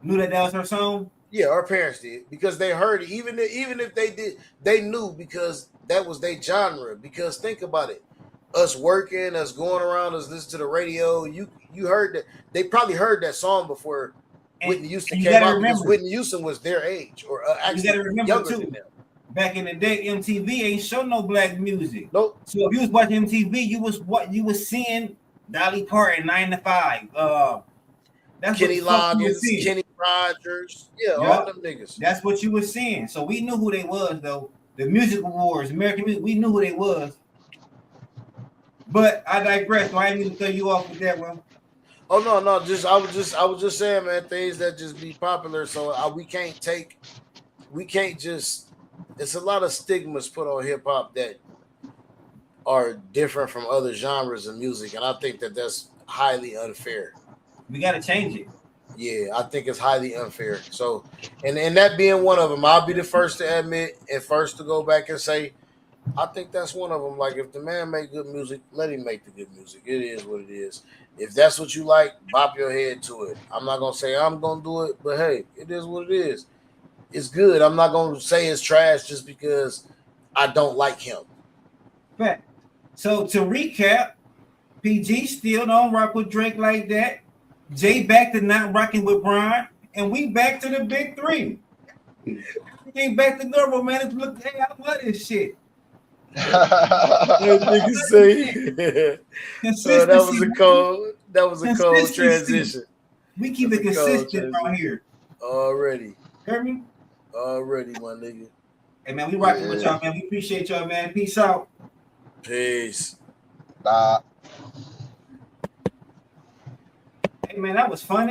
Knew that was her song. Yeah, our parents did because they heard it. Even if they did, they knew because that was their genre. Because think about it, us working, us going around, us listening to the radio. You heard that. They probably heard that song before Whitney Houston came out because Whitney Houston was their age or actually younger than them. Back in the day, MTV ain't show no black music. Nope. So if you was watching MTV, you was seeing Dolly Parton 9 to 5. That's Kenny Loggins, Kenny Rogers, all them niggas. That's what you were seeing. So we knew who they was though. The music awards, American music, we knew who they was. But I digress. So I didn't even throw you off with that one. Oh no. I was just saying, man, things that just be popular. So we can't just. It's a lot of stigmas put on hip hop that are different from other genres of music, and I think that's highly unfair. We got to change it. Yeah, I think it's highly unfair. So, and that being one of them, I'll be the first to admit and first to go back and say, I think that's one of them. Like, if the man make good music, let him make the good music. It is what it is. If that's what you like, bop your head to it. I'm not gonna say I'm gonna do it, but hey, it is what it is. It's good. I'm not gonna say it's trash just because I don't like him. Fact. So to recap, PG still don't rock with Drake like that. Jay back to not rocking with Brian, and we back to the big three. We ain't back to normal, man. It's look, hey, I love this shit. Niggas say that was a cold transition. We keep it consistent around here. Already. Hear me? Already, my nigga. Hey man, we rocking with y'all, man. We appreciate y'all, man. Peace out. Peace. Bye. Hey man, that was fun.